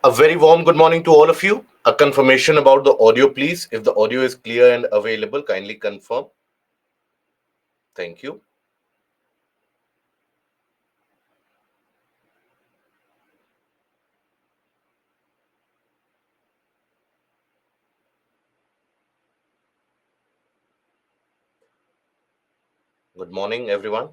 A very warm good morning to all of you. A confirmation about the audio, please. If the audio is clear and available, kindly confirm. Thank you. Good morning, everyone.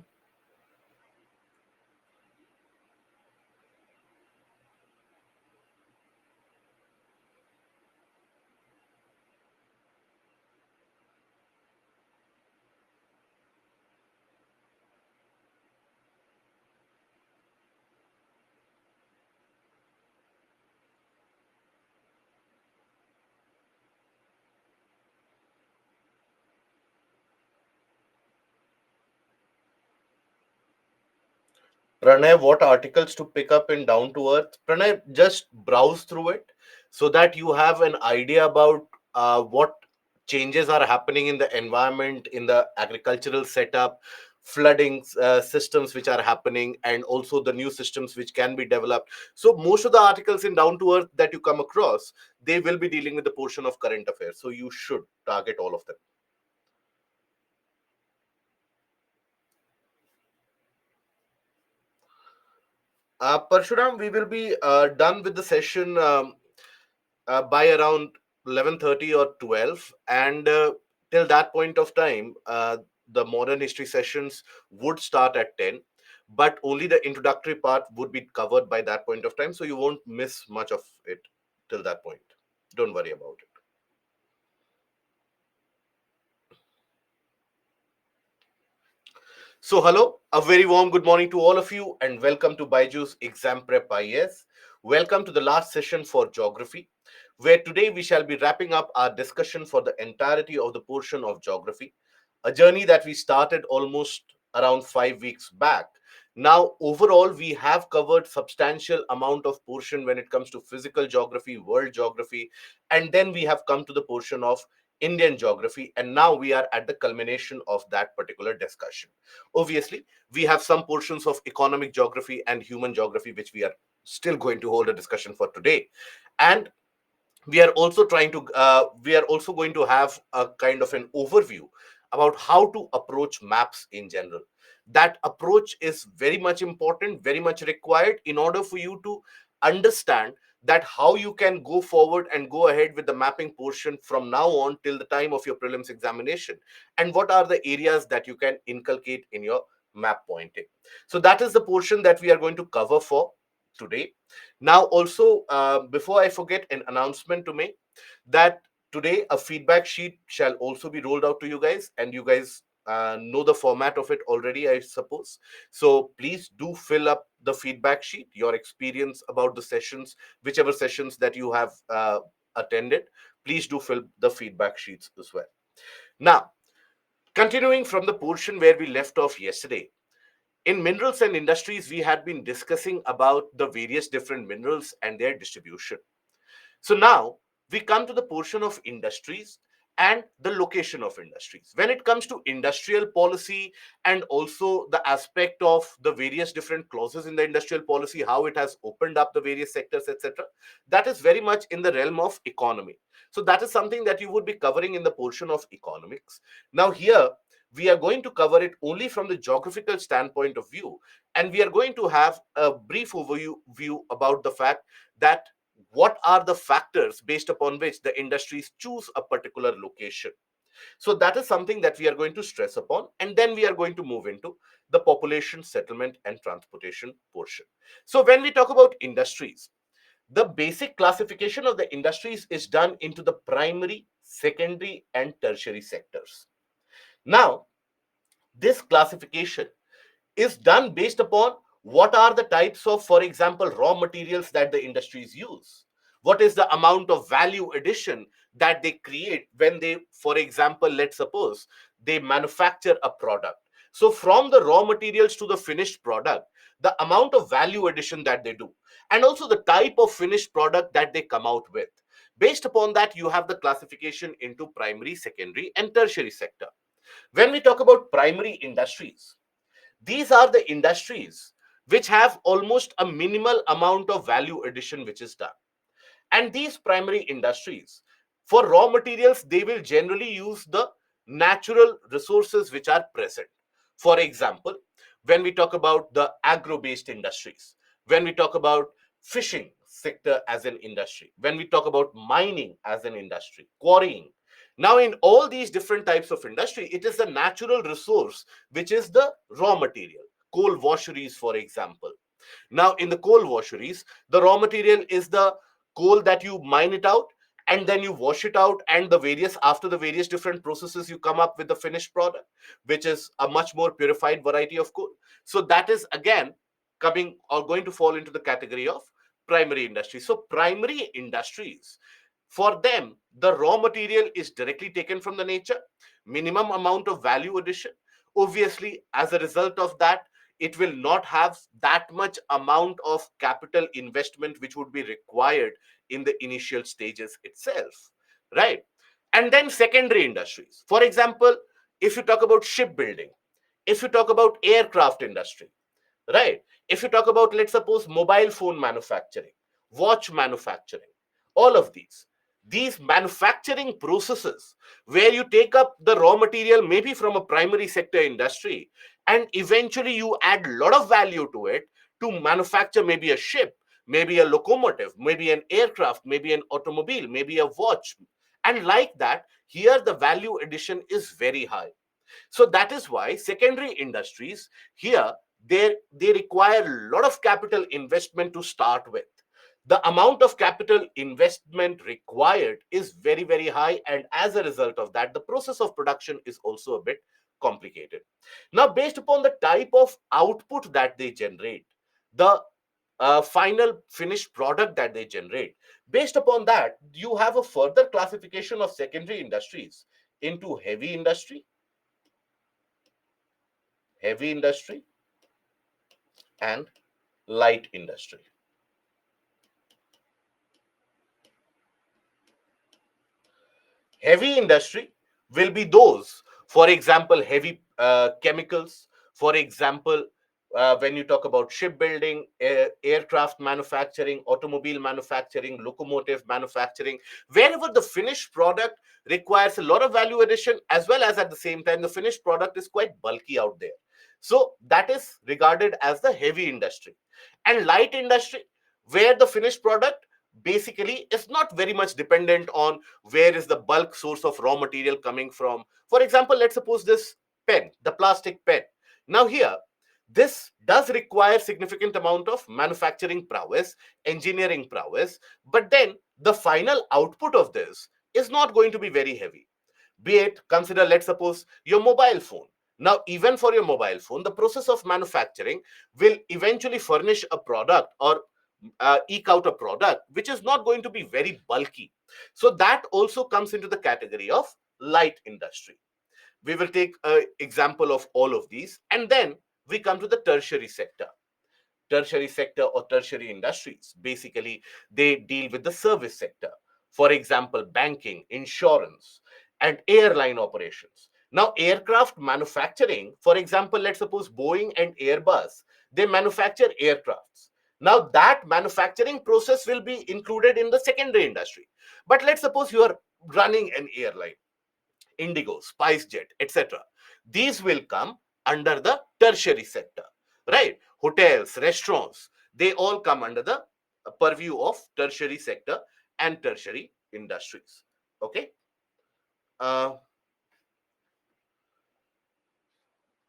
Pranay, what articles to pick up in Down to Earth? Pranay, just browse through it so that you have an idea about what changes are happening in the environment, in the agricultural setup, flooding systems which are happening, and also the new systems which can be developed. So, most of the articles in Down to Earth that you come across, they will be dealing with the portion of current affairs. So, you should target all of them. Parshuram, we will be done with the session by around 11:30 or 12, and till that point of time the modern history sessions would start at 10, but only the introductory part would be covered by that point of time, so you won't miss much of it till that point. Don't worry about it. So, hello, a very warm good morning to all of you, and welcome to Baiju's Exam Prep IAS. Welcome to the last session for geography, where today we shall be wrapping up our discussion for the entirety of the portion of geography, a journey that we started almost around 5 weeks back. Now, overall, we have covered substantial amount of portion when it comes to physical geography, world geography, and then we have come to the portion of Indian geography, and now we are at the culmination of that particular discussion. Obviously, we have some portions of economic geography and human geography which we are still going to hold a discussion for today, and we are also going to have a kind of an overview about how to approach maps in general. That approach is very much important, very much required in order for you to understand that how you can go forward and go ahead with the mapping portion from now on till the time of your prelims examination, and what are the areas that you can inculcate in your map pointing. So that is the portion that we are going to cover for today. Now, also, before I forget, an announcement to make that today a feedback sheet shall also be rolled out to you guys, and you guys know the format of it already, I suppose. So please do fill up the feedback sheet, your experience about the sessions, whichever sessions that you have attended. Please do fill the feedback sheets as well. Now, continuing from the portion where we left off yesterday, in minerals and industries, we had been discussing about the various different minerals and their distribution. So now we come to the portion of industries and the location of industries. When it comes to industrial policy and also the aspect of the various different clauses in the industrial policy, how it has opened up the various sectors, etc., that is very much in the realm of economy. So that is something that you would be covering in the portion of economics. Now, here we are going to cover it only from the geographical standpoint of view, and we are going to have a brief overview about the fact that what are the factors based upon which the industries choose a particular location. So that is something that we are going to stress upon, and then we are going to move into the population, settlement, and transportation portion. So when we talk about industries, the basic classification of the industries is done into the primary, secondary, and tertiary sectors. Now, this classification is done based upon what are the types of, for example, raw materials that the industries use. What is the amount of value addition that they create when they, for example, let's suppose they manufacture a product. So, from the raw materials to the finished product, the amount of value addition that they do, and also the type of finished product that they come out with. Based upon that, you have the classification into primary, secondary, and tertiary sector. When we talk about primary industries, these are the industries which have almost a minimal amount of value addition which is done. And these primary industries, for raw materials, they will generally use the natural resources which are present. For example, when we talk about the agro-based industries, when we talk about fishing sector as an industry, when we talk about mining as an industry, quarrying. Now, in all these different types of industry, it is the natural resource which is the raw material. Coal washeries, for example. Now, in the coal washeries, the raw material is the coal that you mine it out and then you wash it out, and after the various different processes, you come up with the finished product, which is a much more purified variety of coal. So that is again coming or going to fall into the category of primary industry. So primary industries, for them, the raw material is directly taken from the nature, minimum amount of value addition. Obviously, as a result of that, it will not have that much amount of capital investment which would be required in the initial stages itself, right? And then secondary industries. For example, if you talk about shipbuilding, if you talk about aircraft industry, right? If you talk about, let's suppose, mobile phone manufacturing, watch manufacturing, all of these manufacturing processes where you take up the raw material maybe from a primary sector industry and eventually you add a lot of value to it to manufacture maybe a ship, maybe a locomotive, maybe an aircraft, maybe an automobile, maybe a watch. And like that, here the value addition is very high. So that is why secondary industries here, they require a lot of capital investment to start with. The amount of capital investment required is very, very high, and as a result of that, the process of production is also a bit complicated. Now, based upon the type of output that they generate, the final finished product that they generate, based upon that, you have a further classification of secondary industries into heavy industry and light industry. Heavy industry will be those, for example, heavy chemicals, for example, when you talk about shipbuilding, aircraft manufacturing, automobile manufacturing, locomotive manufacturing, wherever the finished product requires a lot of value addition, as well as at the same time, the finished product is quite bulky out there. So that is regarded as the heavy industry. And light industry, where the finished product basically is not very much dependent on where is the bulk source of raw material coming from. For example, let's suppose this pen, the plastic pen. Now here, this does require significant amount of manufacturing prowess, engineering prowess, but then the final output of this is not going to be very heavy. Be it, consider, let's suppose, your mobile phone. Now, even for your mobile phone, the process of manufacturing will eventually furnish a product or eke out a product which is not going to be very bulky. So that also comes into the category of light industry. We will take an example of all of these, and then we come to the tertiary sector. Tertiary sector or tertiary industries, basically they deal with the service sector. For example, banking, insurance, and airline operations. Now, aircraft manufacturing, for example, let's suppose Boeing and Airbus, they manufacture aircrafts. Now that manufacturing process will be included in the secondary industry. But let's suppose you are running an airline, Indigo, SpiceJet, etc. These will come under the tertiary sector, right? Hotels, restaurants, they all come under the purview of tertiary sector and tertiary industries. Okay. Uh,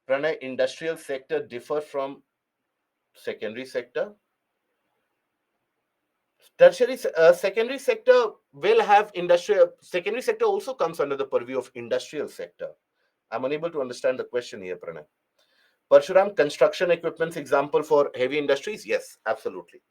Pranay, industrial sector differ from secondary sector. Secondary sector will have industrial. Secondary sector also comes under the purview of industrial sector. I'm unable to understand the question here, Pranay. Parshuram, construction equipments example for heavy industries? Yes, absolutely.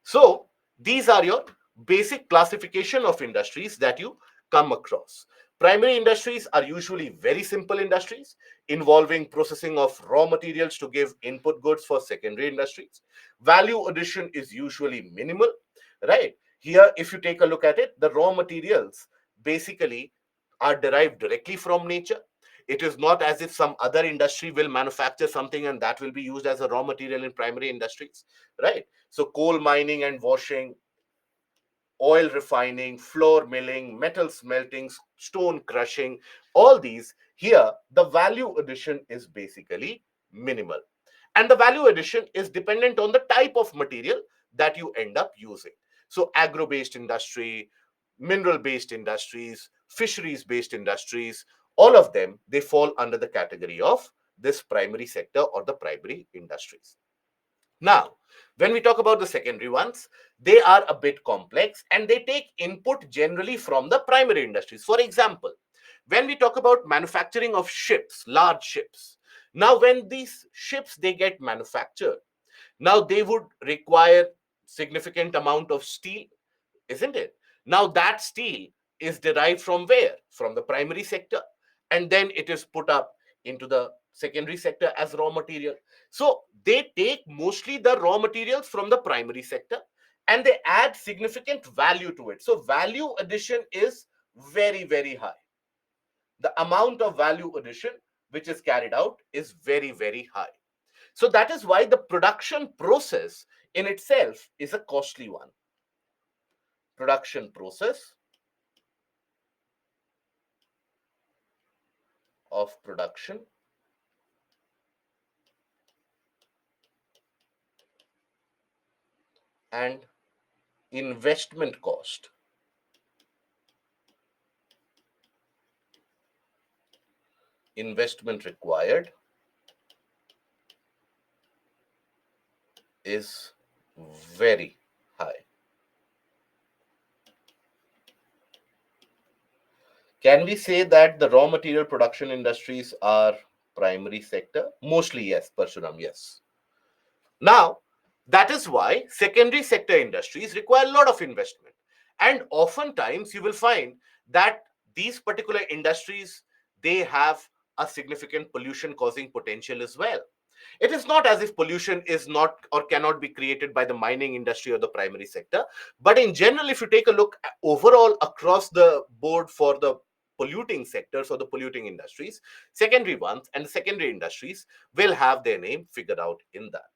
So these are your basic classification of industries that you come across. Primary industries are usually very simple industries involving processing of raw materials to give input goods for secondary industries. Value addition is usually minimal, right? Here, if you take a look at it, the raw materials basically are derived directly from nature. It is not as if some other industry will manufacture something and that will be used as a raw material in primary industries, right? So coal mining and washing, oil refining, flour milling, metal smelting, stone crushing, all these, here the value addition is basically minimal. And the value addition is dependent on the type of material that you end up using. So agro-based industry, mineral-based industries, fisheries-based industries, all of them, they fall under the category of this primary sector or the primary industries. Now, when we talk about the secondary ones, they are a bit complex and they take input generally from the primary industries. For example, when we talk about manufacturing of ships, large ships, now when these ships they get manufactured, now they would require significant amount of steel, isn't it? Now that steel is derived from where? From the primary sector, and then it is put up into the secondary sector as raw material. So they take mostly the raw materials from the primary sector and they add significant value to it. So value addition is very, very high. The amount of value addition which is carried out is very, very high. So that is why the production process in itself is a costly one. Production process of production and investment cost. Investment required is very high. Can we say that the raw material production industries are primary sector? Mostly, yes, Parshuram, yes. Now, that is why secondary sector industries require a lot of investment. And oftentimes you will find that these particular industries, they have a significant pollution causing potential as well. It is not as if pollution is not or cannot be created by the mining industry or the primary sector. But in general, if you take a look overall across the board for the polluting sectors or the polluting industries, secondary ones and secondary industries will have their name figured out in that.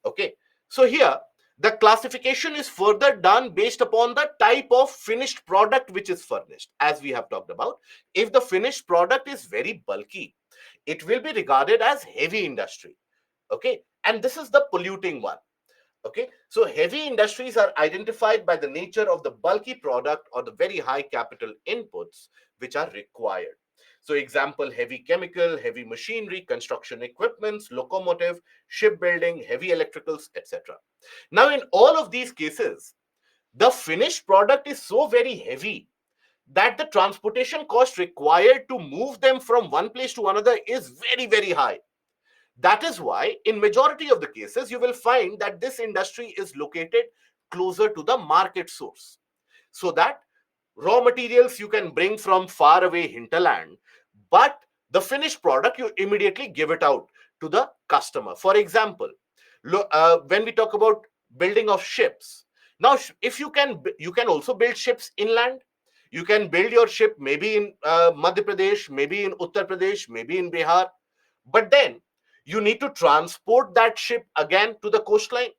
Okay, so here the classification is further done based upon the type of finished product which is furnished, as we have talked about. If the finished product is very bulky, it will be regarded as heavy industry. Okay, and this is the polluting one. Okay, so heavy industries are identified by the nature of the bulky product or the very high capital inputs which are required. So example, heavy chemical, heavy machinery, construction equipments, locomotive, shipbuilding, heavy electricals, etc. Now in all of these cases, the finished product is so very heavy that the transportation cost required to move them from one place to another is very, very high. That is why in majority of the cases, you will find that this industry is located closer to the market source, so that raw materials you can bring from far away hinterland, but the finished product you immediately give it out to the customer. For example, when we talk about building of ships, now if you can also build ships inland. You can build your ship maybe in Madhya Pradesh, maybe in Uttar Pradesh, maybe in Bihar, but then you need to transport that ship again to the coastline,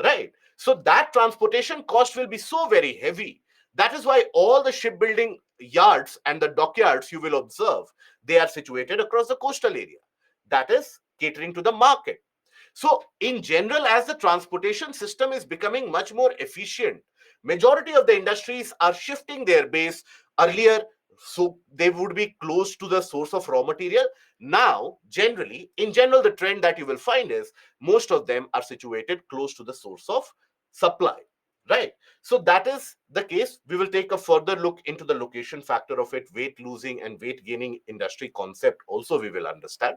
right? So that transportation cost will be so very heavy. That is why all the shipbuilding yards and the dockyards you will observe, they are situated across the coastal area. That is catering to the market. So in general, as the transportation system is becoming much more efficient, majority of the industries are shifting their base. Earlier, so they would be close to the source of raw material. Now, generally, in general, the trend that you will find is most of them are situated close to the source of supply, right? So that is the case. We will take a further look into the location factor of it, weight losing and weight gaining industry concept also we will understand.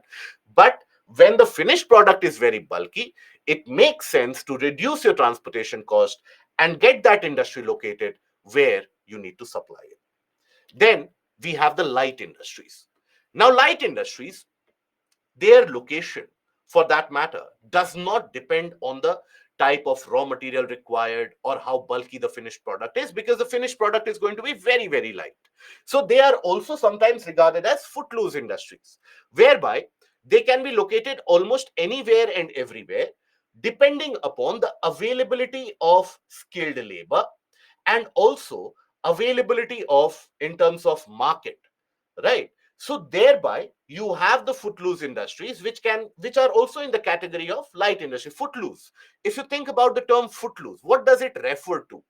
But when the finished product is very bulky, it makes sense to reduce your transportation cost and get that industry located where you need to supply it. Then we have the light industries. Now, light industries, their location for that matter does not depend on the type of raw material required or how bulky the finished product is, because the finished product is going to be very, very light. So they are also sometimes regarded as footloose industries, whereby they can be located almost anywhere and everywhere depending upon the availability of skilled labor and also availability of in terms of market, right? So thereby you have the footloose industries which are also in the category of light industry. Footloose, if you think about the term footloose, what does it refer to?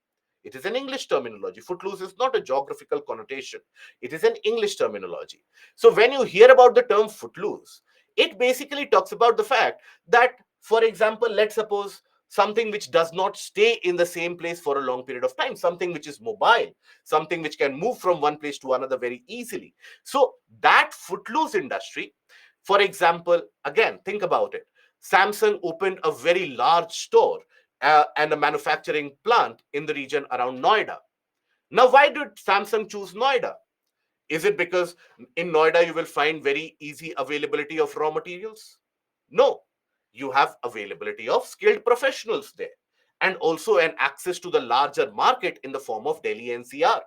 It is an English terminology. Footloose is not a geographical connotation, it is an English terminology. So when you hear about the term footloose, it basically talks about the fact that, for example, let's suppose something which does not stay in the same place for a long period of time, something which is mobile, something which can move from one place to another very easily. So that footloose industry, for example, again, think about it. Samsung opened a very large store and a manufacturing plant in the region around Noida. Now, why did Samsung choose Noida? Is it because in Noida you will find very easy availability of raw materials? No, you have availability of skilled professionals there, and also an access to the larger market in the form of Delhi NCR.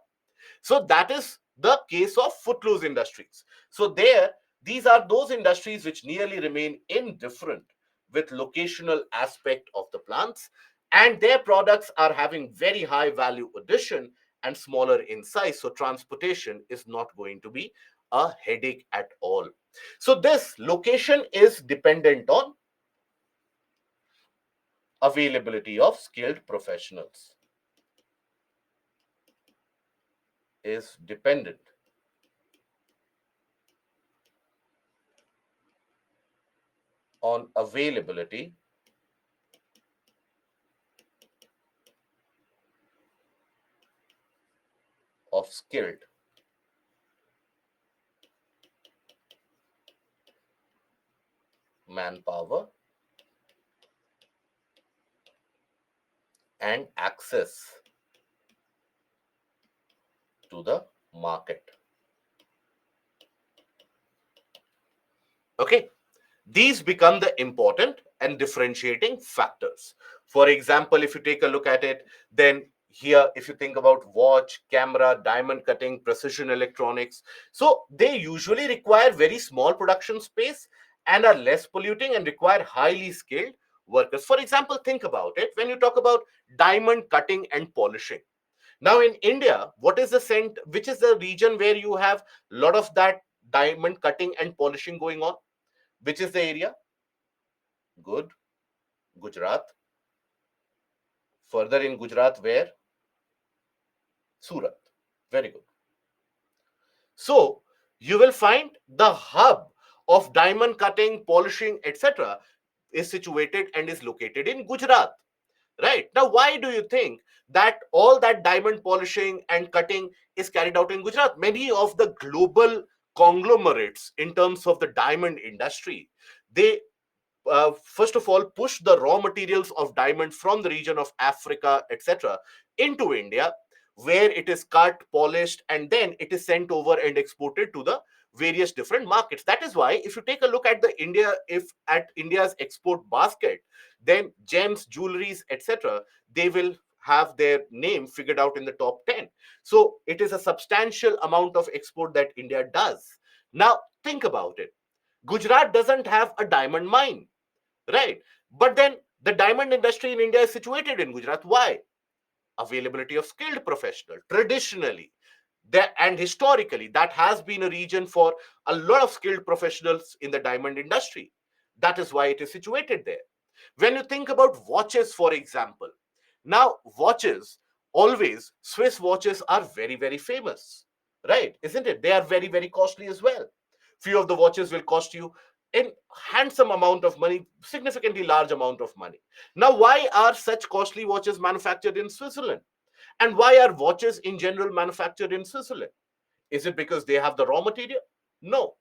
So that is the case of footloose industries. So there, these are those industries which nearly remain indifferent with locational aspect of the plants, and their products are having very high value addition and smaller in size. So transportation is not going to be a headache at all. So this location is dependent on availability of skilled professionals, is dependent on availability of skilled manpower and access to the market. Okay, these become the important and differentiating factors. For example, if you take a look at it, then here, if you think about watch, camera, diamond cutting, precision electronics, so they usually require very small production space and are less polluting and require highly skilled workers. For example, think about it when you talk about diamond cutting and polishing. Now in India, what is the which is the region where you have a lot of that diamond cutting and polishing going on? Which is the area? Good. Gujarat. Further in Gujarat, where? Surat. Very good. So you will find the hub of diamond cutting, polishing, etc. is situated and is located in Gujarat. Right. Now, why do you think that all that diamond polishing and cutting is carried out in Gujarat? Many of the global conglomerates in terms of the diamond industry, they first of all push the raw materials of diamond from the region of Africa, etc., into India, where it is cut, polished, and then it is sent over and exported to the various different markets. That is why, if you take a look at if at India's export basket, then gems, jewelries, etc., they will have their name figured out in the top 10. So it is a substantial amount of export that India does. Now, think about it. Gujarat doesn't have a diamond mine, right? But then the diamond industry in India is situated in Gujarat. Why? Availability of skilled professional. Traditionally, that and historically, that has been a region for a lot of skilled professionals in the diamond industry. That is why it is situated there. When you think about watches, for example, now watches, always Swiss watches are very, very famous, right? Isn't it? They are very, very costly as well. Few of the watches will cost you in handsome amount of money, significantly large amount of money. Now, why are such costly watches manufactured in Switzerland? And why are watches in general manufactured in Switzerland? Is it because they have the raw material? No,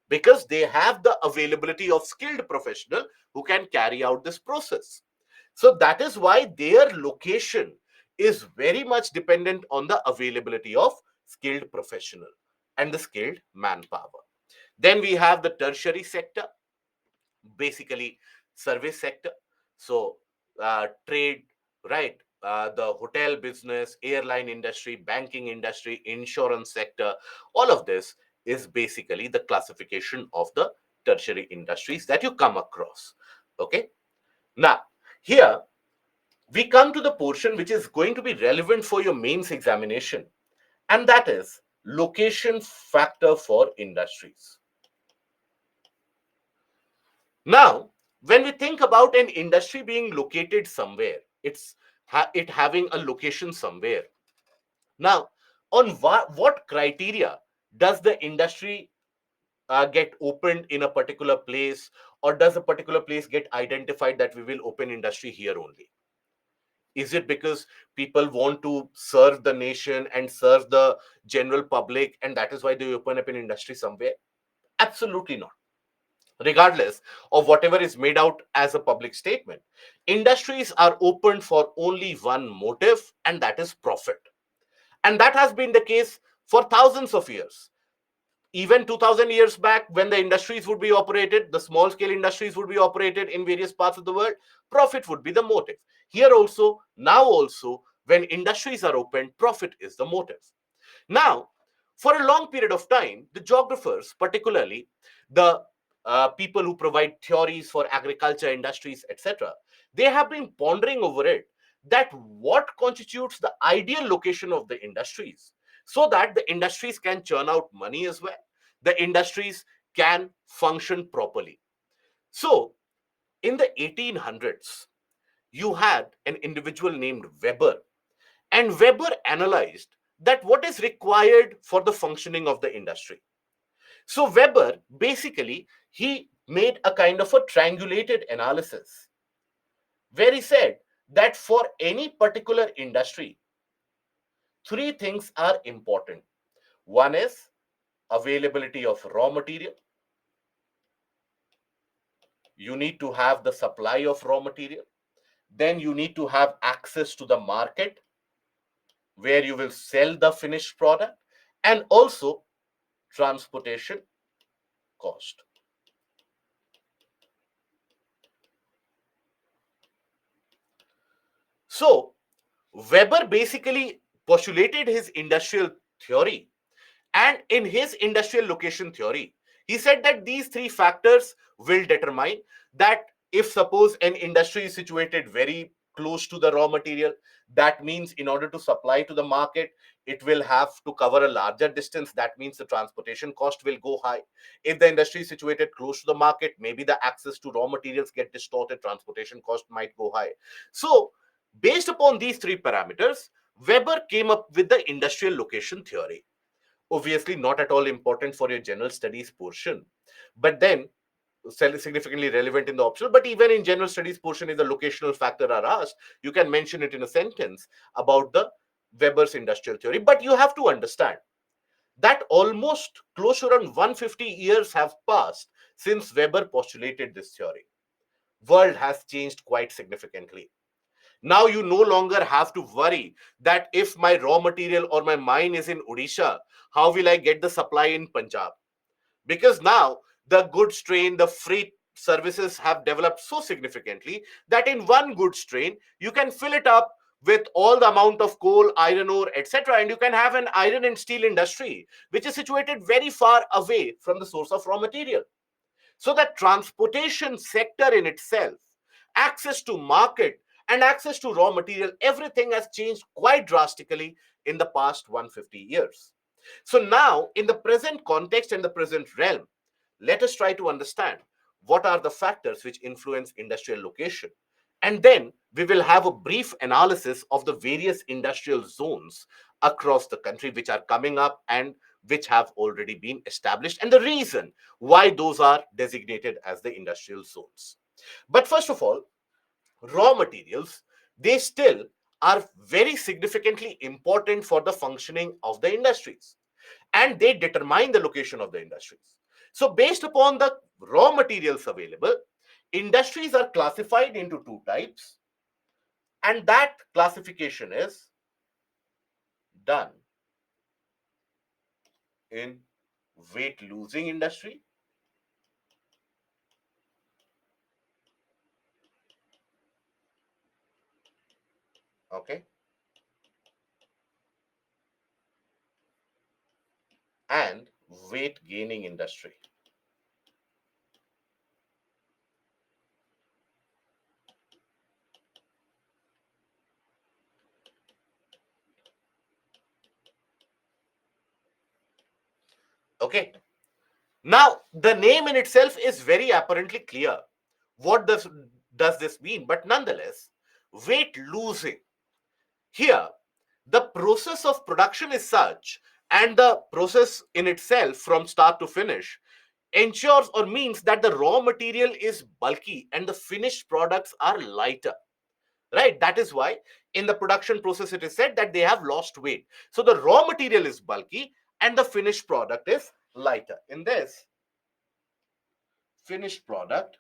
because they have the availability of skilled professional who can carry out this process. So that is why their location is very much dependent on the availability of skilled professional and the skilled manpower. Then we have the tertiary sector, basically service sector. So trade, right? The hotel business, airline industry, banking industry, insurance sector, all of this is basically the classification of the tertiary industries that you come across. Okay. Now, here we come to the portion which is going to be relevant for your mains examination, and that is location factor for industries. Now, when we think about an industry being located somewhere, it having a location somewhere. Now, on what criteria does the industry get opened in a particular place, or does a particular place get identified that we will open industry here only? Is it because people want to serve the nation and serve the general public, and that is why they open up an industry somewhere? Absolutely not. Regardless of whatever is made out as a public statement, industries are opened for only one motive, and that is profit. And that has been the case for thousands of years. Even 2000 years back, when the industries would be operated, the small scale industries would be operated in various parts of the world, profit would be the motive. Here also, now also, when industries are opened, profit is the motive. Now, for a long period of time, the geographers, particularly the people who provide theories for agriculture, industries, etc., they have been pondering over it, that what constitutes the ideal location of the industries, so that the industries can churn out money as well, the industries can function properly. So, in the 1800s, you had an individual named Weber, and Weber analyzed that what is required for the functioning of the industry. So Weber basically, he made a kind of a triangulated analysis where he said that for any particular industry, three things are important. One is availability of raw material. You need to have the supply of raw material. Then you need to have access to the market where you will sell the finished product, and also transportation cost. So, Weber basically postulated his industrial theory, and in his industrial location theory, he said that these three factors will determine that if suppose an industry is situated very close to the raw material, that means in order to supply to the market, it will have to cover a larger distance. That means the transportation cost will go high. If the industry is situated close to the market, maybe the access to raw materials get distorted, transportation cost might go high. So, based upon these three parameters, Weber came up with the industrial location theory. Obviously not at all important for your general studies portion, but then significantly relevant in the optional. But even in general studies portion, if the locational factor are asked, you can mention it in a sentence about the Weber's industrial theory. But you have to understand that almost close to around 150 years have passed since Weber postulated this theory. World has changed quite significantly. Now you no longer have to worry that if my raw material or my mine is in Odisha, how will I get the supply in Punjab? Because now the goods train, the freight services have developed so significantly that in one goods train, you can fill it up with all the amount of coal, iron ore, etc. And you can have an iron and steel industry, which is situated very far away from the source of raw material. So that transportation sector in itself, access to market and access to raw material, everything has changed quite drastically in the past 150 years. So now, in the present context and the present realm, let us try to understand what are the factors which influence industrial location. And then we will have a brief analysis of the various industrial zones across the country which are coming up and which have already been established, and the reason why those are designated as the industrial zones. But first of all, raw materials, they still are very significantly important for the functioning of the industries, and they determine the location of the industries. So based upon the raw materials available, industries are classified into two types, and that classification is done in weight losing industry, okay, and weight gaining industry. Okay. Now, the name in itself is very apparently clear. What does this mean? But nonetheless, weight losing. Here, the process of production is such, and the process in itself from start to finish ensures or means that the raw material is bulky and the finished products are lighter. Right? That is why in the production process it is said that they have lost weight. So the raw material is bulky and the finished product is lighter. In this, finished product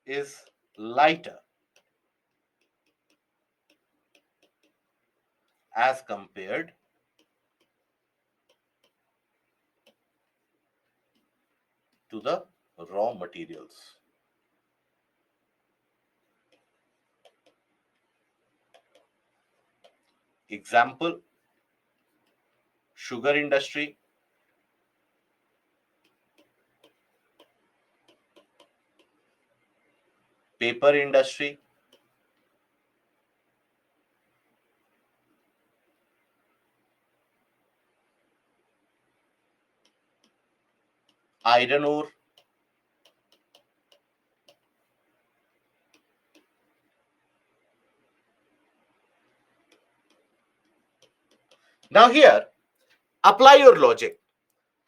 is lighter as compared to the raw materials. Example, sugar industry, paper industry, iron ore. Now here, apply your logic,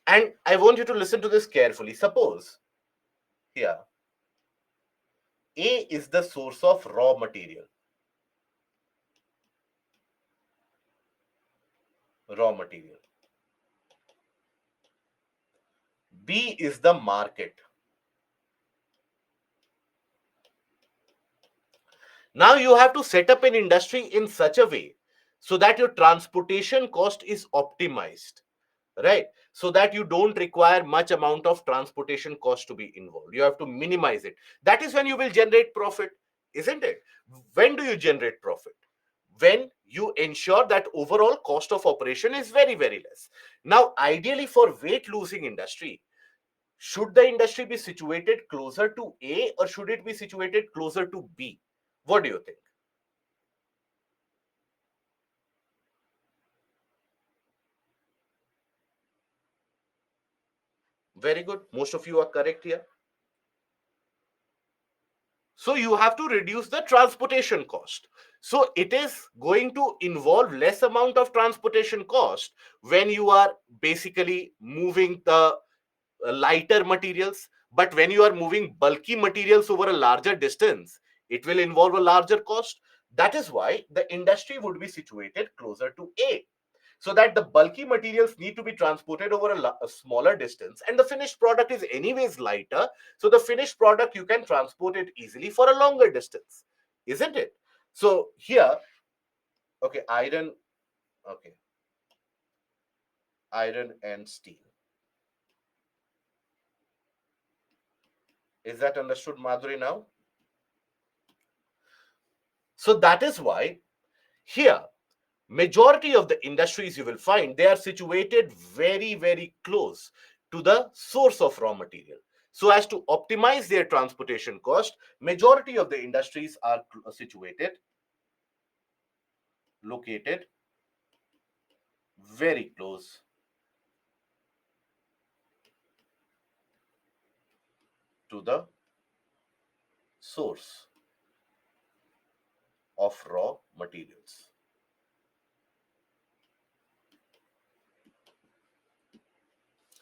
and I want you to listen to this carefully. Suppose here, A is the source of raw material. Raw material. B is the market. Now you have to set up an industry in such a way so that your transportation cost is optimized, right? So that you don't require much amount of transportation cost to be involved. You have to minimize it. That is when you will generate profit, isn't it? When do you generate profit? When you ensure that overall cost of operation is very, very less. Now, ideally for weight losing industry, should the industry be situated closer to A or should it be situated closer to B? What do you think? Very good. Most of you are correct here. So you have to reduce the transportation cost. So it is going to involve less amount of transportation cost when you are basically moving the lighter materials. But when you are moving bulky materials over a larger distance, it will involve a larger cost. That is why the industry would be situated closer to A, so that the bulky materials need to be transported over a smaller distance, and the finished product is anyways lighter, so the finished product you can transport it easily for a longer distance, isn't it? So here, okay, iron, okay, iron and steel, is that understood, Madhuri? Now, so that is why here majority of the industries you will find, they are situated very, very close to the source of raw material, so as to optimize their transportation cost. Majority of the industries are situated, located very close to the source of raw materials.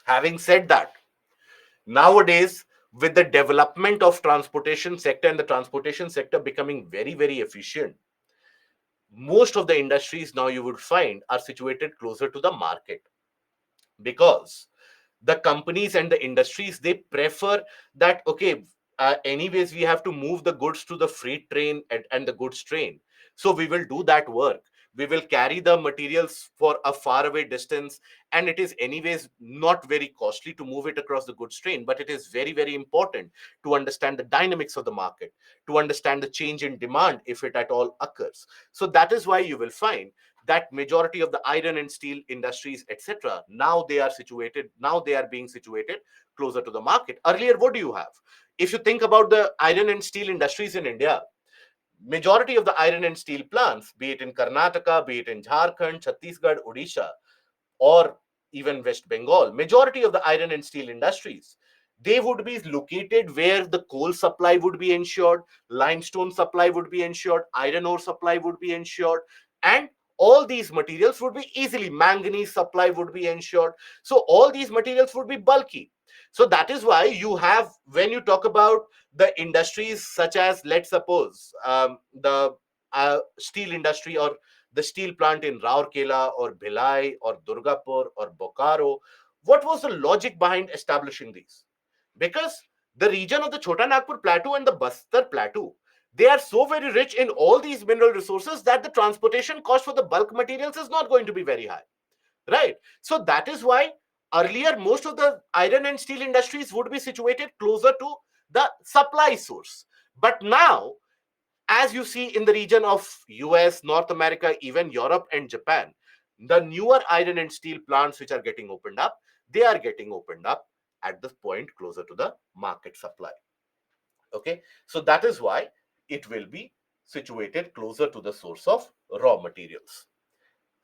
Having said that, nowadays, with the development of transportation sector and the transportation sector becoming very, very efficient, most of the industries now you would find are situated closer to the market, because the companies and the industries, they prefer that, okay, anyways we have to move the goods to the freight train and the goods train, so we will do that work. We will carry the materials for a far away distance, and it is anyways not very costly to move it across the goods train, but it is very, very important to understand the dynamics of the market, to understand the change in demand if it at all occurs. So that is why you will find that majority of the iron and steel industries, etc., now they are being situated closer to the market. Earlier, what do you have? If you think about the iron and steel industries in India, majority of the iron and steel plants, be it in Karnataka, be it in Jharkhand, Chhattisgarh, Odisha, or even West Bengal, majority of the iron and steel industries, they would be located where the coal supply would be ensured, limestone supply would be ensured, iron ore supply would be ensured, and all these materials would be easily, manganese supply would be ensured. So all these materials would be bulky. So that is why you have, when you talk about the industries such as, let's suppose, the steel industry or the steel plant in Rourkela or Bhilai or Durgapur or Bokaro. What was the logic behind establishing these? Because the region of the Chota Nagpur Plateau and the Bastar Plateau, they are so very rich in all these mineral resources that the transportation cost for the bulk materials is not going to be very high, right? So that is why earlier most of the iron and steel industries would be situated closer to the supply source. But now, as you see in the region of US, North America, even Europe and Japan, the newer iron and steel plants which are getting opened up, they are getting opened up at this point closer to the market supply. Okay, so that is why it will be situated closer to the source of raw materials.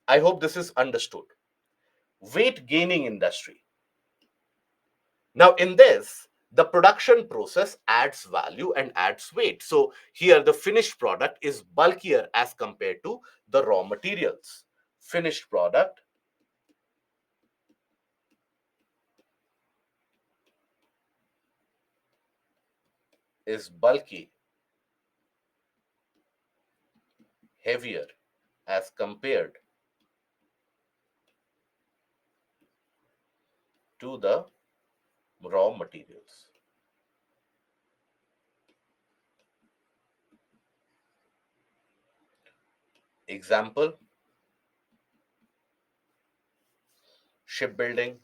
I hope this is understood. Weight gaining industry. Now, in this, the production process adds value and adds weight. So here the finished product is bulkier as compared to the raw materials. Finished product is bulky, heavier as compared to the raw materials. Example, shipbuilding,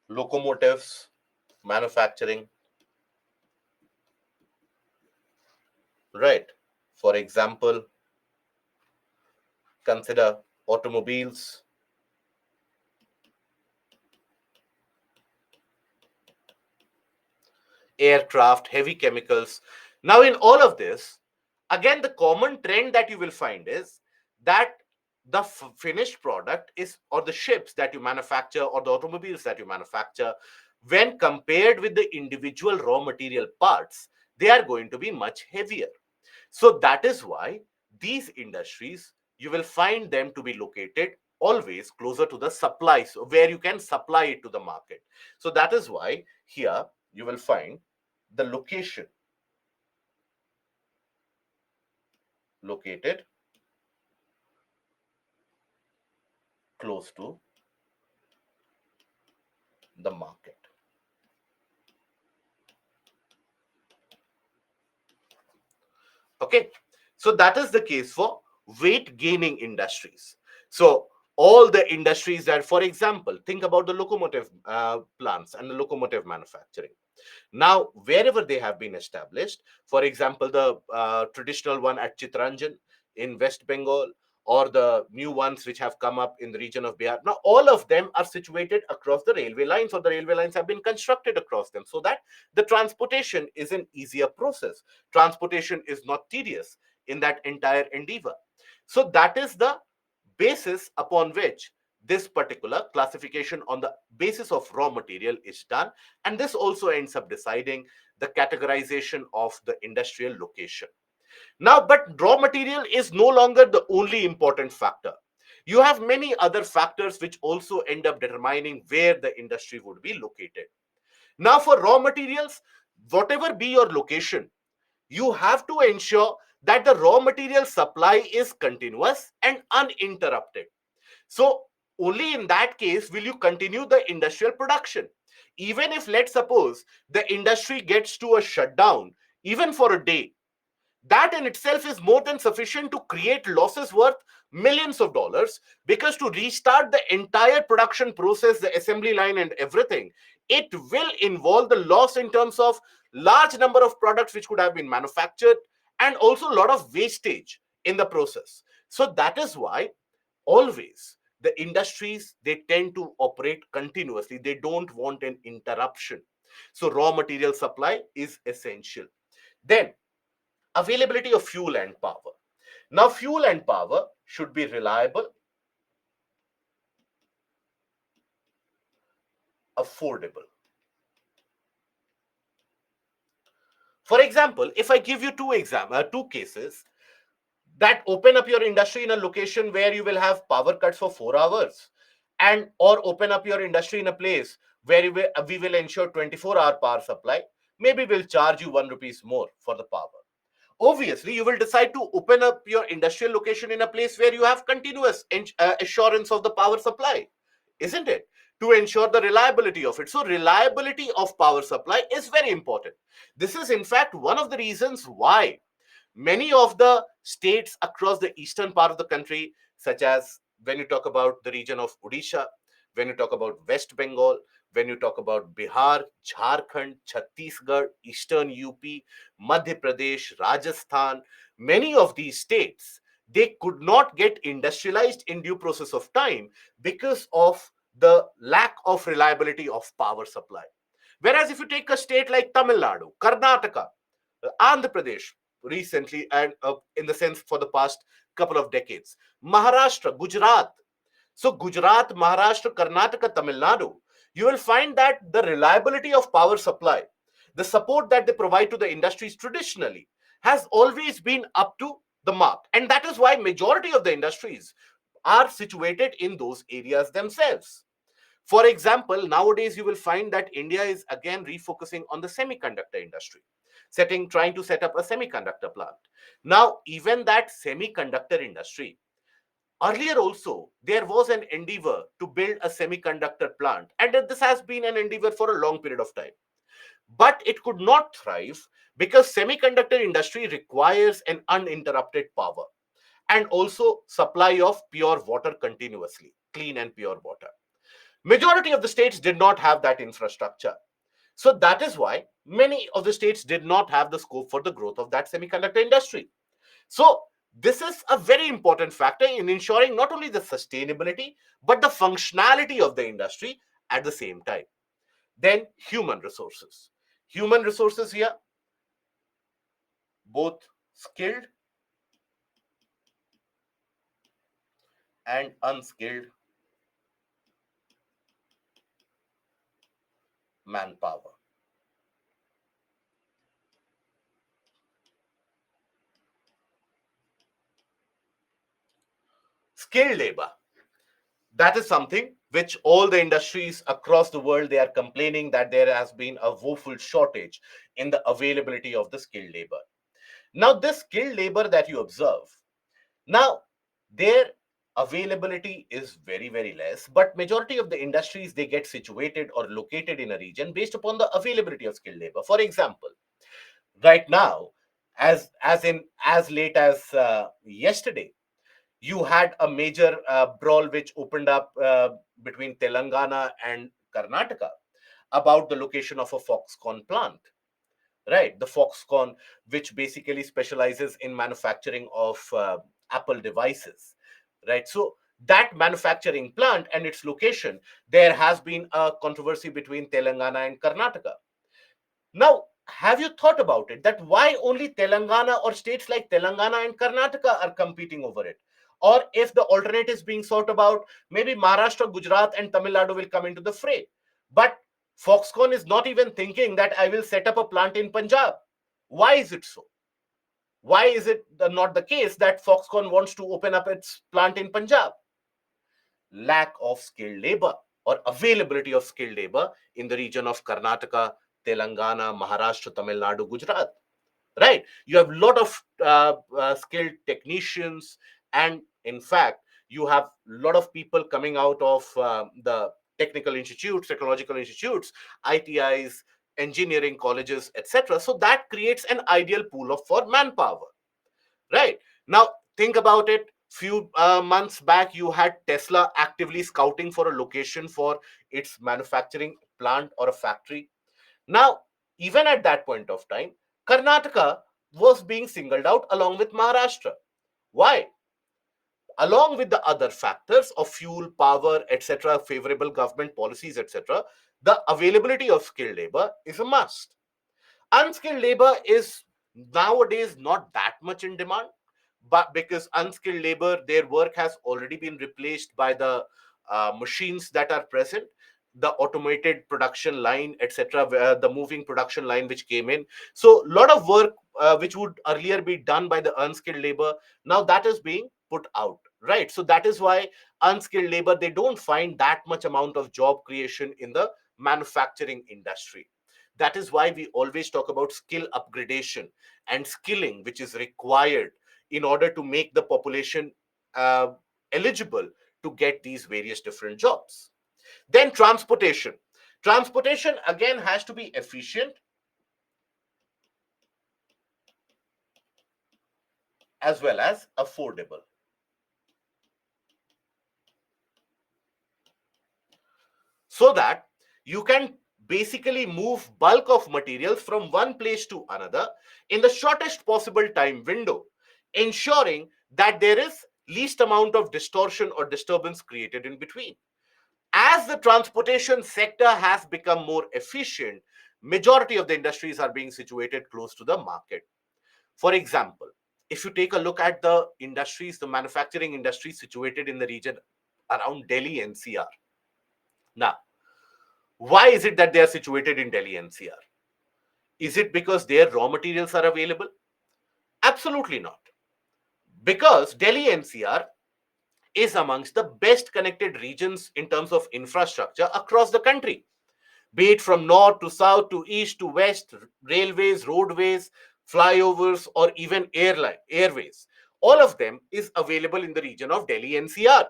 locomotives, manufacturing, right? For example, consider automobiles, aircraft, heavy chemicals. Now, in all of this, again, the common trend that you will find is that the finished product is, or the ships that you manufacture, or the automobiles that you manufacture, when compared with the individual raw material parts, they are going to be much heavier. So that is why these industries, you will find them to be located always closer to the supply, so where you can supply it to the market. So that is why here you will find the location located close to the market. Okay, so that is the case for weight gaining industries. So all the industries that, for example, think about the locomotive plants and the locomotive manufacturing. Now, wherever they have been established, for example, the traditional one at Chitranjan in West Bengal, or the new ones which have come up in the region of Bihar. Now, all of them are situated across the railway lines, or the railway lines have been constructed across them, so that the transportation is an easier process. Transportation is not tedious in that entire endeavor. So that is the basis upon which this particular classification on the basis of raw material is done, and this also ends up deciding the categorization of the industrial location. Now, but raw material is no longer the only important factor. You have many other factors which also end up determining where the industry would be located. Now, for raw materials, whatever be your location, you have to ensure that the raw material supply is continuous and uninterrupted. So only in that case will you continue the industrial production. Even if, let's suppose, the industry gets to a shutdown, even for a day, that in itself is more than sufficient to create losses worth millions of dollars, because to restart the entire production process, the assembly line and everything, it will involve the loss in terms of large number of products which could have been manufactured, and also a lot of wastage in the process. So that is why always the industries, they tend to operate continuously. They don't want an interruption. So raw material supply is essential. Then availability of fuel and power. Now fuel and power should be reliable, affordable. For example, if I give you two cases that open up your industry in a location where you will have power cuts for 4 hours, and or open up your industry in a place where we will ensure 24-hour power supply, maybe we'll charge you 1 rupees more for the power. Obviously you will decide to open up your industrial location in a place where you have continuous assurance of the power supply, isn't it, to ensure the reliability of it. So reliability of power supply is very important. This is in fact one of the reasons why many of the states across the eastern part of the country, such as when you talk about the region of Odisha, when you talk about West Bengal, when you talk about Bihar, Jharkhand, Chhattisgarh, Eastern UP, Madhya Pradesh, Rajasthan, many of these states, they could not get industrialized in due process of time because of the lack of reliability of power supply. Whereas if you take a state like Tamil Nadu, Karnataka, Andhra Pradesh recently, and in the sense for the past couple of decades, Maharashtra, Gujarat. So Gujarat, Maharashtra, Karnataka, Tamil Nadu, you will find that the reliability of power supply, the support that they provide to the industries traditionally, has always been up to the mark. And that is why majority of the industries are situated in those areas themselves. For example, nowadays you will find that India is again refocusing on the semiconductor industry, trying to set up a semiconductor plant. Now, even that semiconductor industry, earlier also, there was an endeavor to build a semiconductor plant, and this has been an endeavor for a long period of time. But it could not thrive because semiconductor industry requires an uninterrupted power and also supply of pure water continuously, clean and pure water. Majority of the states did not have that infrastructure. So that is why many of the states did not have the scope for the growth of that semiconductor industry. So this is a very important factor in ensuring not only the sustainability, but the functionality of the industry at the same time. Then human resources. Human resources here, both skilled and unskilled manpower. Skilled labor, that is something which all the industries across the world, they are complaining that there has been a woeful shortage in the availability of the skilled labor. Now this skilled labor that you observe, now their availability is very, very less, but majority of the industries, they get situated or located in a region based upon the availability of skilled labor. For example, right now, as late as yesterday, you had a major brawl which opened up between Telangana and Karnataka about the location of a Foxconn plant, right? The Foxconn, which basically specializes in manufacturing of Apple devices, right? So that manufacturing plant and its location, there has been a controversy between Telangana and Karnataka. Now, have you thought about it that why only Telangana or states like Telangana and Karnataka are competing over it? Or if the alternate is being sought about, maybe Maharashtra, Gujarat, and Tamil Nadu will come into the fray. But Foxconn is not even thinking that I will set up a plant in Punjab. Why is it so? Why is it not the case that Foxconn wants to open up its plant in Punjab? Lack of skilled labor or availability of skilled labor in the region of Karnataka, Telangana, Maharashtra, Tamil Nadu, Gujarat. Right? You have a lot of skilled technicians, and in fact, you have a lot of people coming out of the technical institutes, technological institutes, ITIs, engineering colleges, etc. So that creates an ideal pool of for manpower. Right? Now, think about it. Few months back, you had Tesla actively scouting for a location for its manufacturing plant or a factory. Now, even at that point of time, Karnataka was being singled out along with Maharashtra. Why? along with the other factors of fuel, power, etc., favorable government policies, etc., the availability of skilled labor is a must. Unskilled labor is nowadays not that much in demand, but because unskilled labor, their work has already been replaced by the machines that are present, the automated production line, etc., the moving production line which came in. So a lot of work which would earlier be done by the unskilled labor, now that is being put out, right? So that is why unskilled labor, they don't find that much amount of job creation in the manufacturing industry. That is why we always talk about skill upgradation and skilling, which is required in order to make the population uh, eligible to get these various different jobs. Then transportation. Transportation again has to be efficient as well as affordable, so that you can basically move bulk of materials from one place to another in the shortest possible time window, ensuring that there is least amount of distortion or disturbance created in between. As the transportation sector has become more efficient, majority of the industries are being situated close to the market. For example, if you take a look at the industries, the manufacturing industries situated in the region around Delhi NCR. Now, why is it that they are situated in Delhi NCR? Is it because their raw materials are available? Absolutely not. Because Delhi NCR is amongst the best connected regions in terms of infrastructure across the country, be it from north to south to east to west, railways, roadways, flyovers, or even airways. All of them is available in the region of Delhi NCR.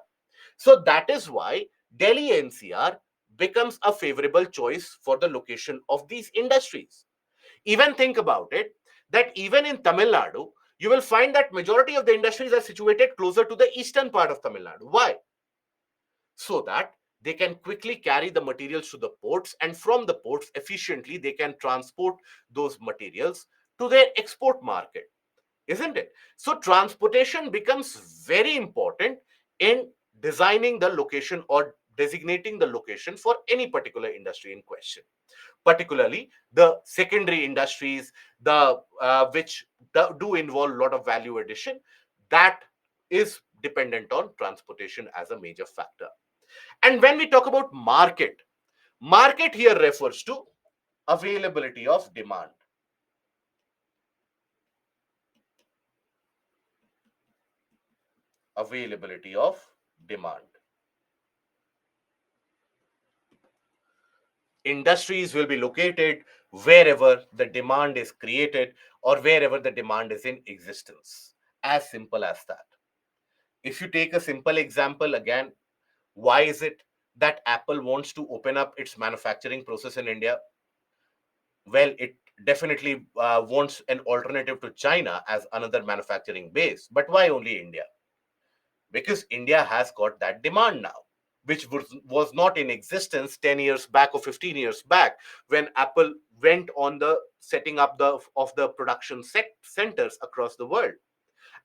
So that is why Delhi NCR becomes a favorable choice for the location of these industries. Even think about it, that even in Tamil Nadu, you will find that majority of the industries are situated closer to the eastern part of Tamil Nadu. Why? So that they can quickly carry the materials to the ports, and from the ports efficiently they can transport those materials to their export market, isn't it? So transportation becomes very important in designing the location or designating the location for any particular industry in question, particularly the secondary industries, the which do involve a lot of value addition, that is dependent on transportation as a major factor. And when we talk about market, market here refers to availability of demand. Availability of demand. Industries will be located wherever the demand is created or wherever the demand is in existence. As simple as that. If you take a simple example again, why is it that Apple wants to open up its manufacturing process in India? Well, it definitely wants an alternative to China as another manufacturing base. But why only India? Because India has got that demand now, which was not in existence 10 years back or 15 years back when Apple went on the setting up of the production centers across the world.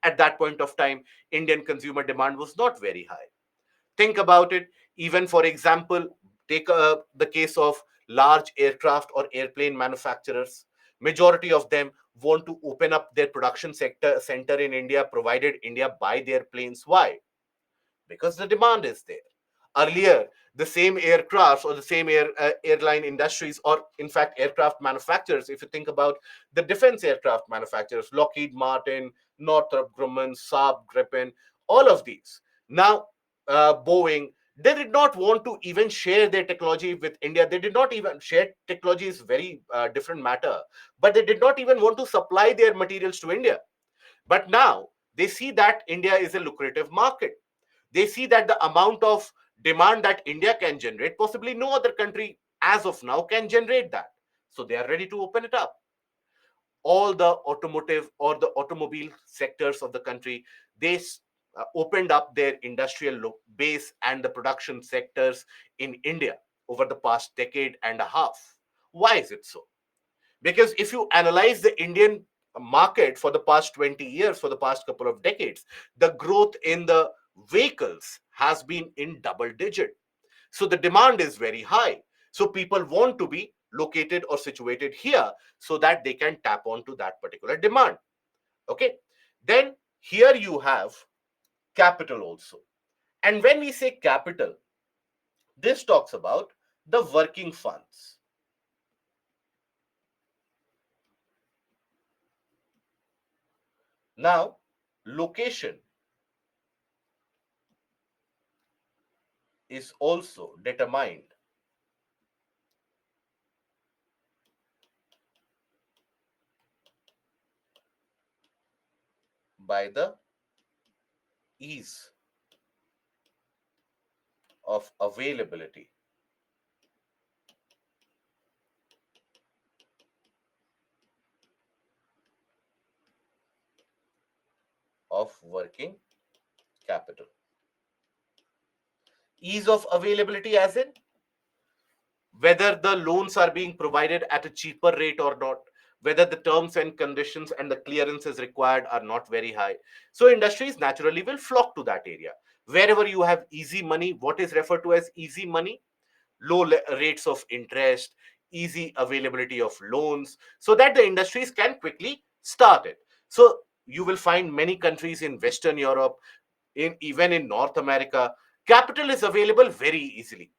At that point of time, Indian consumer demand was not very high. Think about it. Even for example, take the case of large aircraft or airplane manufacturers. Majority of them want to open up their production center in India, provided India buy their planes. Why? Because the demand is there. Earlier, the same aircraft or the same airline industries, or in fact, aircraft manufacturers, if you think about the defense aircraft manufacturers, Lockheed Martin, Northrop Grumman, Saab, Gripen, all of these. Now, Boeing, they did not want to even share their technology with India. They did not even share technology is very different matter, but they did not even want to supply their materials to India. But now they see that India is a lucrative market. They see that the amount of demand that India can generate, possibly no other country as of now can generate that. So they are ready to open it up. All the automotive or the automobile sectors of the country, they opened up their industrial base and the production sectors in India over the past decade and a half. Why is it so? Because if you analyze the Indian market for the past 20 years, for the past couple of decades, the growth in the vehicles has been in double digit. So the demand is very high. So people want to be located or situated here so that they can tap onto that particular demand. Okay. Then here you have capital also. And when we say capital, this talks about the working funds. Now, location is also determined by the ease of availability of working capital. Ease of availability, as in whether the loans are being provided at a cheaper rate or not, whether the terms and conditions and the clearances required are not very high. So industries naturally will flock to that area. Wherever you have easy money, what is referred to as easy money? Low rates of interest, easy availability of loans, so that the industries can quickly start it. So you will find many countries in Western Europe, in even in North America, capital is available very easily,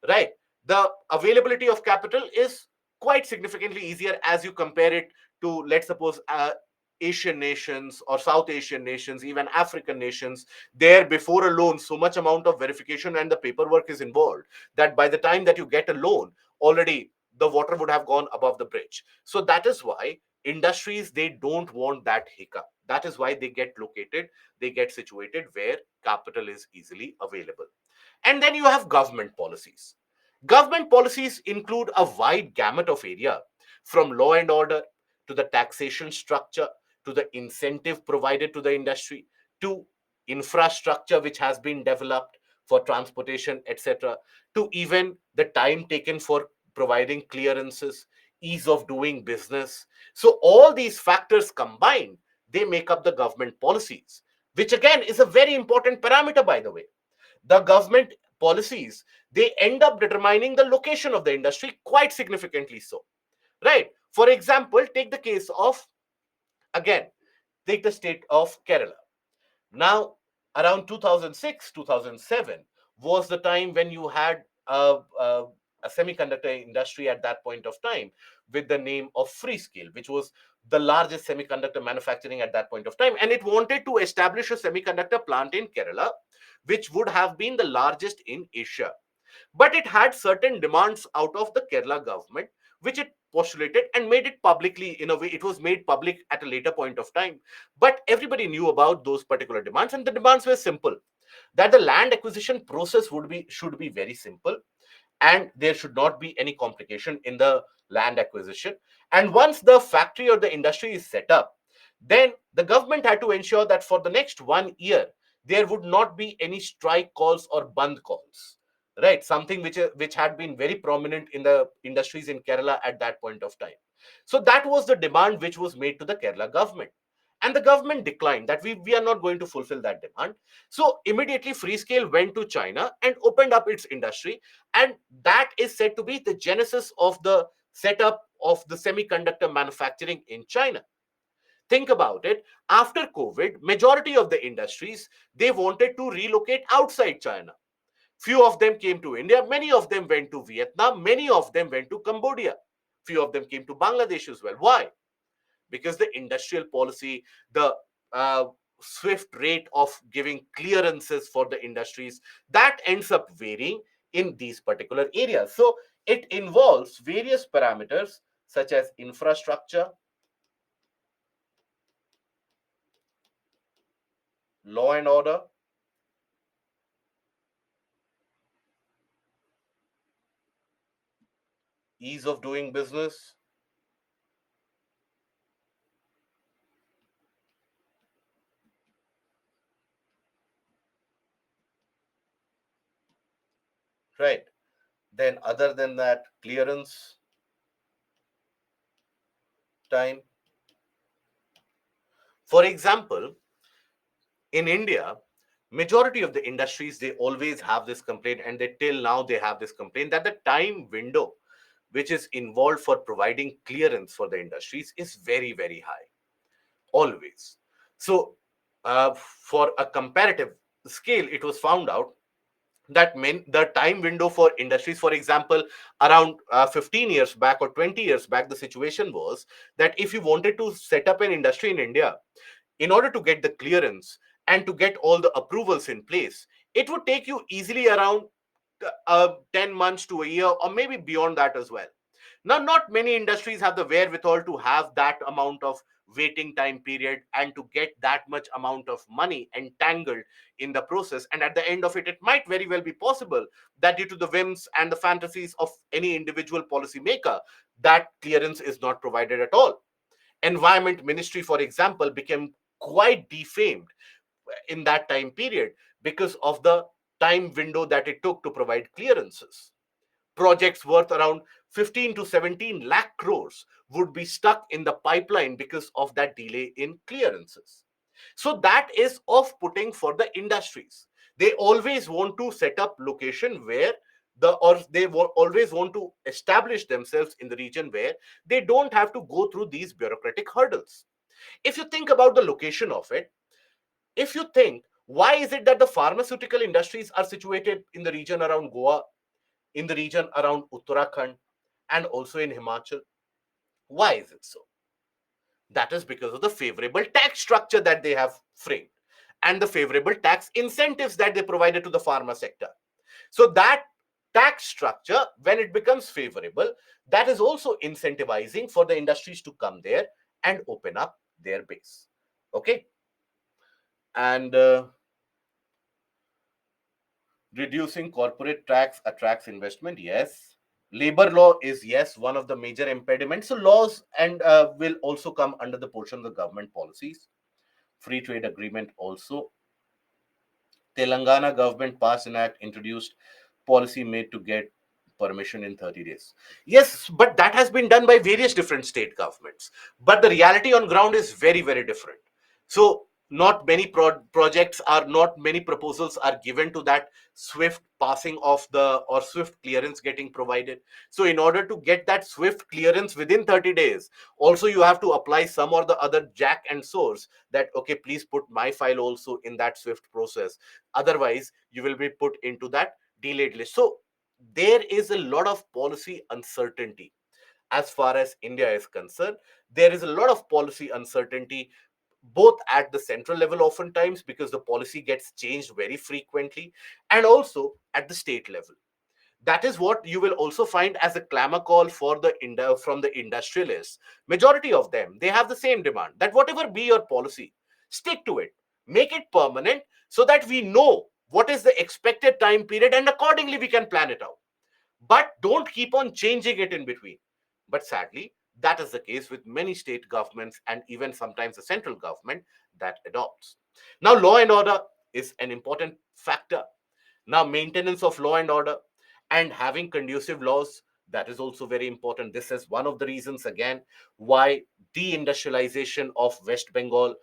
right? The availability of capital is quite significantly easier as you compare it to, let's suppose, Asian nations or South Asian nations, even African nations. There, before a loan, so much amount of verification and the paperwork is involved that by the time that you get a loan, already the water would have gone above the bridge. So that is why industries, they don't want that hiccup. That is why they get located, they get situated where capital is easily available. And then you have government policies. Government policies include a wide gamut of area, from law and order to the taxation structure to the incentive provided to the industry to infrastructure which has been developed for transportation, etc., to even the time taken for providing clearances, ease of doing business. So, all these factors combined, they make up the government policies, which again is a very important parameter, by the way. The government policies, they end up determining the location of the industry quite significantly so, right? For example, take the case of, again, take the state of Kerala. Now, around 2006, 2007 was the time when you had a semiconductor industry at that point of time with the name of Freescale, which was the largest semiconductor manufacturing at that point of time. And it wanted to establish a semiconductor plant in Kerala, which would have been the largest in Asia. But it had certain demands out of the Kerala government, which it postulated and made it publicly. In a way, it was made public at a later point of time. But everybody knew about those particular demands, and the demands were simple: that the land acquisition process should be very simple, and there should not be any complication in the land acquisition. And once the factory or the industry is set up, then the government had to ensure that for the next 1 year there would not be any strike calls or band calls, right? Something which had been very prominent in the industries in Kerala at that point of time. So that was the demand which was made to the Kerala government, and the government declined that we are not going to fulfill that demand. So immediately Freescale went to China and opened up its industry, and that is said to be the genesis of the setup of the semiconductor manufacturing in China. Think about it. After COVID, majority of the industries, they wanted to relocate outside China. Few of them came to India, many of them went to Vietnam, many of them went to Cambodia, few of them came to Bangladesh as well. Why? Because the industrial policy, the uh, swift rate of giving clearances for the industries, that ends up varying in these particular areas. So it involves various parameters such as infrastructure, law and order, ease of doing business, right? Then other than that, clearance time. For example, in India, majority of the industries, they always have this complaint, and they till now they have this complaint that the time window which is involved for providing clearance for the industries is very, very high, always. So for a comparative scale, it was found out that the time window for industries, for example, around 15 years back or 20 years back, the situation was that if you wanted to set up an industry in India, in order to get the clearance and to get all the approvals in place, it would take you easily around 10 months to a year, or maybe beyond that as well. Now, not many industries have the wherewithal to have that amount of waiting time period and to get that much amount of money entangled in the process. And at the end of it, it might very well be possible that due to the whims and the fantasies of any individual policymaker, that clearance is not provided at all. Environment Ministry, for example, became quite defamed in that time period because of the time window that it took to provide clearances. Projects worth around 15 to 17 lakh crores would be stuck in the pipeline because of that delay in clearances. So that is off-putting for the industries. They always want to set up location where always want to establish themselves in the region where they don't have to go through these bureaucratic hurdles. If you think about the location of it, if you think, why is it that the pharmaceutical industries are situated in the region around Goa, in the region around Uttarakhand, and also in Himachal? Why is it so? That is because of the favorable tax structure that they have framed and the favorable tax incentives that they provided to the pharma sector. So that tax structure, when it becomes favorable, that is also incentivizing for the industries to come there and open up their base. Okay. And reducing corporate tax attracts investment. Yes. Labor law is, yes, one of the major impediments. So laws and will also come under the portion of the government policies. Free trade agreement also. Telangana government passed an act introduced policy made to get permission in 30 days. Yes, but that has been done by various different state governments. But the reality on ground is very, very different. So not many projects are, not many proposals are given to that swift passing of the, or swift clearance getting provided. So in order to get that swift clearance within 30 days, also you have to apply some or the other jack and source that, okay, please put my file also in that swift process. Otherwise, you will be put into that delayed list. So there is a lot of policy uncertainty as far as India is concerned. There is a lot of policy uncertainty both at the central level, oftentimes because the policy gets changed very frequently, and also at the state level. That is what you will also find as a clamor call for the from the industrialists. Majority of them, they have the same demand that whatever be your policy, stick to it, make it permanent, so that we know what is the expected time period and accordingly we can plan it out. But don't keep on changing it in between. But sadly, that is the case with many state governments and even sometimes the central government that adopts. Now, law and order is an important factor. Now, maintenance of law and order and having conducive laws, that is also very important. This is one of the reasons, again, why deindustrialization of West Bengal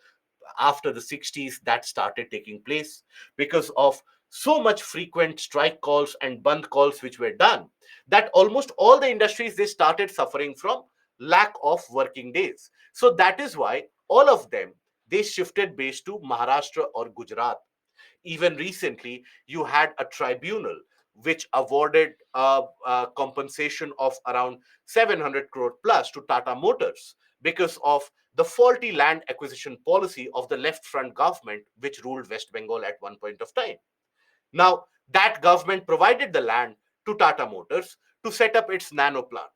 after the 60s that started taking place, because of so much frequent strike calls and band calls which were done, that almost all the industries, they started suffering from lack of working days. So that is why all of them, they shifted base to Maharashtra or Gujarat. Even recently, you had a tribunal which awarded a compensation of around 700 crore plus to Tata Motors because of the faulty land acquisition policy of the left front government which ruled West Bengal at one point of time. Now, that government provided the land to Tata Motors to set up its nano plant.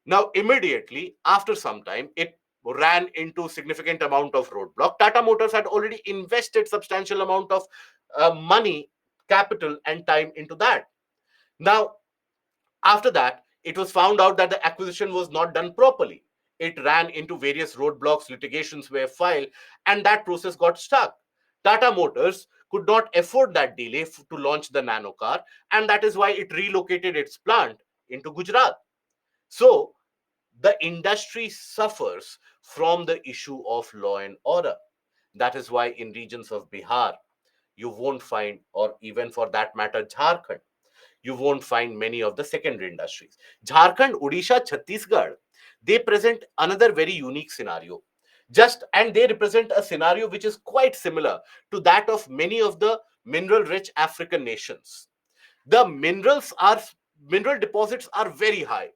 Now, immediately after some time, it ran into significant amount of roadblock. Tata Motors had already invested substantial amount of money, capital, and time into that. Now, after that, it was found out that the acquisition was not done properly. It ran into various roadblocks, litigations were filed, and that process got stuck. Tata Motors could not afford that delay to launch the nano car, and that is why it relocated its plant into Gujarat. So, the industry suffers from the issue of law and order. That is why in regions of Bihar, You won't find, or even for that matter, Jharkhand, you won't find many of the secondary industries. Jharkhand, Odisha, Chhattisgarh, they present another very unique scenario. And they represent a scenario which is quite similar to that of many of the mineral rich African nations. The mineral deposits are very high,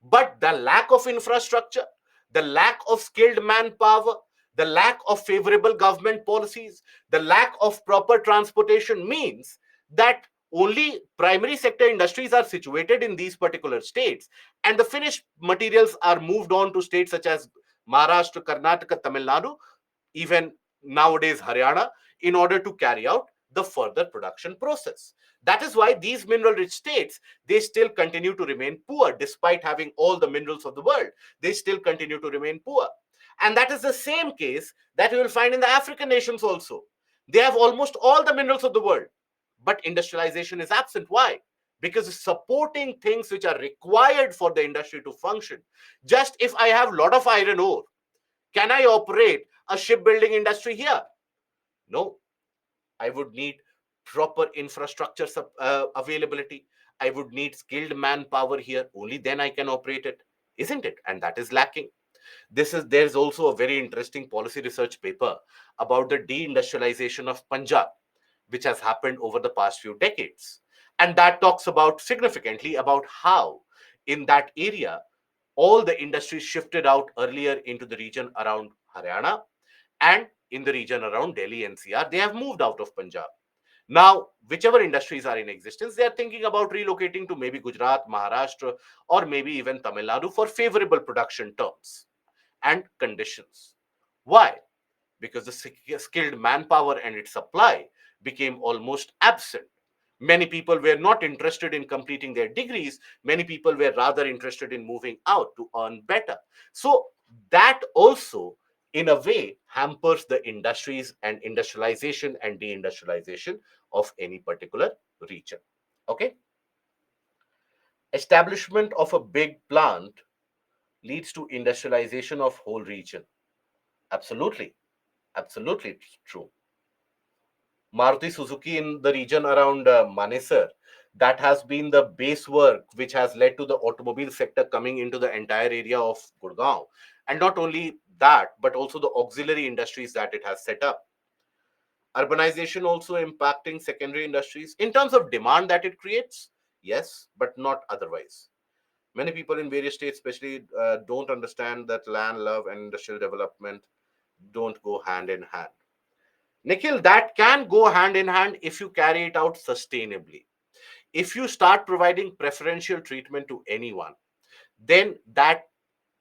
but the lack of infrastructure, the lack of skilled manpower, the lack of favorable government policies, the lack of proper transportation means that only primary sector industries are situated in these particular states, and the finished materials are moved on to states such as Maharashtra, Karnataka, Tamil Nadu, even nowadays Haryana, in order to carry out the further production process. That is why these mineral rich states, they still continue to remain poor despite having all the minerals of the world. They still continue to remain poor. And that is the same case that you will find in the African nations also. They have almost all the minerals of the world, but industrialization is absent. Why? Because supporting things which are required for the industry to function. Just if I have a lot of iron ore, can I operate a shipbuilding industry here? No, I would need proper infrastructure availability. I would need skilled manpower here. Only then I can operate it, isn't it? And that is lacking. There's also a very interesting policy research paper about the deindustrialization of Punjab, which has happened over the past few decades. And that talks about significantly about how in that area all the industries shifted out earlier into the region around Haryana, and in the region around Delhi NCR, they have moved out of Punjab. Now, whichever industries are in existence, they are thinking about relocating to maybe Gujarat, Maharashtra, or maybe even Tamil Nadu for favorable production terms and conditions. Why? Because the skilled manpower and its supply became almost absent. Many people were not interested in completing their degrees. Many people were rather interested in moving out to earn better. So, that also, in a way, hampers the industries and industrialization and deindustrialization of any particular region. Okay? Establishment of a big plant leads to industrialization of whole region. Absolutely. Absolutely true. Maruti Suzuki in the region around Manesar, that has been the base work which has led to the automobile sector coming into the entire area of Gurgaon. And not only that, but also the auxiliary industries that it has set up. Urbanization also impacting secondary industries in terms of demand that it creates, yes, but not otherwise. Many people in various states, especially, don't understand that land love and industrial development don't go hand in hand. Nikhil, that can go hand in hand if you carry it out sustainably. If you start providing preferential treatment to anyone, then that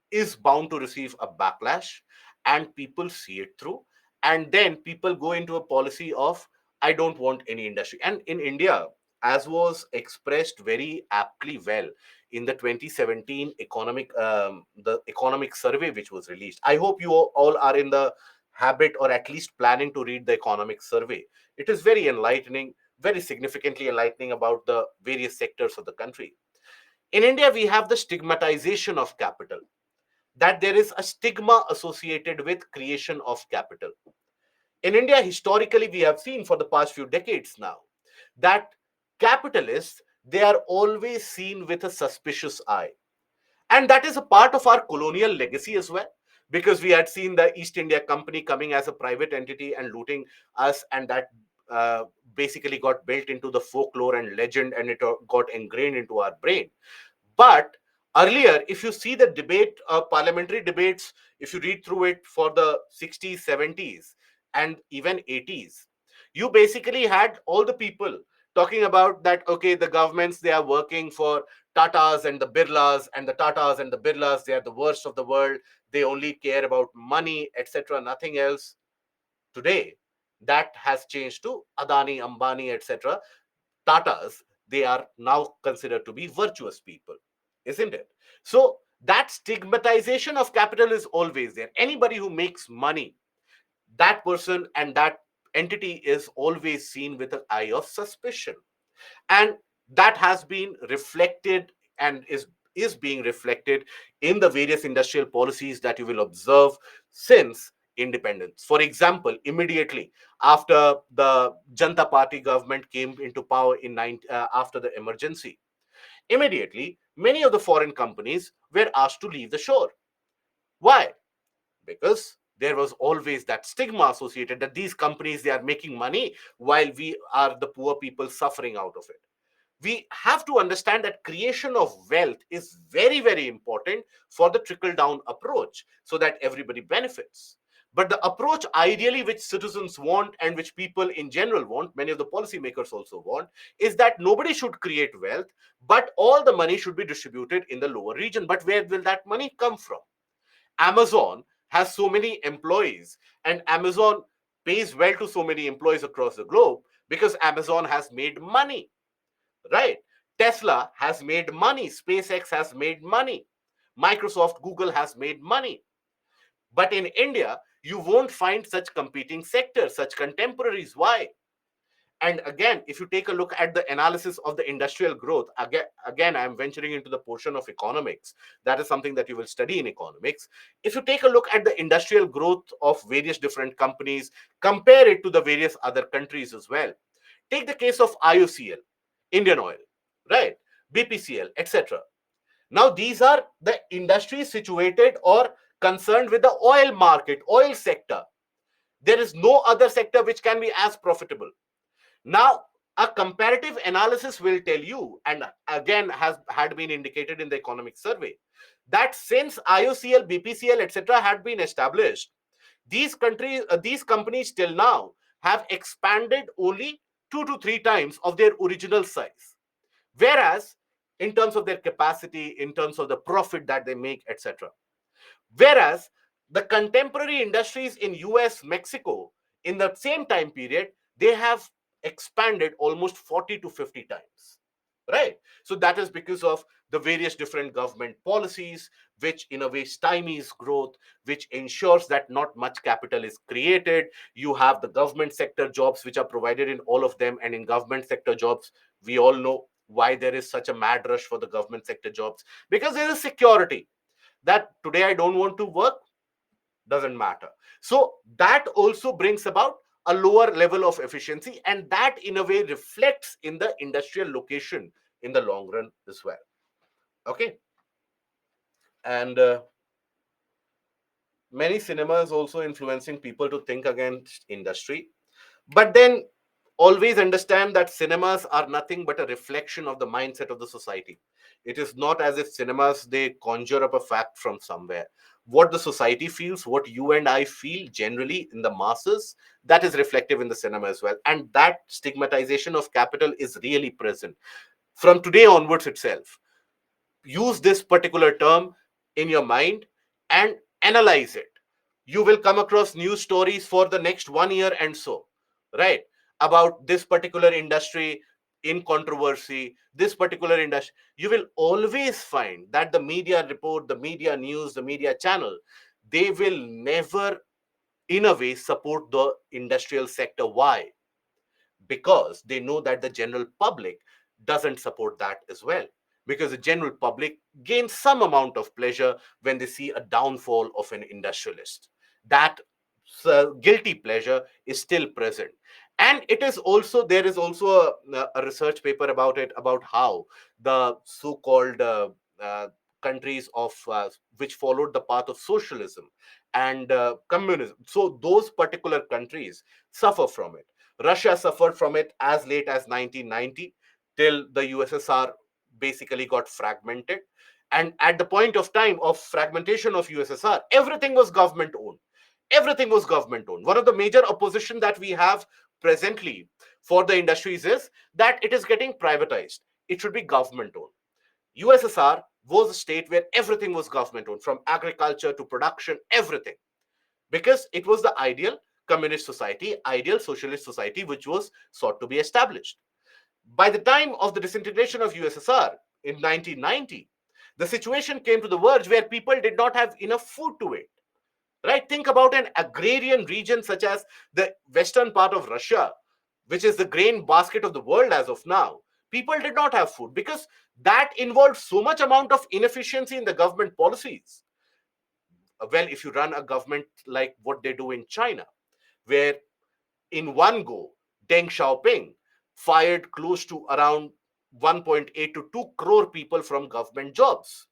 is bound to receive a backlash, and people see it through. And then people go into a policy of, I don't want any industry. And in India, as was expressed very aptly well in the 2017 economic survey which was released. I hope you all are in the habit or at least planning to read the economic survey. It is very enlightening, very significantly enlightening about the various sectors of the country. In India, we have the stigmatization of capital, that there is a stigma associated with creation of capital. In India, historically, we have seen for the past few decades now that capitalists, they are always seen with a suspicious eye. And that is a part of our colonial legacy as well, because we had seen the East India Company coming as a private entity and looting us, and that uh, basically got built into the folklore and legend, and it got ingrained into our brain. But earlier, if you see the debate, parliamentary debates, if you read through it for the 60s, 70s, and even 80s, you basically had all the people talking about that, okay, the governments, they are working for Tatas and the Birlas, and the Tatas and the Birlas, they are the worst of the world. They only care about money, etc., nothing else. Today, that has changed to Adani, Ambani, etc. Tatas, they are now considered to be virtuous people, isn't it? So that stigmatization of capital is always there. Anybody who makes money, that person and that entity is always seen with an eye of suspicion. And that has been reflected and is being reflected in the various industrial policies that you will observe since independence. For example, immediately after the Janata Party government came into power after the emergency, immediately many of the foreign companies were asked to leave the shore. Why? Because there was always that stigma associated that these companies, they are making money while we are the poor people suffering out of it. We have to understand that creation of wealth is very, very important for the trickle down approach so that everybody benefits. But the approach ideally which citizens want and which people in general want, many of the policymakers also want, is that nobody should create wealth, but all the money should be distributed in the lower region. But where will that money come from? Amazon has so many employees, and Amazon pays well to so many employees across the globe because Amazon has made money, right? Tesla has made money, SpaceX has made money, Microsoft, Google has made money. But in India, you won't find such competing sectors, such contemporaries. Why? And again, if you take a look at the analysis of the industrial growth, again, I'm venturing into the portion of economics. That is something that you will study in economics. If you take a look at the industrial growth of various different companies, compare it to the various other countries as well. Take the case of IOCL, Indian Oil, right? BPCL, etc. Now, these are the industries situated or concerned with the oil market, oil sector. There is no other sector which can be as profitable. Now, a comparative analysis will tell you, and again has had been indicated in the economic survey, that since IOCL, BPCL, etc., had been established, these companies till now have expanded only 2 to 3 times of their original size. Whereas, in terms of their capacity, in terms of the profit that they make, etc. Whereas the contemporary industries in US, Mexico, in the same time period, they have expanded almost 40 to 50 times. Right? So that is because of the various different government policies, which in a way stymies growth, which ensures that not much capital is created. You have the government sector jobs which are provided in all of them. And in government sector jobs, we all know why there is such a mad rush for the government sector jobs, because there is security that today I don't want to work, doesn't matter. So that also brings about a lower level of efficiency, and that in a way reflects in the industrial location in the long run as well. Okay. And many cinemas also influencing people to think against industry. But then always understand that cinemas are nothing but a reflection of the mindset of the society. It is not as if cinemas, they conjure up a fact from somewhere. What the society feels, what you and I feel generally in the masses, that is reflective in the cinema as well. And that stigmatization of capital is really present from today onwards itself. Use this particular term in your mind and analyze it. You will come across news stories for the next 1 year and so, right, about this particular industry in controversy, this particular industry. You will always find that the media report, the media news, the media channel, they will never in a way support the industrial sector. Why? Because they know that the general public doesn't support that as well, because the general public gains some amount of pleasure when they see a downfall of an industrialist. That guilty pleasure is still present. And it is also, there is also a research paper about it, about how the so-called countries of which followed the path of socialism and communism, so those particular countries suffer from it. Russia suffered from it as late as 1990, till the USSR basically got fragmented. And at the point of time of fragmentation of USSR, everything was government owned. Everything was government owned. One of the major opposition that we have presently for the industries is that it is getting privatized. It should be government owned. USSR was a state where everything was government owned, from agriculture to production, everything, because it was the ideal communist society, ideal socialist society, which was sought to be established. By the time of the disintegration of USSR in 1990, the situation came to the verge where people did not have enough food to eat. Right? Think about an agrarian region such as the western part of Russia, which is the grain basket of the world as of now. People did not have food because that involved so much amount of inefficiency in the government policies. well, if you run a government like what they do in China, where in one go, Deng Xiaoping fired close to around 1.8 to 2 crore people from government jobs.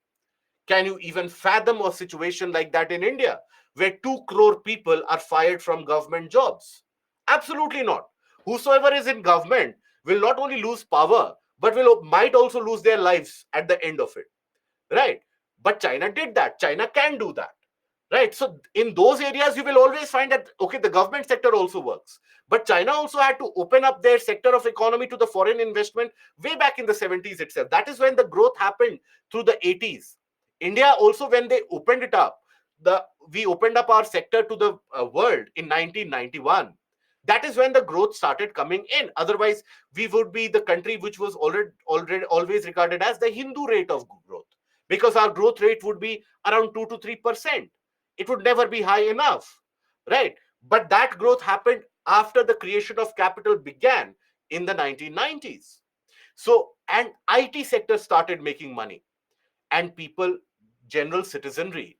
Can you even fathom a situation like that in India, where 2 crore people are fired from government jobs? Absolutely not. Whosoever is in government will not only lose power, but will might also lose their lives at the end of it, right? But China did that. China can do that, right? So in those areas you will always find that, okay, the government sector also works, but China also had to open up their sector of economy to the foreign investment way back in the 70s itself. That is when the growth happened through the 80s. India also, when they opened it up, the we opened up our sector to the world in 1991. That is when the growth started coming in. Otherwise we would be the country which was already always regarded as the Hindu rate of growth, because our growth rate would be around 2 to 3%. It would never be high enough, right? But that growth happened after the creation of capital began in the 1990s. So, and IT sector started making money, and people, general citizenry,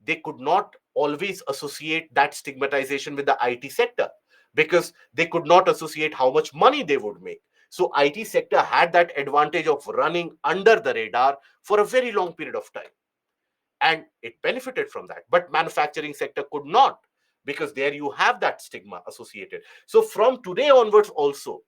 they could not always associate that stigmatization with the IT sector, because they could not associate how much money they would make. So IT sector had that advantage of running under the radar for a very long period of time, and it benefited from that. But manufacturing sector could not, because there you have that stigma associated. So from today onwards also,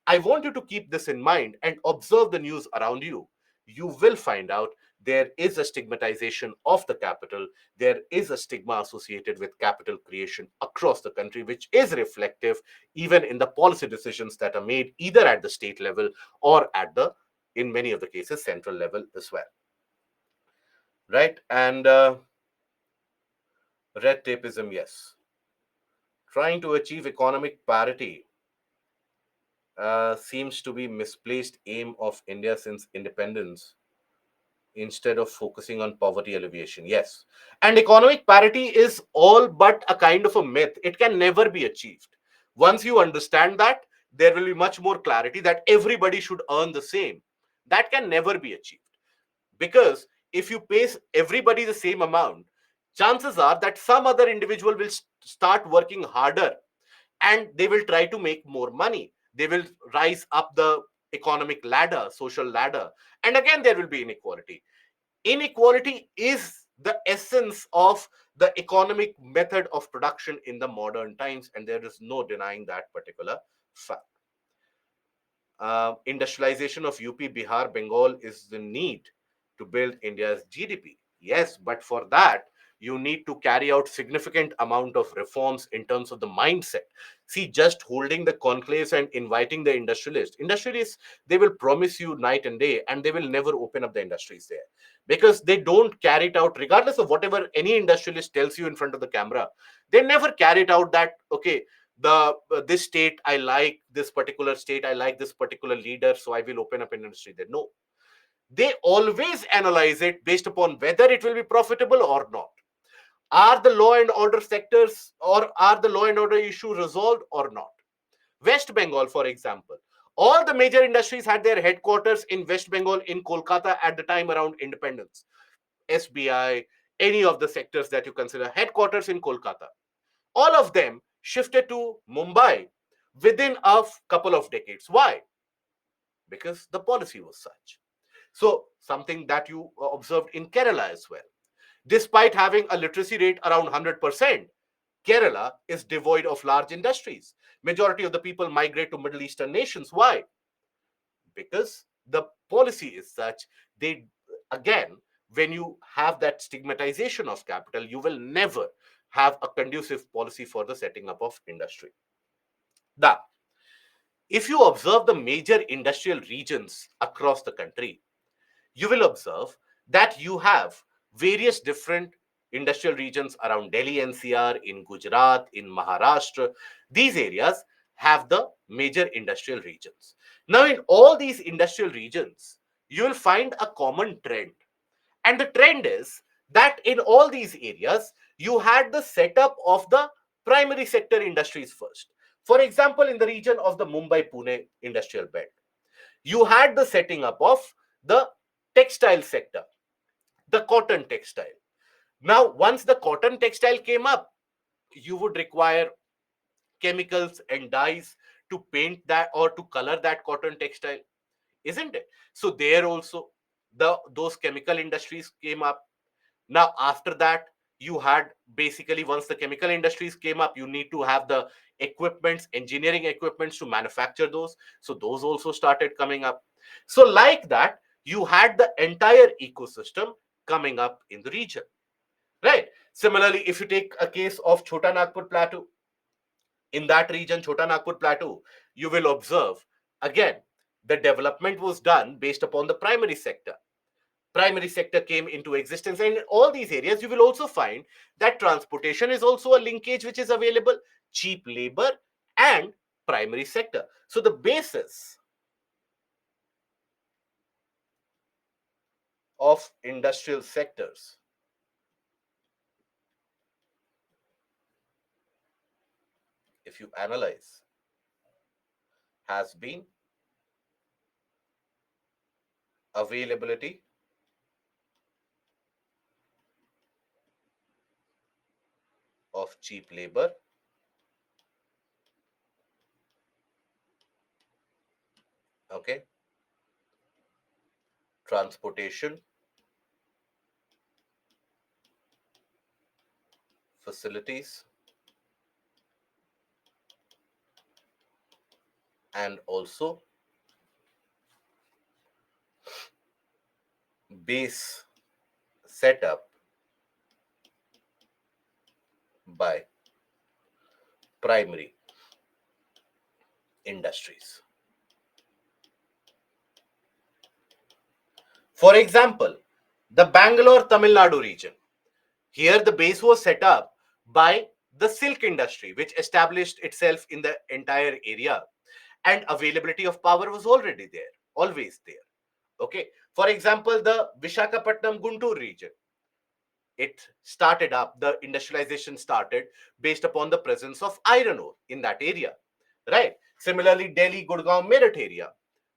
I want you to keep this in mind and observe the news around you. You will find out there is a stigmatization of the capital. There is a stigma associated with capital creation across the country, which is reflective even in the policy decisions that are made either at the state level or at the, in many of the cases, central level as well. Right? And red tapeism, yes. Trying to achieve economic parity seems to be misplaced aim of India since independence, instead of focusing on poverty alleviation. Yes. And economic parity is all but a kind of a myth. It can never be achieved. Once you understand that, there will be much more clarity that everybody should earn the same. That can never be achieved. Because if you pay everybody the same amount, chances are that some other individual will start working harder, and they will try to make more money. They will rise up the economic ladder, social ladder, and again there will be inequality. Inequality is the essence of the economic method of production in the modern times, and there is no denying that particular fact. Industrialization of UP, Bihar, Bengal is the need to build India's GDP. Yes, but for that, you need to carry out significant amount of reforms in terms of the mindset. See, just holding the conclaves and inviting the industrialists, they will promise you night and day, and they will never open up the industries there, because they don't carry it out, regardless of whatever any industrialist tells you in front of the camera. They never carry it out that, okay, the this state I like, this particular state I like, this particular leader, so I will open up an industry there. No, they always analyze it based upon whether it will be profitable or not. Are the law and order sectors, or are the law and order issue resolved or not? West Bengal, for example, all the major industries had their headquarters in West Bengal, in Kolkata, at the time around independence. SBI, any of the sectors that you consider, headquarters in Kolkata, all of them shifted to Mumbai within a couple of decades. Why? Because the policy was such. So, something that you observed in Kerala as well. Despite having a literacy rate around 100%, Kerala is devoid of large industries. Majority of the people migrate to Middle Eastern nations. Why? Because the policy is such. They, again, when you have that stigmatization of capital, you will never have a conducive policy for the setting up of industry. Now, if you observe the major industrial regions across the country, you will observe that you have various different industrial regions around Delhi NCR, in Gujarat, in Maharashtra. These areas have the major industrial regions. Now, in all these industrial regions, you will find a common trend. And the trend is that in all these areas, you had the setup of the primary sector industries first. For example, in the region of the Mumbai Pune industrial belt, you had the setting up of the textile sector, the cotton textile. Now, once the cotton textile came up, you would require chemicals and dyes to paint that or to color that cotton textile, isn't it? So there also those chemical industries came up. Now after that, you had basically, once the chemical industries came up, you need to have the equipments, engineering equipments to manufacture those. So those also started coming up. So like that, you had the entire ecosystem coming up in the region, right? Similarly, if you take a case of Chota Nagpur Plateau, in that region, Chota Nagpur Plateau, you will observe again the development was done based upon the primary sector. Primary sector came into existence, and in all these areas you will also find that transportation is also a linkage which is available, cheap labor and primary sector. So the basis of industrial sectors, if you analyze, has been availability of cheap labor, okay, transportation facilities, and also base setup by primary industries. For example, the Bangalore Tamil Nadu region. Here, the base was set up by the silk industry, which established itself in the entire area, and availability of power was already there, always there. Okay. For example, the Vishakhapatnam Guntur region, it started up, the industrialization started based upon the presence of iron ore in that area, right? Similarly, Delhi, Gurgaon, Meerut area,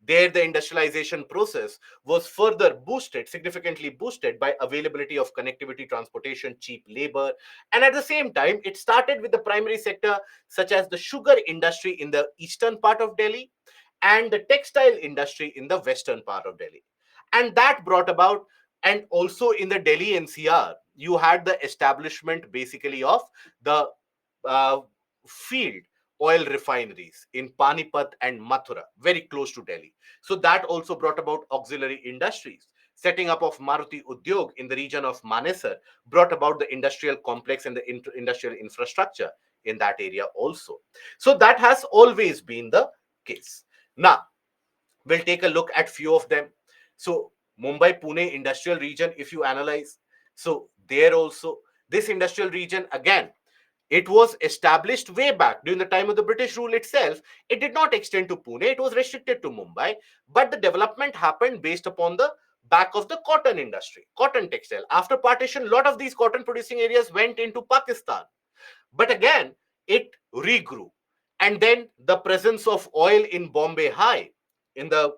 there the industrialization process was further boosted, significantly boosted by availability of connectivity, transportation, cheap labor. And at the same time, it started with the primary sector such as the sugar industry in the eastern part of Delhi and the textile industry in the western part of Delhi. And that brought about, and also in the Delhi NCR, you had the establishment basically of the uh, field oil refineries in Panipat and Mathura, very close to Delhi. So that also brought about auxiliary industries. Setting up of Maruti Udyog in the region of Manesar brought about the industrial complex and the industrial infrastructure in that area also. So that has always been the case. Now, we'll take a look at few of them. So Mumbai Pune industrial region, if you analyze, so there also this industrial region again, it was established way back during the time of the British rule itself. It did not extend to Pune, it was restricted to Mumbai, but the development happened based upon the back of the cotton industry, cotton textile. After partition, a lot of these cotton producing areas went into Pakistan, but again it regrew. And then the presence of oil in Bombay High, in the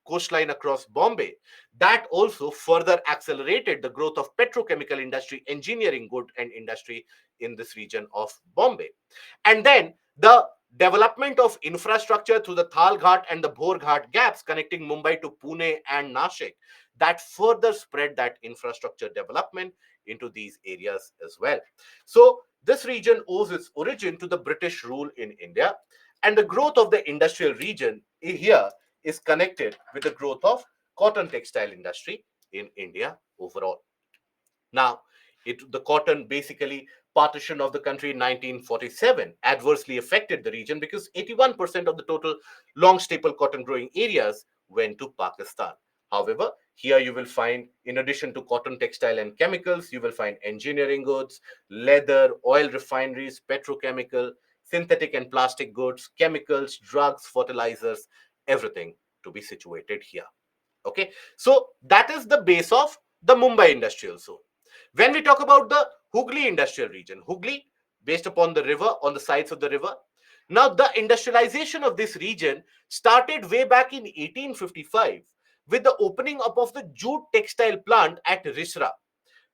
coastline across Bombay, that also further accelerated the growth of petrochemical industry, engineering good and industry in this region of Bombay. And then the development of infrastructure through the Thal Ghat and the Bhor Ghat gaps connecting Mumbai to Pune and Nashik, that further spread that infrastructure development into these areas as well. So this region owes its origin to the British rule in India, and the growth of the industrial region here is connected with the growth of cotton textile industry in India overall. Now, the cotton basically partition of the country in 1947 adversely affected the region because 81% of the total long staple cotton growing areas went to Pakistan. However, here you will find, in addition to cotton textile and chemicals, you will find engineering goods, leather, oil refineries, petrochemical, synthetic and plastic goods, chemicals, drugs, fertilizers, everything to be situated here. Okay, so that is the base of the Mumbai industrial zone. When we talk about the Hooghly industrial region, Hooghly, based upon the river, on the sides of the river. Now, the industrialization of this region started way back in 1855 with the opening up of the jute textile plant at Risra.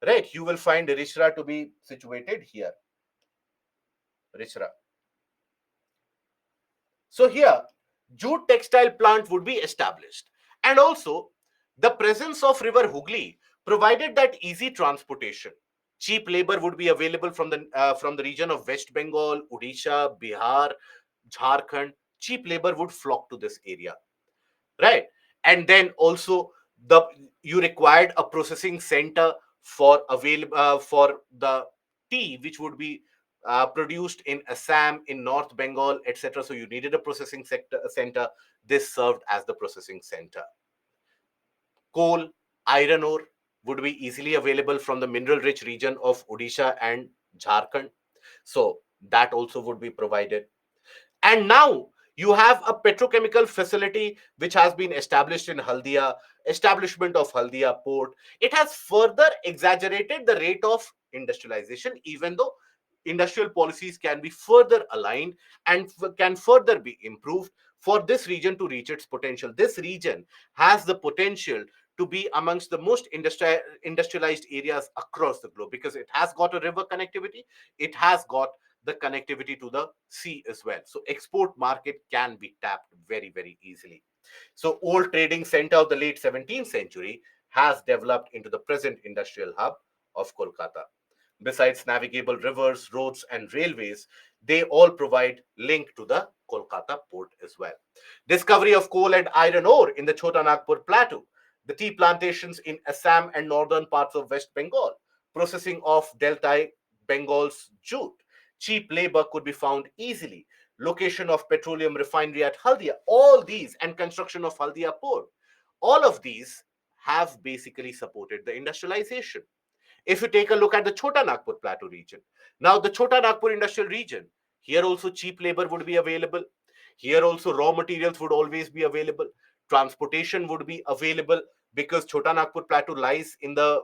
right? You will find Risra to be situated here. Risra. So here, jute textile plant would be established. And also, the presence of river Hooghly provided that easy transportation. Cheap labor would be available from the region of West Bengal, Odisha, Bihar, Jharkhand. Cheap labor would flock to this area, right? And then also the you required a processing center for available for the tea, which would be produced in Assam, in North Bengal, etc. So you needed a processing center. This served as the processing center. Coal, iron ore would be easily available from the mineral rich region of Odisha and Jharkhand. So that also would be provided. And now you have a petrochemical facility which has been established in Haldia, establishment of Haldia port. It has further exaggerated the rate of industrialization, even though industrial policies can be further aligned and can further be improved for this region to reach its potential. This region has the potential to be amongst the most industrialized areas across the globe because it has got a river connectivity, it has got the connectivity to the sea as well. So export market can be tapped very, very easily. So old trading center of the late 17th century has developed into the present industrial hub of Kolkata. Besides navigable rivers, roads, and railways, they all provide link to the Kolkata port as well. Discovery of coal and iron ore in the Chota Nagpur plateau, the tea plantations in Assam and northern parts of West Bengal, processing of Delta Bengal's jute, cheap labor could be found easily, location of petroleum refinery at Haldia, all these, and construction of Haldia port, all of these have basically supported the industrialization. If you take a look at the Chota Nagpur Plateau region, now the Chota Nagpur industrial region, here also cheap labor would be available. Here also raw materials would always be available. Transportation would be available because Chota Nagpur Plateau lies in the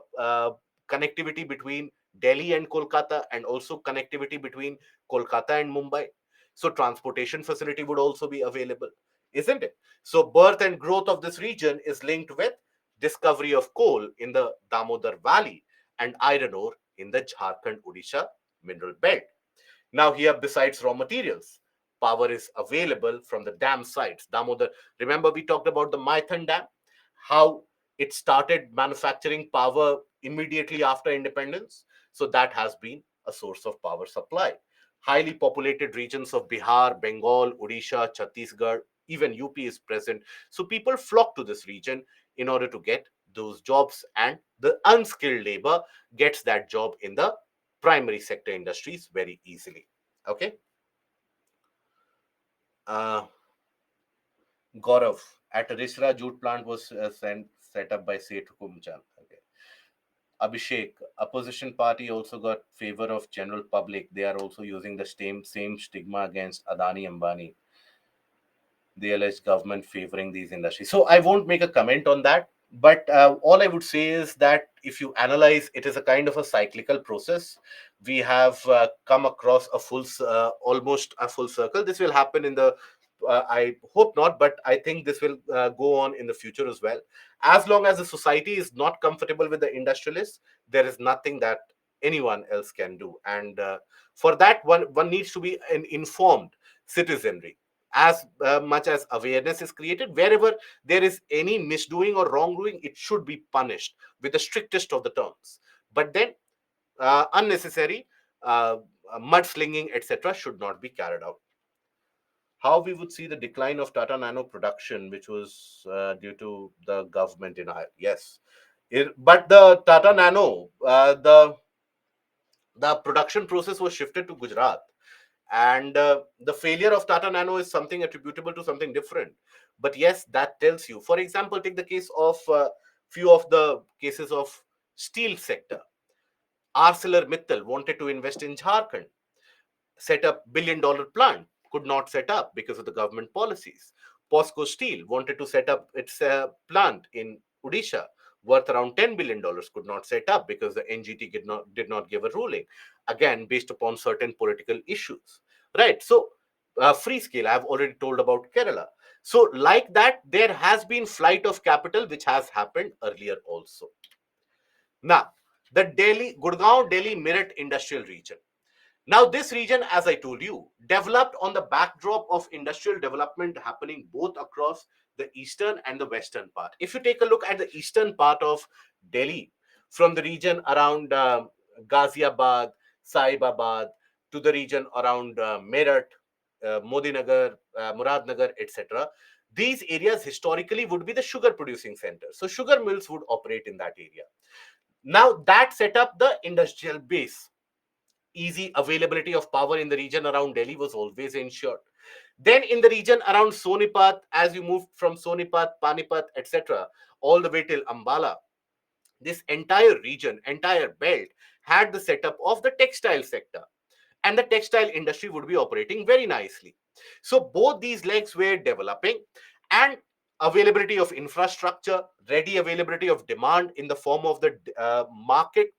connectivity between Delhi and Kolkata, and also connectivity between Kolkata and Mumbai. So transportation facility would also be available, isn't it? So birth and growth of this region is linked with discovery of coal in the Damodar Valley and iron ore in the Jharkhand Odisha mineral belt. Now, here, besides raw materials, power is available from the dam sites. Damodar, remember we talked about the Maithan Dam, how it started manufacturing power immediately after independence. So that has been a source of power supply. Highly populated regions of Bihar, Bengal, Odisha, Chhattisgarh, even UP is present. So people flock to this region in order to get those jobs, and the unskilled labor gets that job in the primary sector industries very easily. Okay. Uh, Gaurav, at Risra jute plant was set up by Seth Hukumchand. Okay. Abhishek, opposition party also got favor of general public. They are also using the same stigma against Adani Ambani. The alleged government favoring these industries. So I won't make a comment on that. But all I would say is that if you analyze, it is a kind of a cyclical process. We have come across almost a full circle. This will happen in the, I hope not, but I think this will go on in the future as well. As long as the society is not comfortable with the industrialists, there is nothing that anyone else can do. And for that, one needs to be an informed citizenry. As much as awareness is created, wherever there is any misdoing or wrongdoing, it should be punished with the strictest of the terms. But then unnecessary mudslinging, etc., should not be carried out. How we would see the decline of Tata Nano production, which was due to the government in Ireland? Yes, but the Tata Nano, the production process was shifted to Gujarat, and the failure of Tata Nano is something attributable to something different. But yes, that tells you, for example, take the case of few of the cases of steel sector. ArcelorMittal wanted to invest in Jharkhand, set up $1 billion plant, could not set up because of the government policies. POSCO Steel wanted to set up its plant in Odisha, worth around $10 billion, could not set up because the NGT did not give a ruling, again based upon certain political issues. Right. So free scale, I have already told about Kerala. So like that, there has been flight of capital which has happened earlier also. Now, the Delhi, Gurgaon, Delhi Meerut industrial region. Now, this region, as I told you, developed on the backdrop of industrial development happening both across the eastern and the western part. If you take a look at the eastern part of Delhi, from the region around Ghaziabad, Saibabad, to the region around Meerut, Modinagar, Muradnagar, etc., these areas historically would be the sugar producing centers. So, sugar mills would operate in that area. Now, that set up the industrial base. Easy availability of power in the region around Delhi was always ensured. Then in the region around Sonipat, as you move from Sonipat, Panipat, etc., all the way till Ambala, this entire region, entire belt had the setup of the textile sector, and the textile industry would be operating very nicely. So both these legs were developing, and availability of infrastructure, ready availability of demand in the form of the market,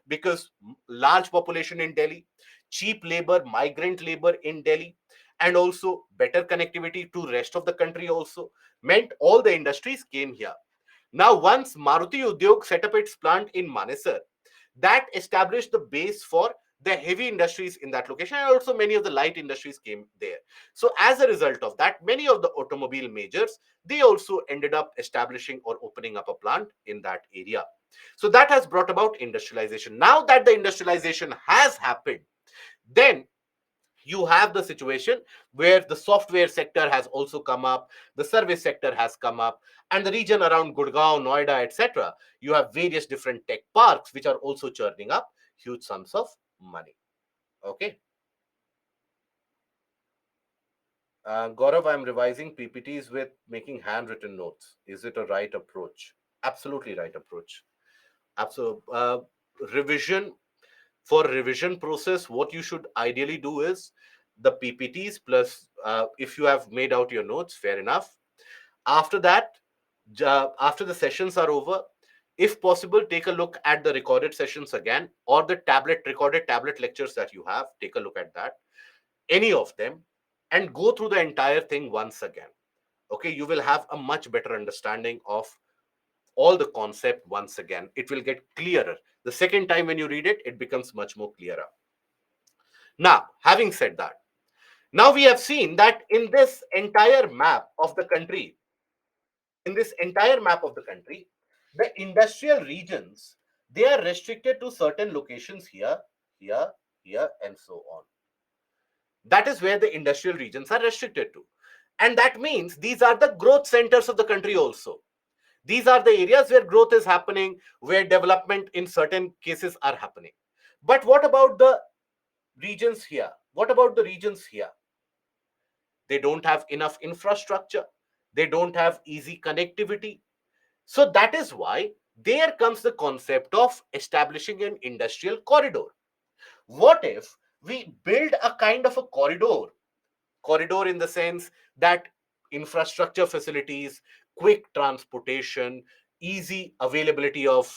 because large population in Delhi, cheap labor, migrant labor in Delhi, and also better connectivity to rest of the country also meant all the industries came here. Now, once Maruti Udyog set up its plant in Manesar, that established the base for the heavy industries in that location, and also many of the light industries came there. So as a result of that, many of the automobile majors, they also ended up establishing or opening up a plant in that area. So that has brought about industrialization. Now that the industrialization has happened, then you have the situation where the software sector has also come up, the service sector has come up, and the region around Gurgaon, Noida, etc., you have various different tech parks which are also churning up huge sums of money. Okay. Gaurav, I'm revising PPTs with making handwritten notes. Is it a right approach? Absolutely right approach. Absolutely. Revision, for revision process, what you should ideally do is the PPTs plus, if you have made out your notes, fair enough. After that, after the sessions are over, if possible, take a look at the recorded sessions again, or the recorded tablet lectures that you have. Take a look at that, any of them, and go through the entire thing once again. Okay, you will have a much better understanding of all the concept once again. It will get clearer. The second time when you read it, it becomes much more clearer. Now, having said that, now we have seen that in this entire map of the country, the industrial regions, they are restricted to certain locations here, here, here, and so on. That is where the industrial regions are restricted to. And that means these are the growth centers of the country also. These are the areas where growth is happening, where development in certain cases are happening. But what about the regions here? What about the regions here? They don't have enough infrastructure. They don't have easy connectivity. So that is why there comes the concept of establishing an industrial corridor. What if we build a kind of a corridor in the sense that infrastructure facilities, quick transportation, easy availability of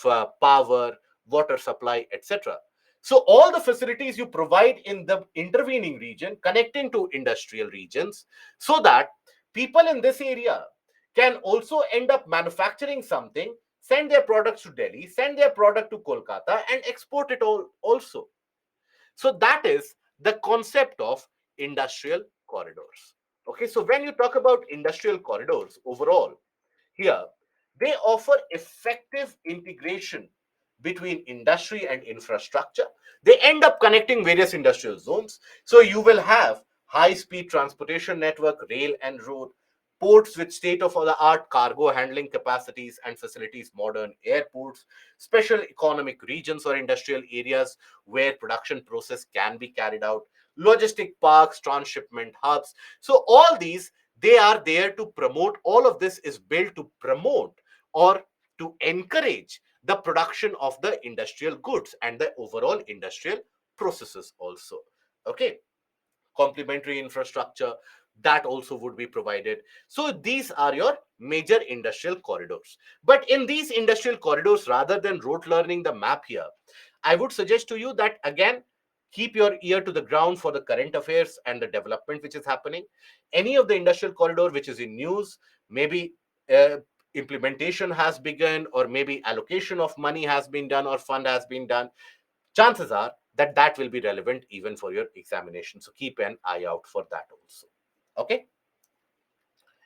power, water supply, etc. So all the facilities you provide in the intervening region connecting to industrial regions, so that people in this area can also end up manufacturing something, send their products to Delhi, send their product to Kolkata, and export it all also. So that is the concept of industrial corridors. Okay, so when you talk about industrial corridors overall, here they offer effective integration between industry and infrastructure. They end up connecting various industrial zones. So you will have high speed transportation network, rail and road, ports with state of the art cargo handling capacities and facilities, modern airports, special economic regions or industrial areas where production process can be carried out, logistic parks, transshipment hubs. So all these, they are there to promote. All of this is built to promote or to encourage the production of the industrial goods and the overall industrial processes also. Okay, complementary infrastructure, that also would be provided. So these are your major industrial corridors. But in these industrial corridors, rather than rote learning the map here, I would suggest to you that again, keep your ear to the ground for the current affairs and the development which is happening. Any of the industrial corridor which is in news, maybe uh, implementation has begun, or maybe allocation of money has been done or fund has been done, chances are that that will be relevant even for your examination. So keep an eye out for that also. Okay.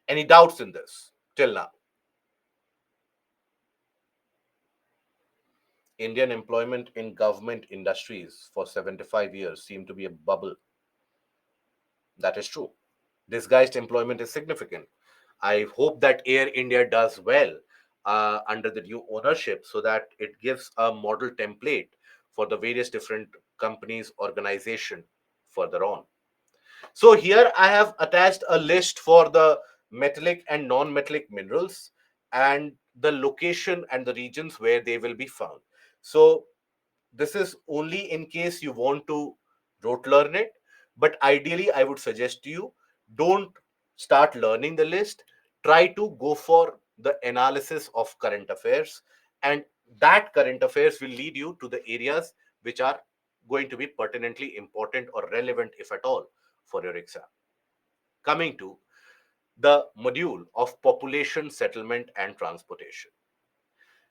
Any doubts in this till now? Indian employment in government industries for 75 years seem to be a bubble. That is true. Disguised employment is significant. I hope that Air India does well under the new ownership, so that it gives a model template for the various different companies, organization further on. So here I have attached a list for the metallic and non-metallic minerals and the location and the regions where they will be found. So this is only in case you want to rote learn it, but ideally I would suggest to you, don't start learning the list. Try to go for the analysis of current affairs, and that current affairs will lead you to the areas which are going to be pertinently important or relevant, if at all, for your exam. Coming to the module of population, settlement and transportation.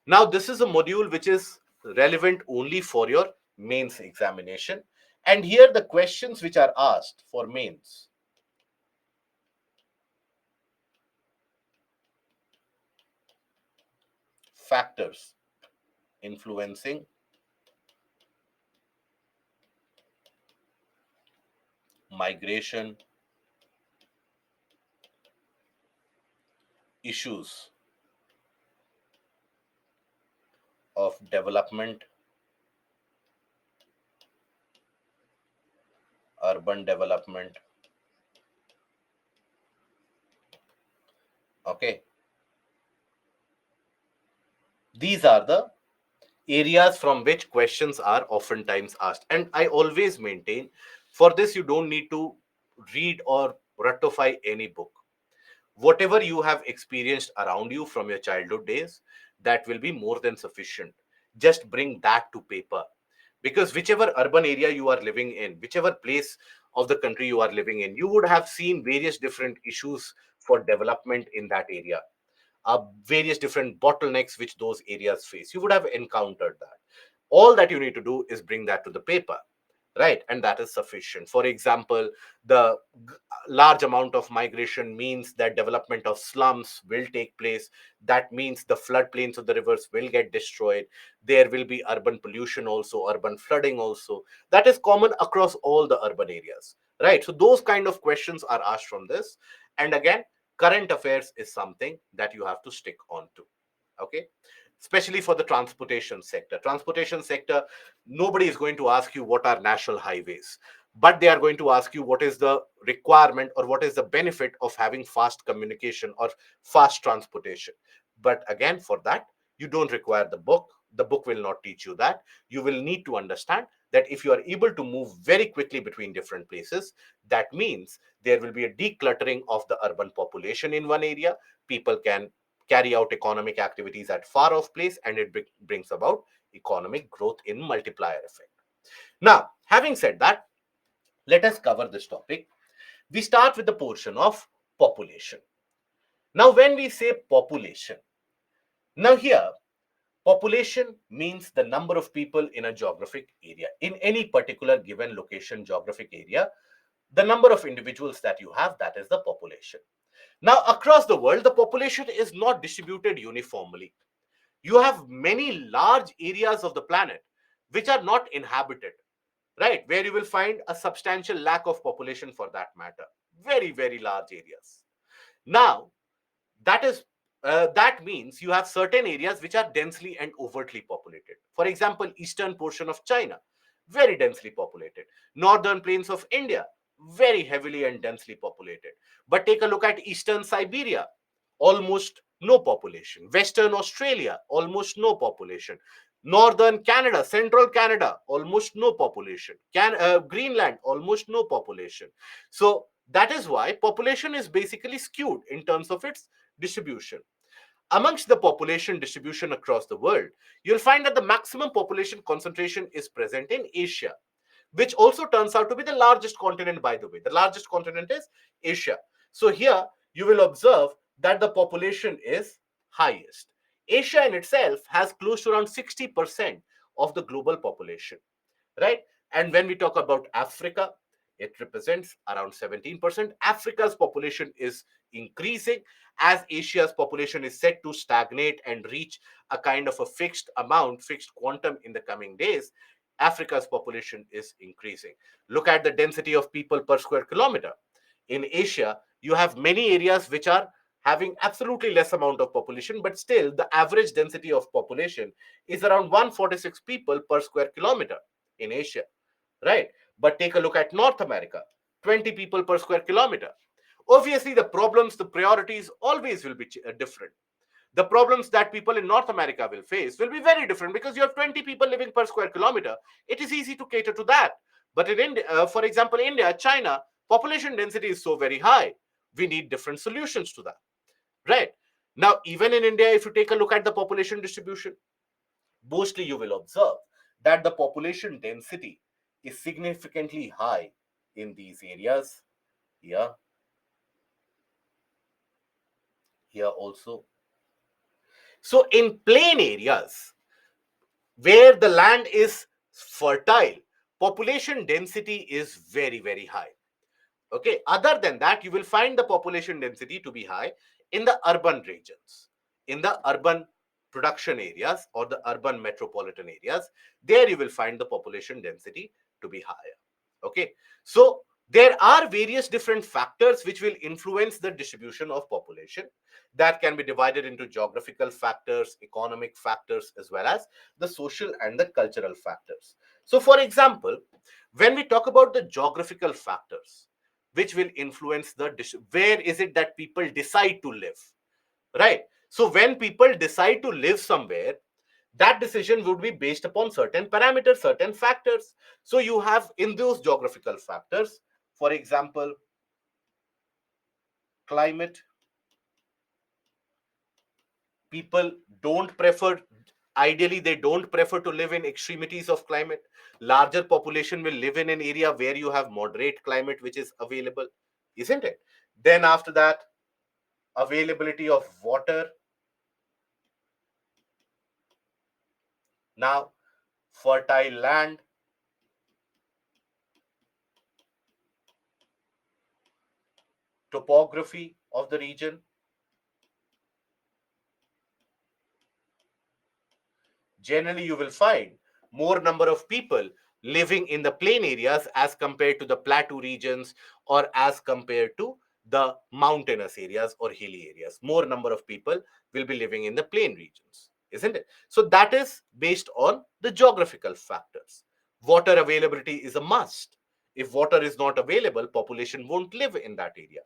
Now, this is a module which is relevant only for your mains examination. And here the questions which are asked for mains. Factors influencing migration, issues of development, urban development. Okay. These are the areas from which questions are oftentimes asked. And I always maintain, for this, you don't need to read or ratify any book. Whatever you have experienced around you from your childhood days, that will be more than sufficient. Just bring that to paper, because whichever urban area you are living in, whichever place of the country you are living in, you would have seen various different issues for development in that area, various different bottlenecks which those areas face. You would have encountered that. All that you need to do is bring that to the paper, right? And that is sufficient. For example, the large amount of migration means that development of slums will take place. That means the floodplains of the rivers will get destroyed. There will be urban pollution also, urban flooding also. That is common across all the urban areas, right? So those kind of questions are asked from this. And again, current affairs is something that you have to stick on to. Okay. Especially for the transportation sector, nobody is going to ask you what are national highways, but they are going to ask you what is the requirement or what is the benefit of having fast communication or fast transportation. But again, for that, you don't require the book. The book will not teach you that. You will need to understand that if you are able to move very quickly between different places, that means there will be a decluttering of the urban population in one area. People can carry out economic activities at far off place, and it brings about economic growth in multiplier effect. Now, having said that, let us cover this topic. We start with the portion of population. Now, when we say population, now here, population means the number of people in a geographic area, in any particular given location, geographic area. The number of individuals that you have, that is the population. Now, across the world, the population is not distributed uniformly. You have many large areas of the planet which are not inhabited, right? Where you will find a substantial lack of population for that matter. Very, very large areas. Now, that is that means you have certain areas which are densely and overtly populated. For example, eastern portion of China, very densely populated. Northern plains of India, very heavily and densely populated. But take a look at eastern Siberia, almost no population. Western Australia, almost no population. Northern Canada, central Canada, almost no population. Greenland, almost no population. So that is why population is basically skewed in terms of its distribution. Amongst the population distribution across the world, you'll find that the maximum population concentration is present in Asia, which also turns out to be the largest continent, by the way. The largest continent is Asia. So here you will observe that the population is highest. Asia in itself has close to around 60% of the global population, right? And when we talk about Africa, it represents around 17%. Africa's population is increasing as Asia's population is set to stagnate and reach a kind of a fixed amount, fixed quantum in the coming days. Africa's population is increasing. Look at the density of people per square kilometer. In Asia, you have many areas which are having absolutely less amount of population, but still the average density of population is around 146 people per square kilometer in Asia, right? But take a look at North America, 20 people per square kilometer. Obviously, the problems, the priorities always will be different. The problems that people in North America will face will be very different because you have 20 people living per square kilometer. It is easy to cater to that. But in India, for example, India, China, population density is so very high. We need different solutions to that, right? Now, even in India, if you take a look at the population distribution, mostly you will observe that the population density is significantly high in these areas. Here, here also. So in plain areas where the land is fertile, population density is very, very high. Okay, other than that, you will find the population density to be high in the urban regions, in the urban production areas or the urban metropolitan areas. There you will find the population density to be higher. Okay, so there are various different factors which will influence the distribution of population. That can be divided into geographical factors, economic factors, as well as the social and the cultural factors. So for example, when we talk about the geographical factors which will influence the where is it that people decide to live, right? So when people decide to live somewhere, that decision would be based upon certain parameters, certain factors. So you have in those geographical factors, for example, climate. People don't prefer, ideally they don't prefer to live in extremities of climate. Larger population will live in an area where you have moderate climate which is available, isn't it? Then after that, availability of water. Now, fertile land, topography of the region. Generally you will find more number of people living in the plain areas as compared to the plateau regions or as compared to the mountainous areas or hilly areas. More number of people will be living in the plain regions, isn't it? So that is based on the geographical factors. Water availability is a must. If water is not available, population won't live in that area.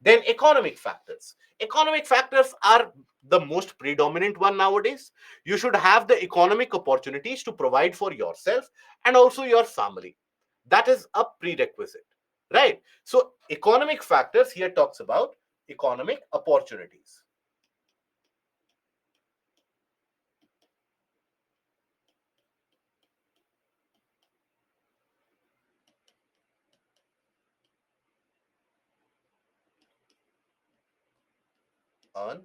Then economic factors. Economic factors are the most predominant one nowadays. You should have the economic opportunities to provide for yourself and also your family. That is a prerequisite, right? So economic factors here talks about economic opportunities. Earn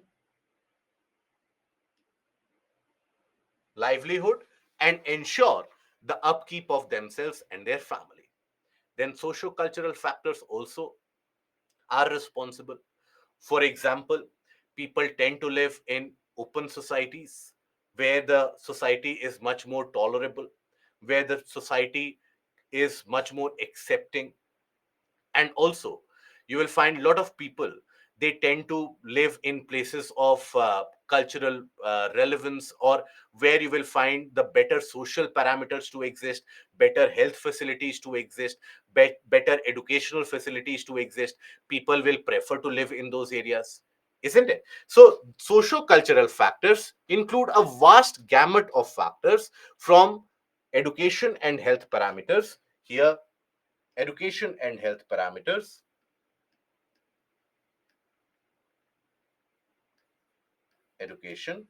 livelihood and ensure the upkeep of themselves and their family. Then socio-cultural factors also are responsible. For example, people tend to live in open societies where the society is much more tolerable, where the society is much more accepting. And also, you will find a lot of people, they tend to live in places of cultural relevance, or where you will find the better social parameters to exist, better health facilities to exist, better educational facilities to exist. People will prefer to live in those areas, isn't it? So socio-cultural factors include a vast gamut of factors, from education and health parameters. Here, education and health parameters, education,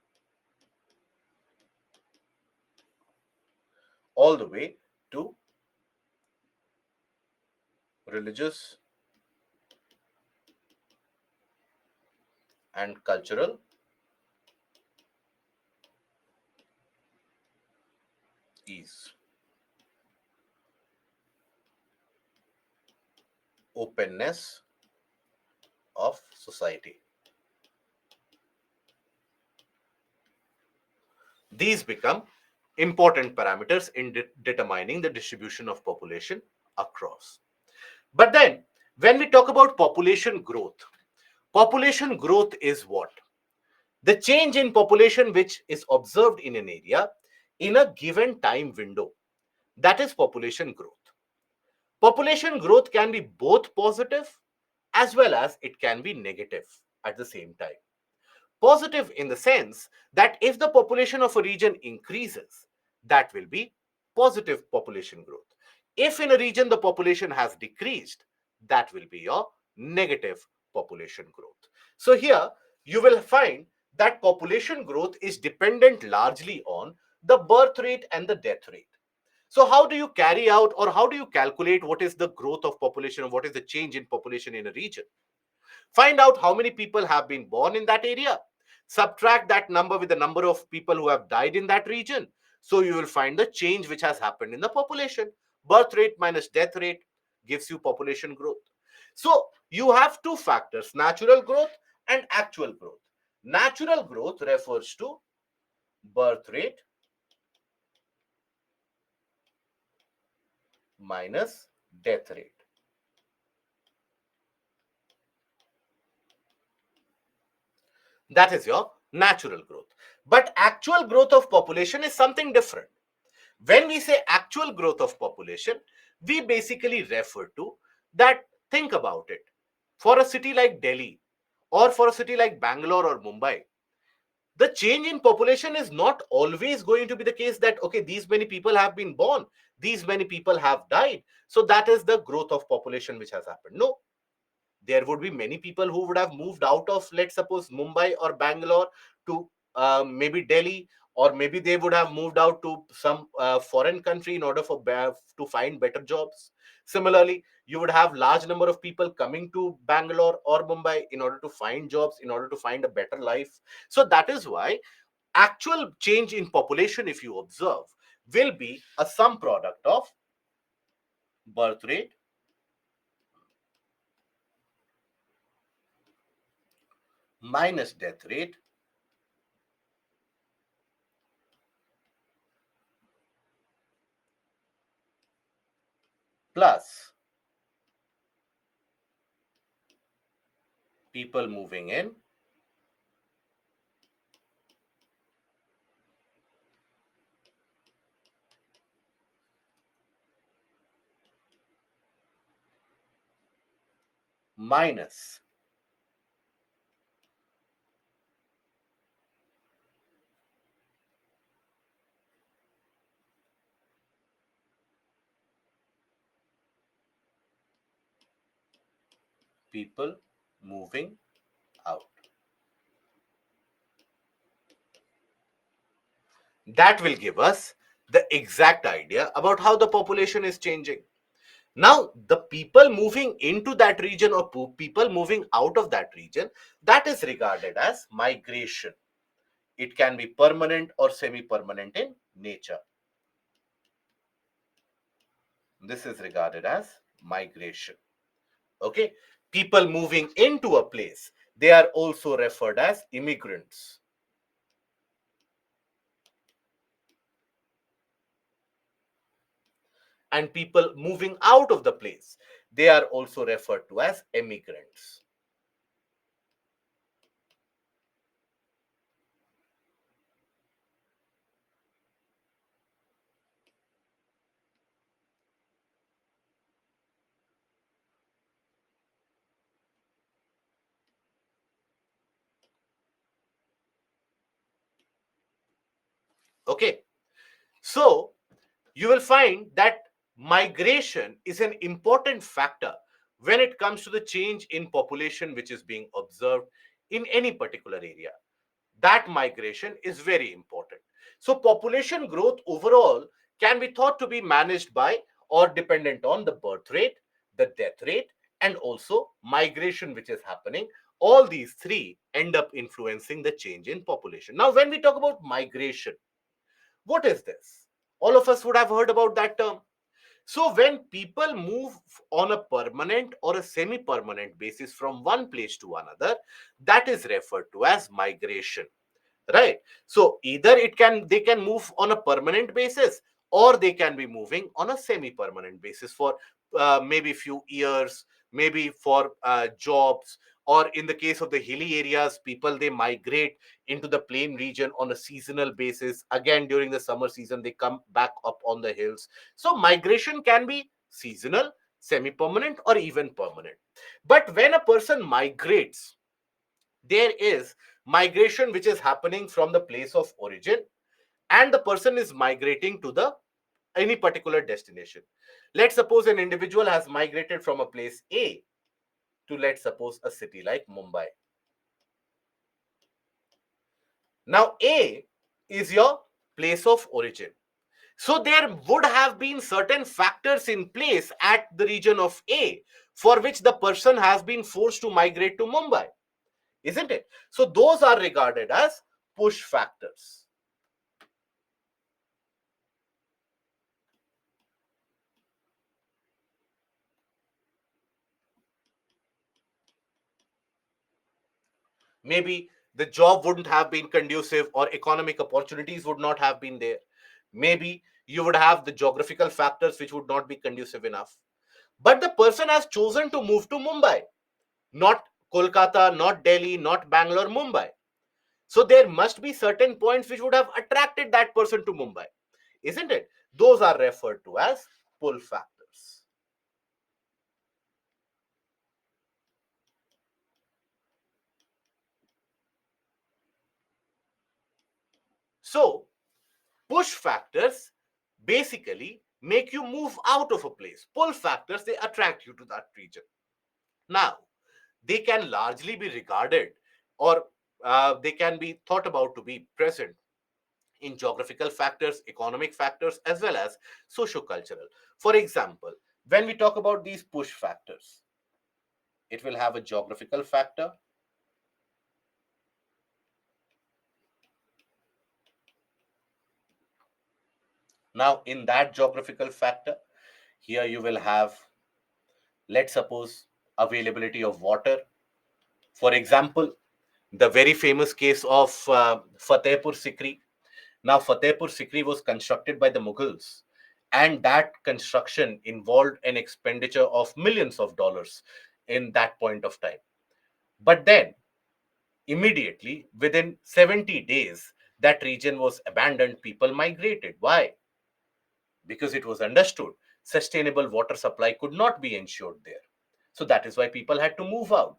all the way to religious and cultural ease, openness of society. These become important parameters in determining the distribution of population across. But then, when we talk about population growth is what? The change in population which is observed in an area in a given time window. That is population growth. Population growth can be both positive as well as it can be negative at the same time. Positive in the sense that if the population of a region increases, that will be positive population growth. If in a region the population has decreased, that will be your negative population growth. So here you will find that population growth is dependent largely on the birth rate and the death rate. So how do you carry out or how do you calculate what is the growth of population or what is the change in population in a region? Find out how many people have been born in that area. Subtract that number with the number of people who have died in that region. So you will find the change which has happened in the population. Birth rate minus death rate gives you population growth. So you have two factors, natural growth and actual growth. Natural growth refers to birth rate minus death rate. That is your natural growth. But actual growth of population is something different. When we say actual growth of population, we basically refer to that, think about it. For a city like Delhi or for a city like Bangalore or Mumbai, the change in population is not always going to be the case that, okay, these many people have been born, these many people have died. So that is the growth of population which has happened. No, there would be many people who would have moved out of, let's suppose, Mumbai or Bangalore to maybe Delhi, or maybe they would have moved out to some foreign country in order to find better jobs. Similarly, you would have large number of people coming to Bangalore or Mumbai in order to find jobs, in order to find a better life. So that is why actual change in population, if you observe, will be a sum product of birth rate minus death rate plus people moving in minus people moving out. That will give us the exact idea about how the population is changing. Now, the people moving into that region or people moving out of that region, that is regarded as migration. It can be permanent or semi-permanent in nature. This is regarded as migration. Okay. People moving into a place, they are also referred as immigrants. And people moving out of the place, they are also referred to as emigrants. Okay, so you will find that migration is an important factor when it comes to the change in population which is being observed in any particular area. That migration is very important. So population growth overall can be thought to be managed by or dependent on the birth rate, the death rate, and also migration which is happening. All these three end up influencing the change in population. Now, when we talk about migration, what is this? All of us would have heard about that term. So when people move on a permanent or a semi-permanent basis from one place to another, that is referred to as migration, right? So either they can move on a permanent basis, or they can be moving on a semi-permanent basis for maybe few years, maybe for jobs, or in the case of the hilly areas, people, they migrate into the plain region on a seasonal basis. Again, during the summer season, they come back up on the hills. So migration can be seasonal, semi-permanent, or even permanent. But when a person migrates, there is migration which is happening from the place of origin, and the person is migrating to the any particular destination. Let's suppose an individual has migrated from a place A to, let's suppose, a city like Mumbai. Now A is your place of origin. So there would have been certain factors in place at the region of A for which the person has been forced to migrate to Mumbai, isn't it? So those are regarded as push factors. Maybe the job wouldn't have been conducive, or economic opportunities would not have been there. Maybe you would have the geographical factors which would not be conducive enough. But the person has chosen to move to Mumbai, not Kolkata, not Delhi, not Bangalore, Mumbai. So there must be certain points which would have attracted that person to Mumbai, isn't it? Those are referred to as pull factors. So push factors basically make you move out of a place. Pull factors, they attract you to that region. Now, they can largely be regarded, or they can be thought about to be present in geographical factors, economic factors, as well as socio-cultural. For example, when we talk about these push factors, it will have a geographical factor. Now, in that geographical factor, here you will have, let's suppose, availability of water. For example, the very famous case of Fatehpur Sikri. Now, Fatehpur Sikri was constructed by the Mughals, and that construction involved an expenditure of millions of dollars in that point of time. But then, immediately, within 70 days, that region was abandoned. People migrated. Why? Because it was understood sustainable water supply could not be ensured there. So that is why people had to move out.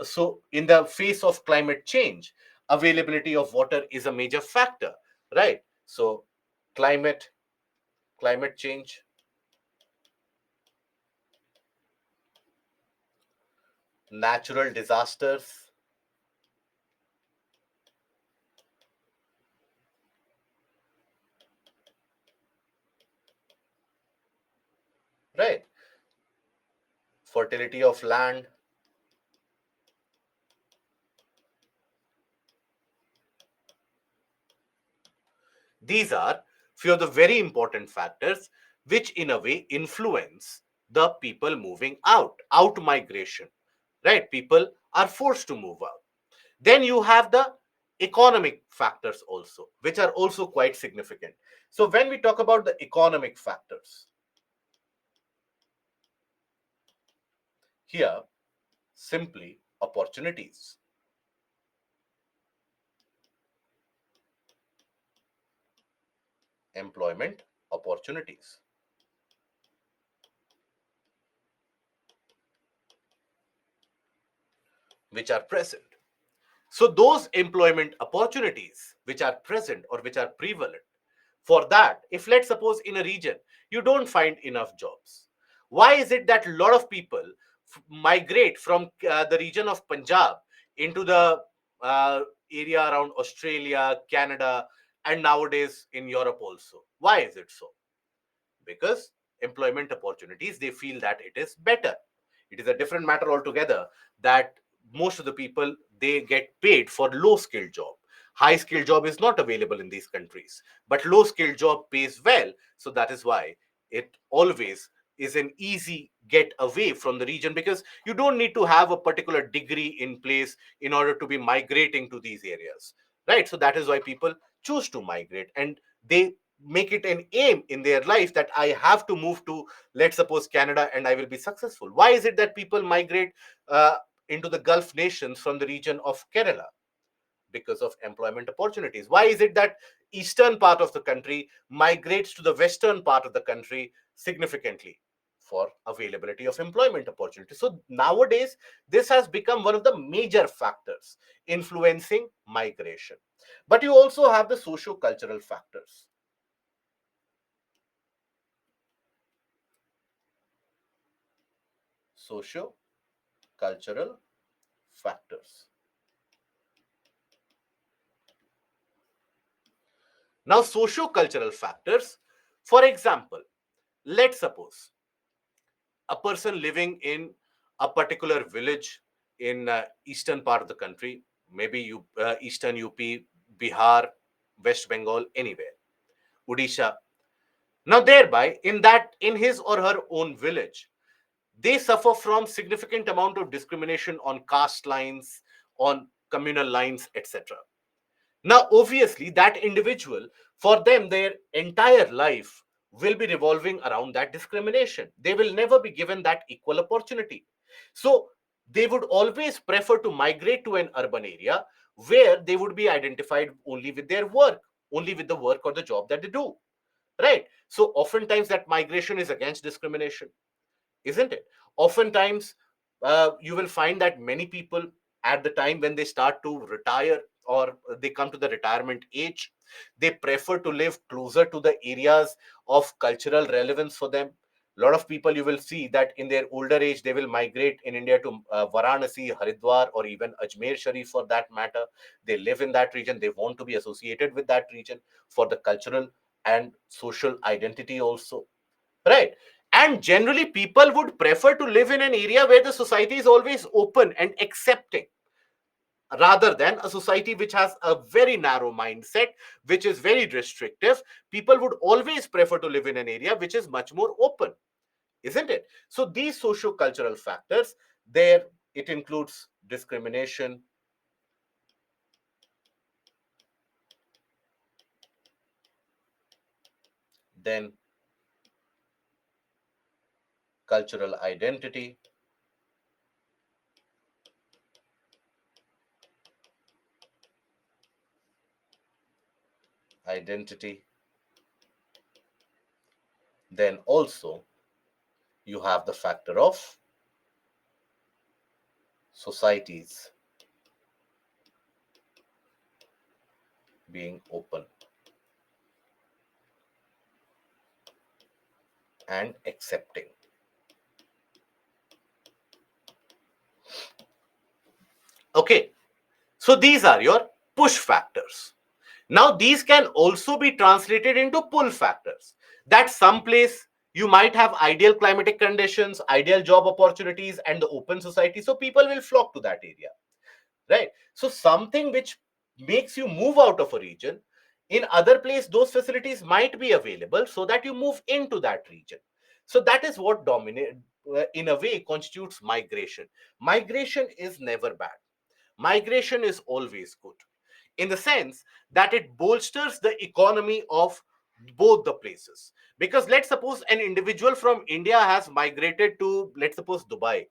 So in the face of climate change, availability of water is a major factor, right? So climate, climate change, natural disasters, right? Fertility of land. These are few of the very important factors which in a way influence the people moving out migration, right? People are forced to move out. Then you have the economic factors also, which are also quite significant. So when we talk about the economic factors, here simply opportunities, employment opportunities, which are present. So those employment opportunities which are present or which are prevalent, for that, if let's suppose in a region you don't find enough jobs, why is it that a lot of people migrate from the region of Punjab into the uh, area around Australia, Canada, and nowadays in Europe also? Why is it so? Because employment opportunities, they feel that it is better. It is a different matter altogether that most of the people, they get paid for low skilled job. High skilled job is not available in these countries, but low skilled job pays well. So that is why it always is an easy get away from the region, because you don't need to have a particular degree in place in order to be migrating to these areas, right? So that is why people choose to migrate, and they make it an aim in their life that I have to move to, let's suppose, Canada, and I will be successful. Why is it that people migrate into the Gulf nations from the region of Kerala? Because of employment opportunities. Why is it that eastern part of the country migrates to the western part of the country significantly? For availability of employment opportunities. So nowadays, this has become one of the major factors influencing migration. But you also have the socio-cultural factors. Socio-cultural factors. Now, socio-cultural factors, for example, let's suppose a person living in a particular village in eastern part of the country, maybe eastern UP, Bihar, West Bengal, anywhere, Odisha. Now, thereby, in his or her own village, they suffer from significant amount of discrimination on caste lines, on communal lines, etc. Now, obviously, that individual, for them, their entire life will be revolving around that discrimination. They will never be given that equal opportunity. So, they would always prefer to migrate to an urban area where they would be identified only with their work, only with the work or the job that they do. Right? So, oftentimes, that migration is against discrimination, isn't it? Oftentimes, you will find that many people, at the time when they start to retire or they come to the retirement age, they prefer to live closer to the areas of cultural relevance for them. A lot of people, you will see that in their older age, they will migrate in India to Varanasi, Haridwar, or even Ajmer Sharif for that matter. They live in that region. They want to be associated with that region for the cultural and social identity also. Right. And generally, people would prefer to live in an area where the society is always open and accepting, rather than a society which has a very narrow mindset, which is very restrictive. People would always prefer to live in an area which is much more open, isn't it? So, these socio-cultural factors, there it includes discrimination, then cultural identity, then also you have the factor of societies being open and accepting. Okay, so these are your push factors. Now, these can also be translated into pull factors. That someplace you might have ideal climatic conditions, ideal job opportunities, and the open society, so people will flock to that area, right? So, something which makes you move out of a region, in other place, those facilities might be available so that you move into that region. So, that is what dominate, in a way, constitutes migration. Migration is never bad. Migration is always good, in the sense that it bolsters the economy of both the places. Because let's suppose an individual from India has migrated to, let's suppose, Dubai.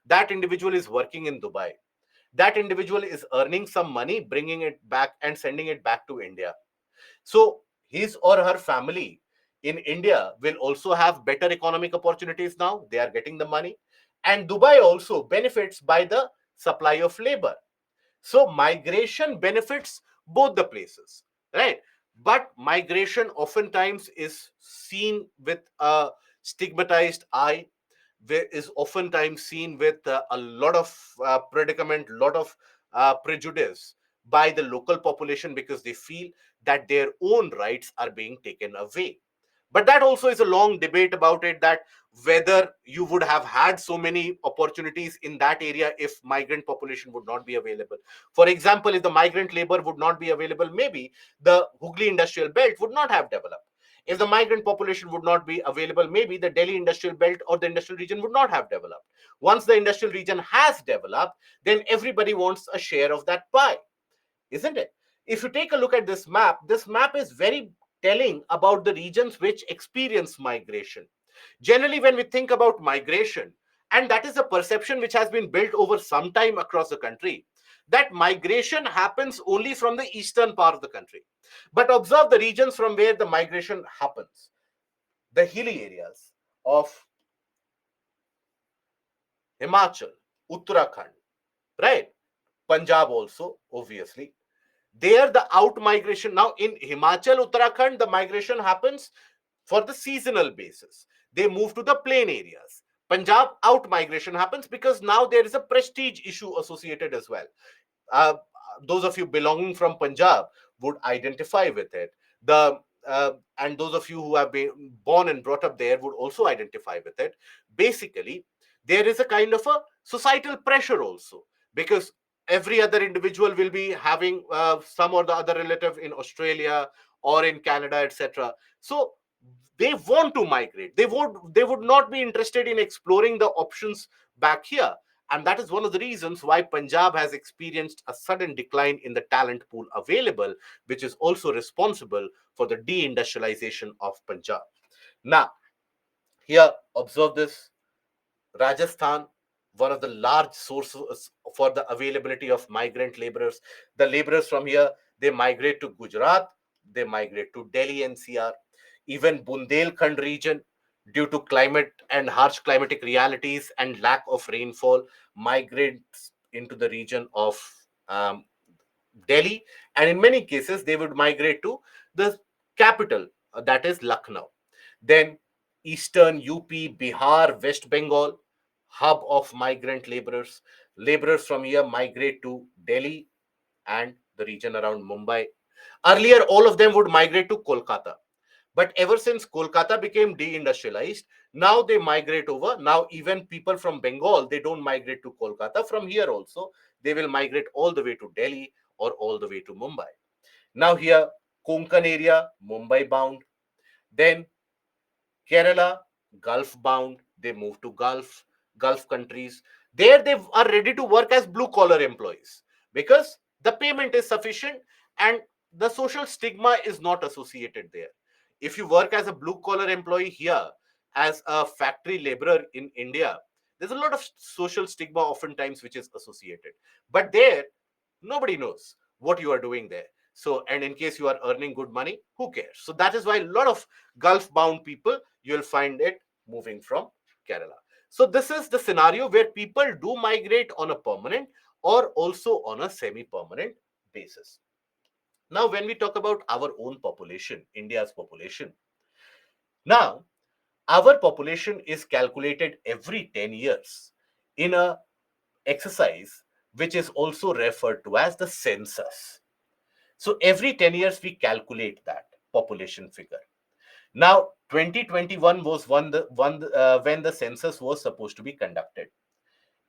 That individual is working in Dubai. That individual is earning some money, bringing it back and sending it back to India. So his or her family in India will also have better economic opportunities now. They are getting the money. And Dubai also benefits by the supply of labor. So migration benefits both the places, right? But migration oftentimes is seen with a stigmatized eye, is oftentimes seen with a lot of predicament, lot of prejudice by the local population, because they feel that their own rights are being taken away. But that also is a long debate about it, that whether you would have had so many opportunities in that area if migrant population would not be available. For example, if the migrant labor would not be available, maybe the Hooghly industrial belt would not have developed. If the migrant population would not be available, maybe the Delhi industrial belt or the industrial region would not have developed. Once the industrial region has developed, then everybody wants a share of that pie, isn't it? If you take a look at this map is very telling about the regions which experience migration. Generally, when we think about migration, and that is a perception which has been built over some time across the country, that migration happens only from the eastern part of the country. But observe the regions from where the migration happens. The hilly areas of Himachal, Uttarakhand, right? Punjab also, obviously. There, the out migration, now in Himachal, Uttarakhand, the migration happens for the seasonal basis. They move to the plain areas. Punjab, out migration happens because now there is a prestige issue associated as well. uh, those of you belonging from Punjab would identify with it. The and those of you who have been born and brought up there would also identify with it. Basically, there is a kind of a societal pressure also, because every other individual will be having some or the other relative in Australia or in Canada, etc. So they want to migrate. They would not be interested in exploring the options back here, and that is one of the reasons why Punjab has experienced a sudden decline in the talent pool available, which is also responsible for the deindustrialization of Punjab. Now, here, observe this. Rajasthan, one of the large sources for the availability of migrant laborers. The laborers from here, they migrate to Gujarat, they migrate to Delhi NCR, even Bundelkhand region, due to climate and harsh climatic realities and lack of rainfall, migrates into the region of um, Delhi, and in many cases, they would migrate to the capital, that is Lucknow. Then eastern UP, Bihar, West Bengal, hub of migrant laborers. Laborers from here migrate to Delhi and the region around Mumbai. Earlier, all of them would migrate to Kolkata. But ever since Kolkata became deindustrialized, now they migrate over. Now, even people from Bengal, they don't migrate to Kolkata. From here also, they will migrate all the way to Delhi or all the way to Mumbai. Now, here, Konkan area, Mumbai bound. Then Kerala, Gulf bound. They move to Gulf countries. There they are ready to work as blue collar employees because the payment is sufficient and the social stigma is not associated there. If you work as a blue collar employee here, as a factory laborer in India, there's a lot of social stigma oftentimes which is associated. But there, nobody knows what you are doing there. So, and in case you are earning good money, who cares? So that is why a lot of Gulf bound people, you'll find it moving from Kerala. So this is the scenario where people do migrate on a permanent or also on a semi-permanent basis. Now, when we talk about our own population, India's population, now our population is calculated every 10 years in a exercise which is also referred to as the census. So every 10 years we calculate that population figure. Now 2021 was when the census was supposed to be conducted.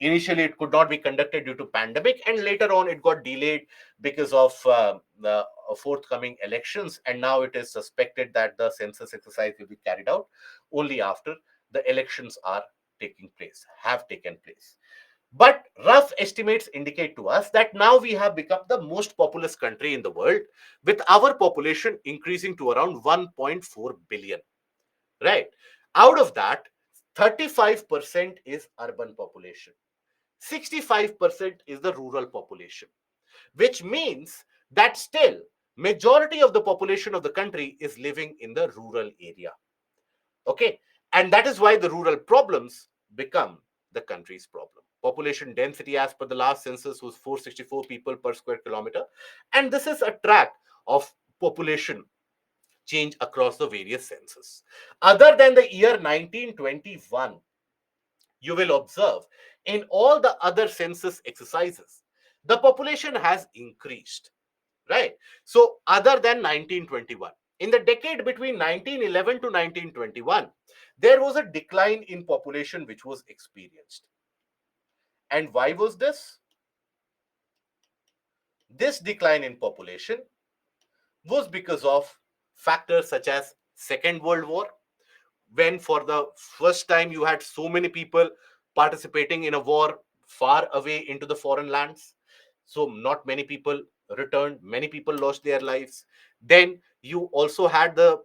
Initially it could not be conducted due to pandemic, and later on it got delayed because of the forthcoming elections, and now it is suspected that the census exercise will be carried out only after the elections are taking place have taken place. But rough estimates indicate to us that now we have become the most populous country in the world, with our population increasing to around 1.4 billion. Right. Out of that, 35% is urban population, 65% is the rural population, which means that still majority of the population of the country is living in the rural area. Okay. And that is why the rural problems become the country's problem. Population density as per the last census was 464 people per square kilometer. And this is a track of population change across the various census. Other than the year 1921, you will observe in all the other census exercises, the population has increased, right? So, other than 1921. In the decade between 1911 to 1921, there was a decline in population which was experienced. And why was this? This decline in population was because of factors such as Second World War, when for the first time you had so many people participating in a war far away into the foreign lands. So not many people returned, many people lost their lives. Then you also had the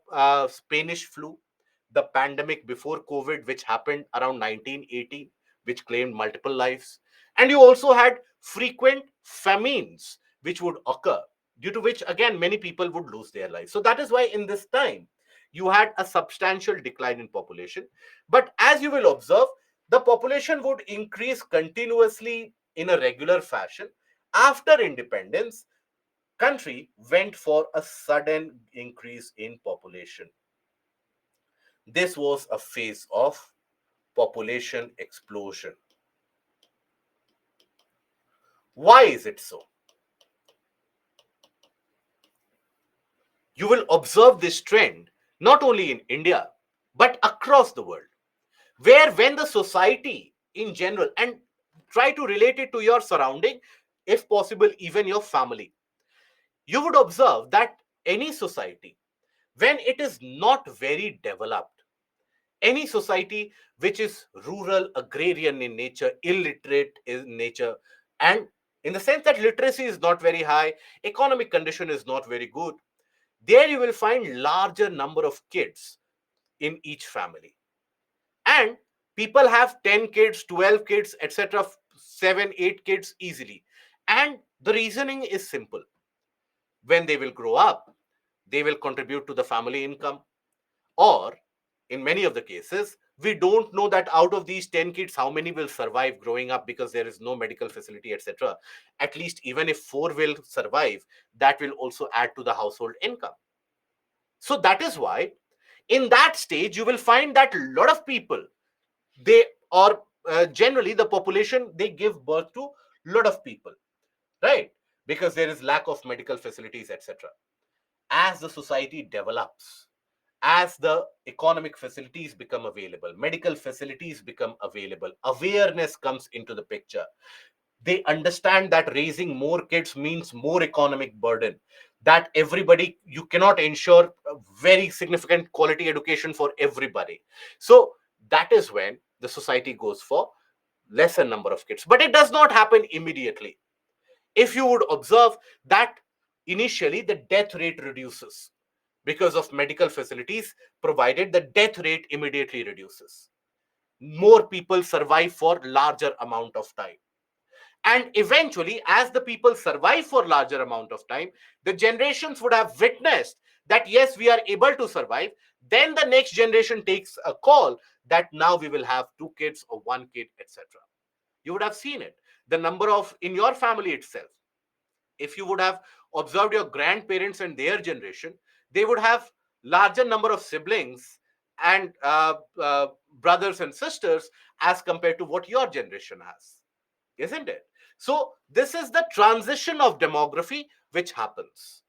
Spanish flu, the pandemic before COVID, which happened around 1918, which claimed multiple lives. And you also had frequent famines which would occur, due to which again many people would lose their lives. So that is why in this time you had a substantial decline in population. But as you will observe, the population would increase continuously in a regular fashion. After independence, country went for a sudden increase in population. This was a phase of population explosion. Why is it so? You will observe this trend not only in India, but across the world, where when the society in general, and try to relate it to your surrounding, if possible even your family, you would observe that any society, when it is not very developed, any society which is rural, agrarian in nature, illiterate in nature, and in the sense that literacy is not very high, economic condition is not very good, there you will find larger number of kids in each family. And people have 10 kids, 12 kids, etc., 7 8 kids easily. And the reasoning is simple: when they will grow up, they will contribute to the family income. Or in many of the cases, we don't know that out of these 10 kids how many will survive growing up, because there is no medical facility, etc. At least even if 4 will survive, that will also add to the household income. So that is why in that stage you will find that a lot of people, they are generally the population, they give birth to a lot of people, right? Because there is lack of medical facilities, etc. As the society develops, as the economic facilities become available, medical facilities become available, awareness comes into the picture. They understand that raising more kids means more economic burden, that everybody, you cannot ensure a very significant quality education for everybody. So that is when the society goes for lesser number of kids. But it does not happen immediately. If you would observe that initially the death rate reduces because of medical facilities provided, the death rate immediately reduces. More people survive for larger amount of time. And eventually, as the people survive for larger amount of time, the generations would have witnessed that yes, we are able to survive. Then the next generation takes a call that now we will have 2 kids or 1 kid, etc. You would have seen it. The number of in your family itself, if you would have observed your grandparents and their generation, they would have larger number of siblings and brothers and sisters as compared to what your generation has, isn't it? So this is the transition of demography which happens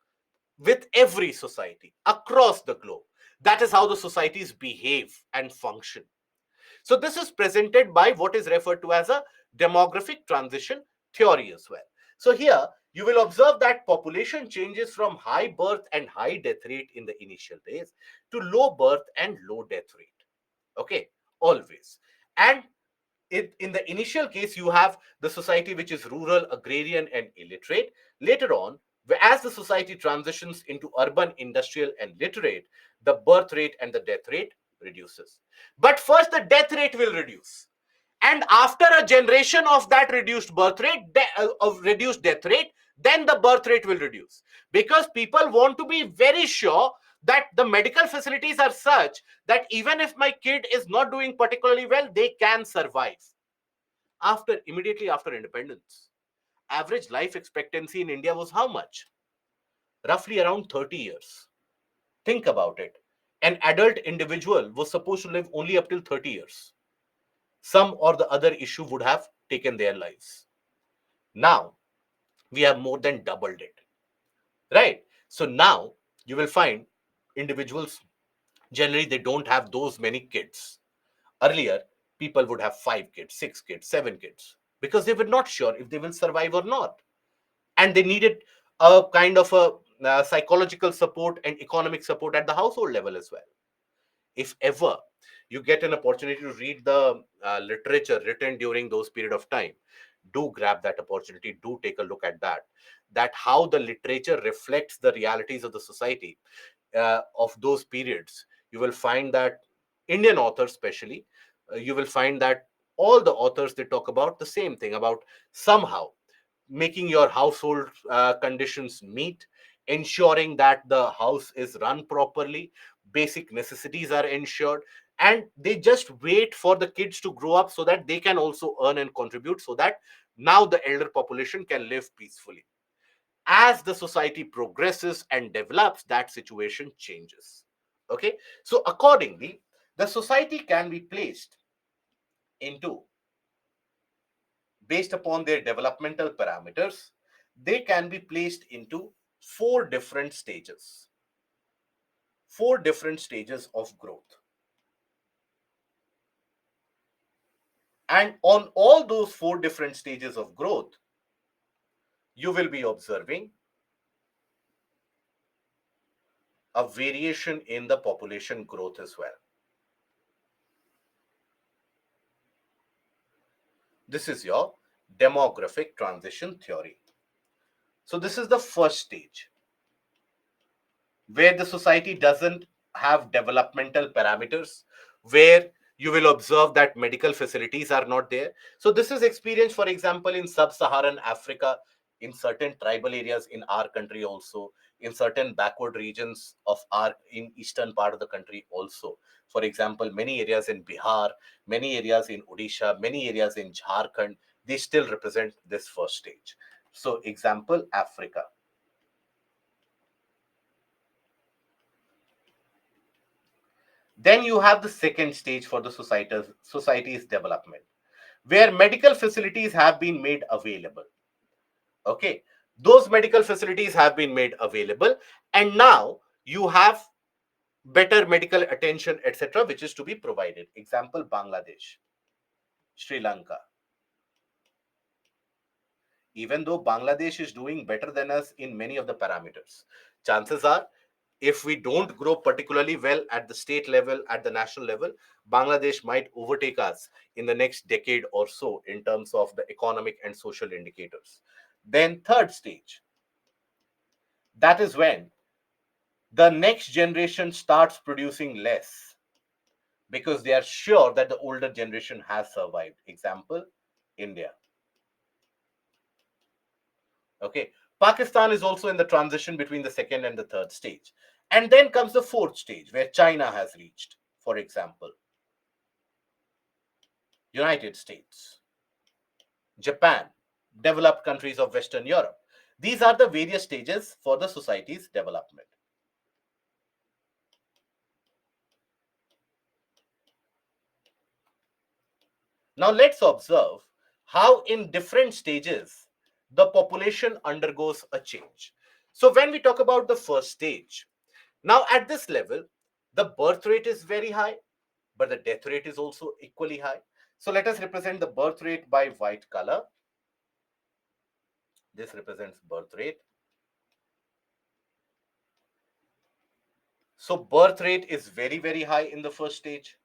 with every society across the globe. That is how the societies behave and function. So this is presented by what is referred to as a demographic transition theory as well. So here you will observe that population changes from high birth and high death rate in the initial days to low birth and low death rate. Okay, always. And in the initial case, you have the society which is rural, agrarian, and illiterate. Later on, as the society transitions into urban, industrial, and literate, the birth rate and the death rate reduces. But first, the death rate will reduce. And after a generation of that reduced birth rate, of reduced death rate, then the birth rate will reduce. Because people want to be very sure that the medical facilities are such that even if my kid is not doing particularly well, they can survive. Immediately after independence, average life expectancy in India was how much? Roughly around 30 years. Think about it. An adult individual was supposed to live only up till 30 years. Some or the other issue would have taken their lives. Now, we have more than doubled it, right? So now you will find individuals, generally they don't have those many kids. Earlier, people would have 5 kids, 6 kids, 7 kids, because they were not sure if they will survive or not. And they needed a kind of a psychological support and economic support at the household level as well. If ever you get an opportunity to read the literature written during those period of time, do grab that opportunity, do take a look at that, that how the literature reflects the realities of the society of those periods. You will find that Indian authors especially, you will find that all the authors, they talk about the same thing, about somehow making your household conditions meet, ensuring that the house is run properly, basic necessities are ensured, and they just wait for the kids to grow up so that they can also earn and contribute, so that now the elder population can live peacefully. As the society progresses and develops, that situation changes. Okay, so accordingly, the society can be placed into, based upon their developmental parameters, they can be placed into four different stages, four different stages of growth. And on all those four different stages of growth, you will be observing a variation in the population growth as well. This is your demographic transition theory. So, this is the first stage where the society doesn't have developmental parameters, where you will observe that medical facilities are not there. So this is experienced, for example, in sub-Saharan Africa, in certain tribal areas in our country also, in certain backward regions of our in eastern part of the country also. For example, many areas in Bihar, many areas in Odisha, many areas in Jharkhand, they still represent this first stage. So example, Africa. Then you have the second stage for the society's development, where medical facilities have been made available. Okay, those medical facilities have been made available, and now you have better medical attention, etc., which is to be provided. Example, Bangladesh, Sri Lanka. Even though Bangladesh is doing better than us in many of the parameters, chances are, if we don't grow particularly well at the state level, at the national level, Bangladesh might overtake us in the next decade or so in terms of the economic and social indicators. Then, third stage, that is when the next generation starts producing less because they are sure that the older generation has survived. Example, India. Okay, Pakistan is also in the transition between the second and the third stage. And then comes the fourth stage where China has reached, for example, United States, Japan, developed countries of Western Europe. These are the various stages for the society's development. Now let's observe how in different stages the population undergoes a change. So when we talk about the first stage, now at this level, the birth rate is very high, but the death rate is also equally high. So let us represent the birth rate by white color. This represents birth rate. So birth rate is very, very high in the first stage.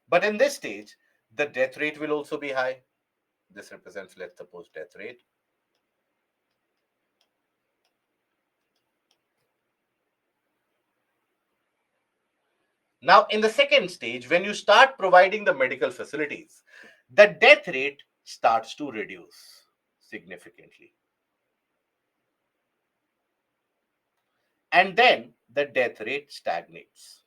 But in this stage, the death rate will also be high. This represents, let's suppose, death rate. Now, in the second stage, when you start providing the medical facilities, the death rate starts to reduce significantly. And then the death rate stagnates.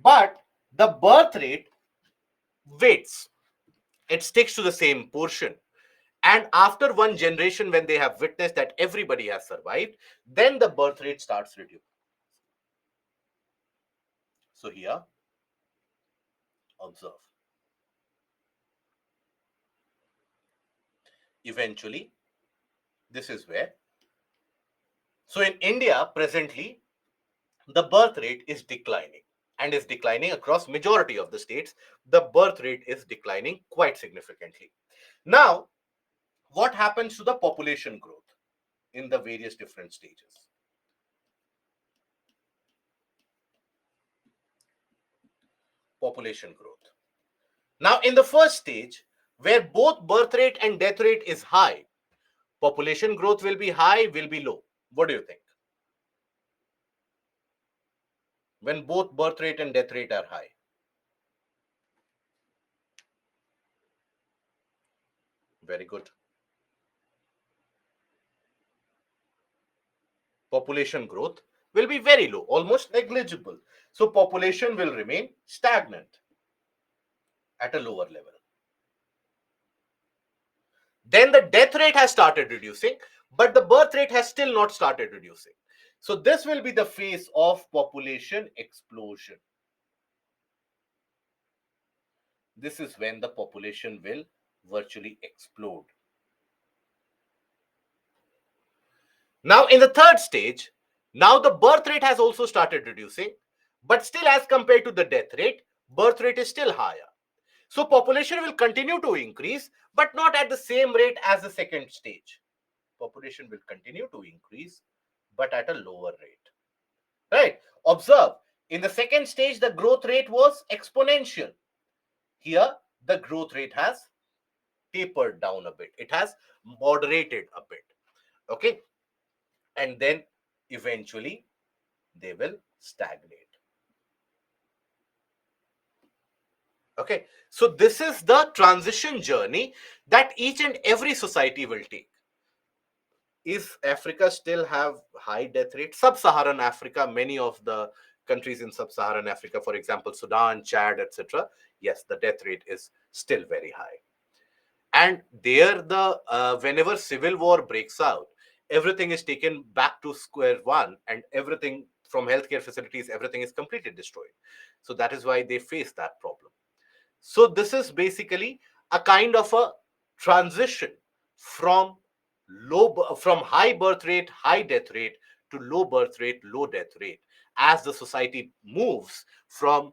But the birth rate waits, it sticks to the same portion. And after one generation, when they have witnessed that everybody has survived, then the birth rate starts reducing. So here, observe. eventually, this is where. So in India, presently, the birth rate is declining and is declining across majority of the states. The birth rate is declining quite significantly. Now, what happens to the population growth in the various different stages? Population growth. Now, in the first stage, where both birth rate and death rate is high, population growth will be high, will be low. What do you think? When both birth rate and death rate are high. Very good. Population growth will be very low, almost negligible. So population will remain stagnant at a lower level. Then the death rate has started reducing, but the birth rate has still not started reducing. So this will be the phase of population explosion. This is when the population will virtually explode. Now in the third stage, now the birth rate has also started reducing, but still as compared to the death rate, birth rate is still higher. So population will continue to increase, but not at the same rate as the second stage. Population will continue to increase, but at a lower rate. Right? Observe, in the second stage, the growth rate was exponential. Here, the growth rate has tapered down a bit. It has moderated a bit. Okay? And then eventually they will stagnate. Okay, so this is the transition journey that each and every society will take. Is Africa still have high death rate? Sub-Saharan Africa, many of the countries in Sub-Saharan Africa, for example, Sudan, Chad, etc. Yes, the death rate is still very high. And there, the whenever civil war breaks out, everything is taken back to square one, and everything from healthcare facilities, everything is completely destroyed. So that is why they face that problem. So this is basically a kind of a transition from from high birth rate, high death rate to low birth rate, low death rate, as the society moves from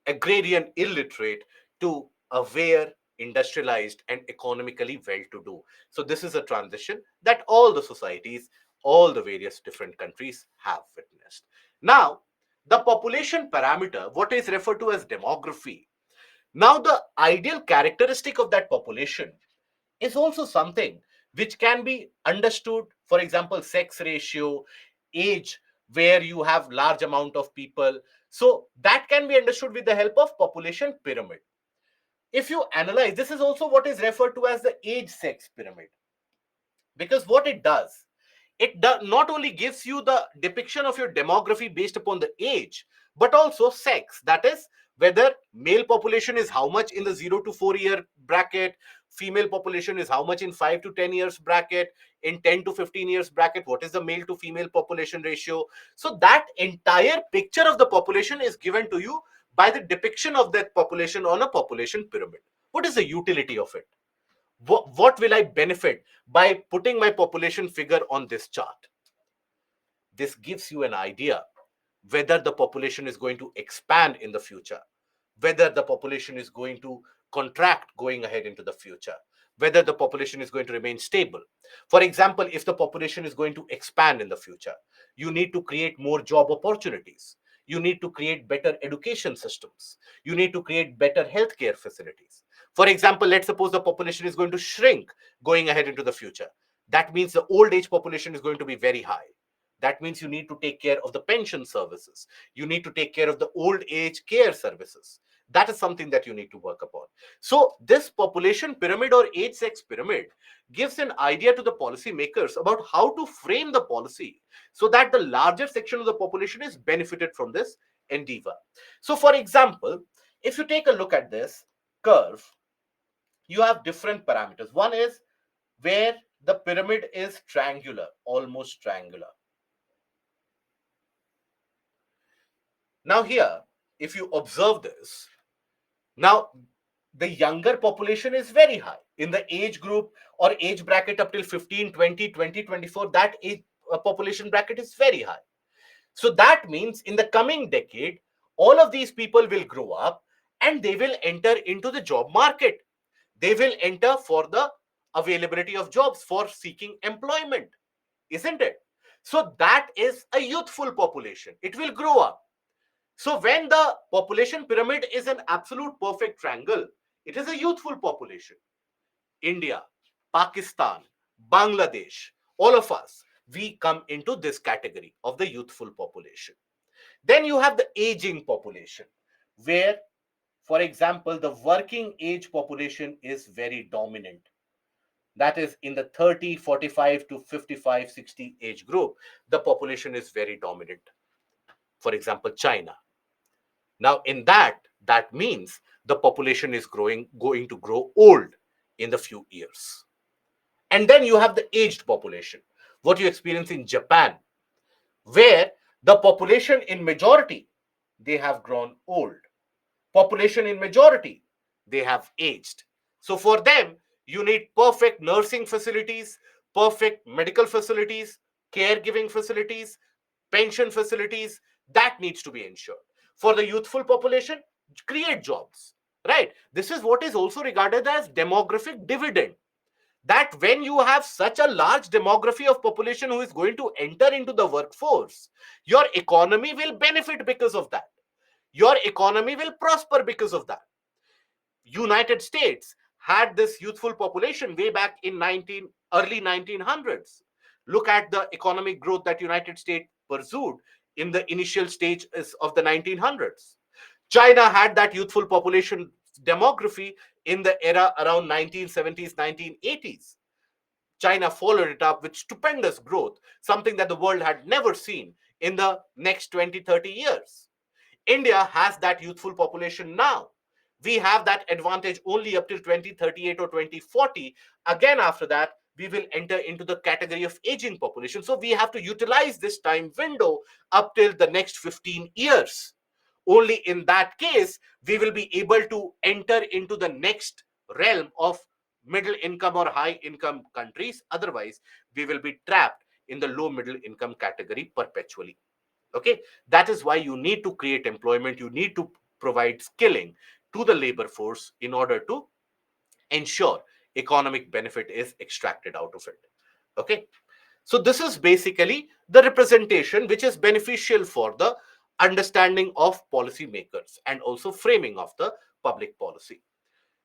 agrarian illiterate to aware, industrialized, and economically well-to-do. So this is a transition that all the societies, all the various different countries have witnessed. Now, the population parameter, what is referred to as demography, now, the ideal characteristic of that population is also something which can be understood. For example, sex ratio, age, where you have large amount of people. So that can be understood with the help of population pyramid. If you analyze, this is also what is referred to as the age sex pyramid. Because what it does, not only gives you the depiction of your demography based upon the age, but also sex. That is, whether male population is how much in the 0 to 4 year bracket, female population is how much in 5 to 10 years bracket, in 10 to 15 years bracket, what is the male to female population ratio. So that entire picture of the population is given to you by the depiction of that population on a population pyramid. What is the utility of it? What will I benefit by putting my population figure on this chart? This gives you an idea whether the population is going to expand in the future, whether the population is going to contract going ahead into the future, whether the population is going to remain stable. For example, if the population is going to expand in the future, you need to create more job opportunities. You need to create better education systems. You need to create better healthcare facilities. For example, let's suppose the population is going to shrink going ahead into the future. That means the old age population is going to be very high. That means you need to take care of the pension services. You need to take care of the old age care services. That is something that you need to work upon. So this population pyramid or age sex pyramid gives an idea to the policymakers about how to frame the policy so that the larger section of the population is benefited from this endeavor. So for example, if you take a look at this curve, you have different parameters. One is where the pyramid is triangular, almost triangular. Now here, if you observe this, now the younger population is very high. In the age group or age bracket up till 15, 20, 20, 24, that age population bracket is very high. So that means in the coming decade, all of these people will grow up and they will enter into the job market. They will enter for the availability of jobs, for seeking employment, isn't it? So that is a youthful population. It will grow up. So when the population pyramid is an absolute perfect triangle, it is a youthful population. India, Pakistan, Bangladesh, all of us, we come into this category of the youthful population. Then you have the aging population, where, for example, the working age population is very dominant. That is in the 30, 45 to 55, 60 age group, the population is very dominant. For example, China. Now, in that means the population is going to grow old in the few years. And then you have the aged population, what you experience in Japan, where the population in majority, they have grown old. Population in majority, they have aged. So for them, you need perfect nursing facilities, perfect medical facilities, caregiving facilities, pension facilities. That needs to be ensured. For the youthful population, create jobs, right? This is what is also regarded as demographic dividend, that when you have such a large demography of population who is going to enter into the workforce, your economy will benefit because of that. Your economy will prosper because of that. United States had this youthful population way back in early 1900s. Look at the economic growth that United States pursued in the initial stages of the 1900s. China had that youthful population demography in the era around 1970s, 1980s. China followed it up with stupendous growth, something that the world had never seen in the next 20, 30 years. India has that youthful population now. We have that advantage only up till 2038 or 2040. Again, after that, we will enter into the category of aging population. So we have to utilize this time window up till the next 15 years. Only in that case, we will be able to enter into the next realm of middle income or high income countries. Otherwise, we will be trapped in the low middle income category perpetually. Okay, that is why you need to create employment. You need to provide skilling to the labor force in order to ensure economic benefit is extracted out of it. Okay, so this is basically the representation which is beneficial for the understanding of policymakers and also framing of the public policy.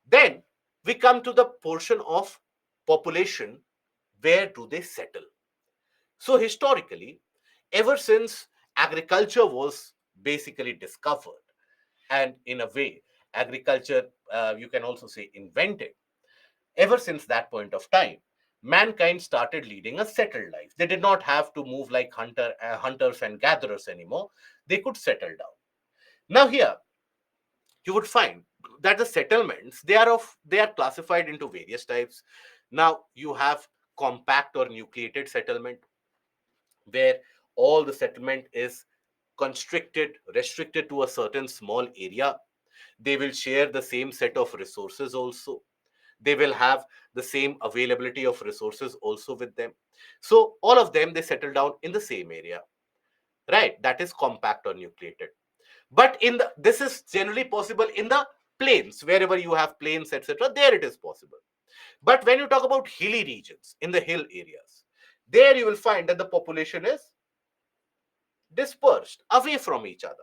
Then we come to the portion of population, where do they settle? So historically, ever since agriculture was basically discovered, and in a way, agriculture, you can also say invented, ever since that point of time, mankind started leading a settled life. They did not have to move like hunters and gatherers anymore. They could settle down. Now here, you would find that the settlements, they are classified into various types. Now you have compact or nucleated settlement, where all the settlement is restricted to a certain small area. They will share the same set of resources also. They will have the same availability of resources also with them. So all of them, they settle down in the same area, right? That is compact or nucleated. But this is generally possible in the plains, wherever you have plains, etc. There it is possible. But when you talk about hilly regions, in the hill areas, there you will find that the population is dispersed away from each other.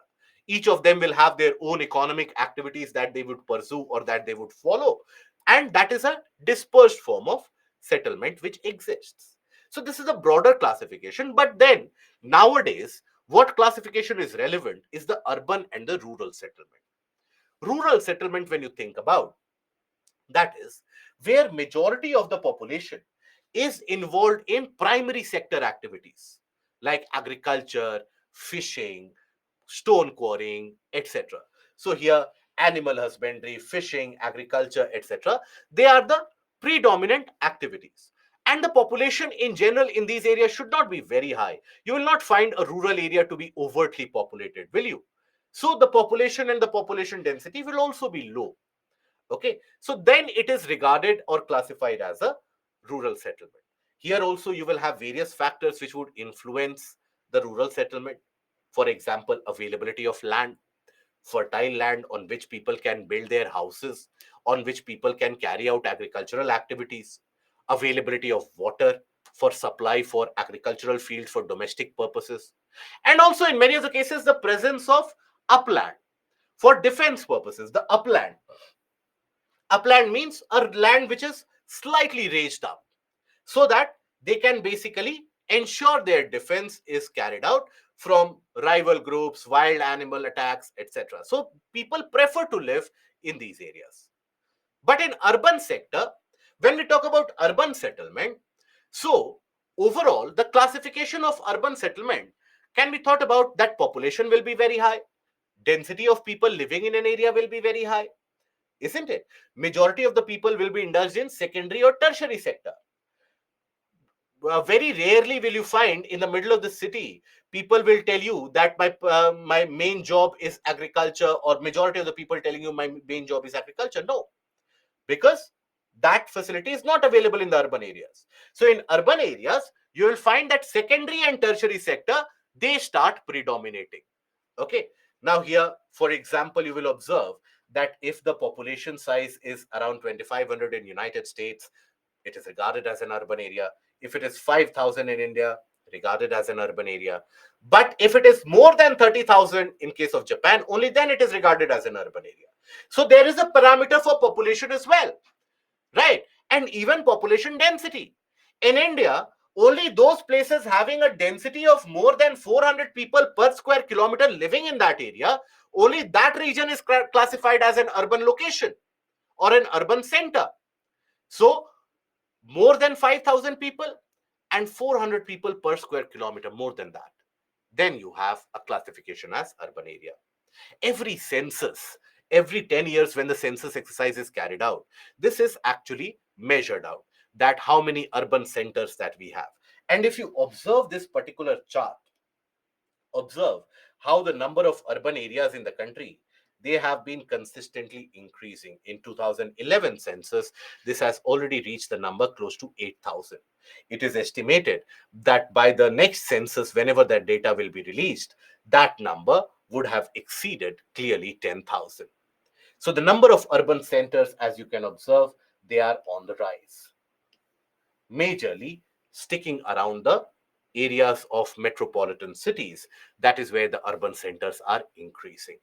Each of them will have their own economic activities that they would pursue or that they would follow. And that is a dispersed form of settlement which exists. So, this is a broader classification. But then, nowadays, what classification is relevant is the urban and the rural settlement. Rural settlement, when you think about, that is where majority of the population is involved in primary sector activities like agriculture, fishing, stone quarrying, etc. So here, animal husbandry, fishing, agriculture, etc., they are the predominant activities. And the population in general in these areas should not be very high. You will not find a rural area to be overtly populated, will you? So the population and the population density will also be low. Okay, so then it is regarded or classified as a rural settlement. Here also you will have various factors which would influence the rural settlement. For example, availability of land, fertile land on which people can build their houses, on which people can carry out agricultural activities, availability of water for supply for agricultural fields for domestic purposes, and also in many of the cases the presence of upland for defense purposes. The upland means a land which is slightly raised up so that they can basically ensure their defense is carried out from rival groups, wild animal attacks, etc. So people prefer to live in these areas. But in urban sector, when we talk about urban settlement, so overall the classification of urban settlement can be thought about that population will be very high, density of people living in an area will be very high, isn't it? Majority of the people will be indulged in secondary or tertiary sector. Very rarely will you find in the middle of the city people will tell you that my main job is agriculture, or majority of the people telling you my main job is agriculture. No, because that facility is not available in the urban areas. So in urban areas you will find that secondary and tertiary sector, they start predominating. Okay, now here for example you will observe that if the population size is around 2500 in United States, it is regarded as an urban area. If it is 5,000 in India, regarded as an urban area. But if it is more than 30,000 in case of Japan, only then it is regarded as an urban area. So there is a parameter for population as well, right? And even population density. In India, only those places having a density of more than 400 people per square kilometer living in that area, only that region is classified as an urban location or an urban center. So more than 5,000 people and 400 people per square kilometer, more than that, then you have a classification as urban area. Every census, every 10 years when the census exercise is carried out, this is actually measured out, that how many urban centers that we have. And if you observe this particular chart, observe how the number of urban areas in the country, they have been consistently increasing. In 2011 census, this has already reached the number close to 8,000. It is estimated that by the next census, whenever that data will be released, that number would have exceeded clearly 10,000. So the number of urban centers, as you can observe, they are on the rise, majorly sticking around the areas of metropolitan cities. That is where the urban centers are increasing.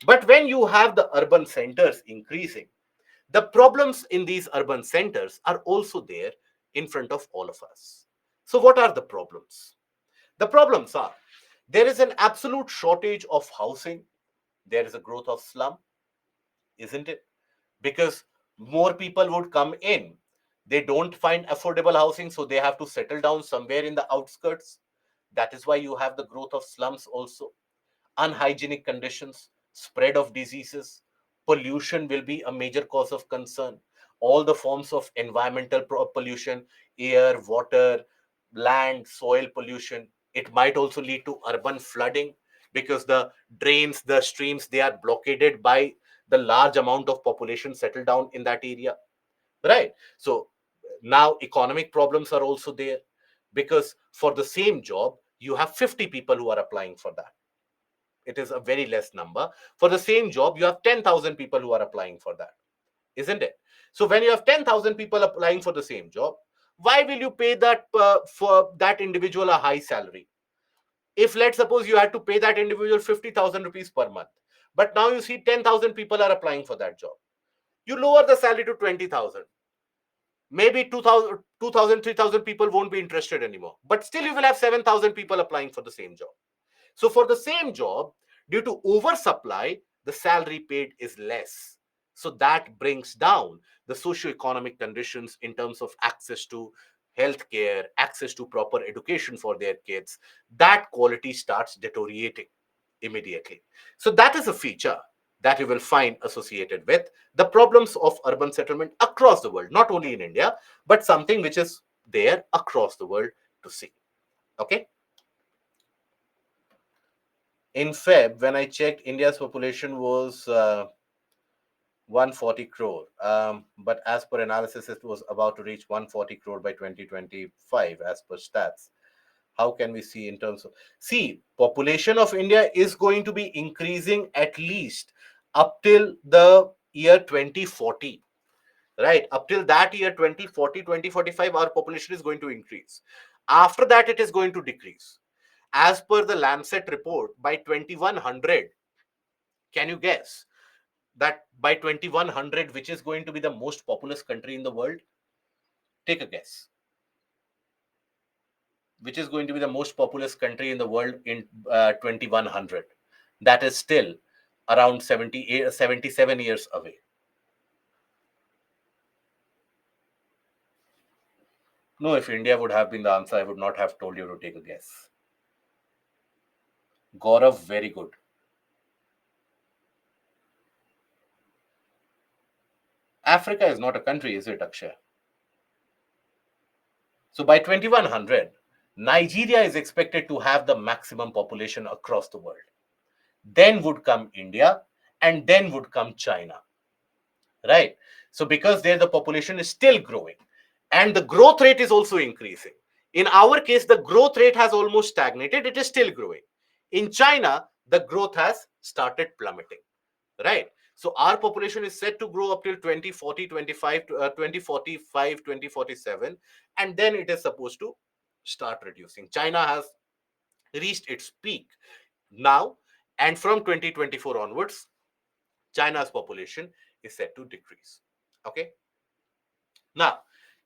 But when you have the urban centers increasing, the problems in these urban centers are also there in front of all of us. So what are the problems? The problems are, there is an absolute shortage of housing, there is a growth of slum, isn't it? Because more people would come in, they don't find affordable housing, so they have to settle down somewhere in the outskirts. That is why you have the growth of slums also. Unhygienic conditions, spread of diseases, pollution will be a major cause of concern. All the forms of environmental pollution, air, water, land, soil pollution, it might also lead to urban flooding, because the drains, the streams, they are blockaded by the large amount of population settled down in that area, right? So now economic problems are also there, because for the same job you have 50 people who are applying for that. It is a very less number. For the same job you have 10,000 people who are applying for that, isn't it? So when you have 10,000 people applying for the same job, why will you pay that for that individual a high salary? If let's suppose you had to pay that individual 50,000 rupees per month, but now you see 10,000 people are applying for that job, you lower the salary to 20,000. Maybe 2,000, 3,000 people won't be interested anymore, but still you will have 7,000 people applying for the same job. So for the same job, due to oversupply, the salary paid is less. So that brings down the socio-economic conditions in terms of access to healthcare, access to proper education for their kids. That quality starts deteriorating immediately. So that is a feature that you will find associated with the problems of urban settlement across the world, not only in India, but something which is there across the world to see. Okay. In Feb, when I checked, India's population was 140 crore. But as per analysis, it was about to reach 140 crore by 2025, as per stats. How can we see in terms of, see, population of India is going to be increasing at least up till the year 2040, right? Up till that year 2040, 2045, our population is going to increase. After that, it is going to decrease. As per the Lancet report, by 2100, can you guess that by 2100, which is going to be the most populous country in the world? Take a guess. Which is going to be the most populous country in the world in 2100? That is still around 78, 77 years away. No, if India would have been the answer, I would not have told you to take a guess. Gaurav, very good. Africa is not a country, is it, Akshay? So by 2100, Nigeria is expected to have the maximum population across the world. Then would come India, and then would come China, right? So because there the population is still growing, and the growth rate is also increasing. In our case, the growth rate has almost stagnated, it is still growing. In China, the growth has started plummeting, right? So our population is set to grow up till 2040, 2045, 2047, and then it is supposed to start reducing. China has reached its peak now, and from 2024 onwards, China's population is set to decrease. Okay. Now,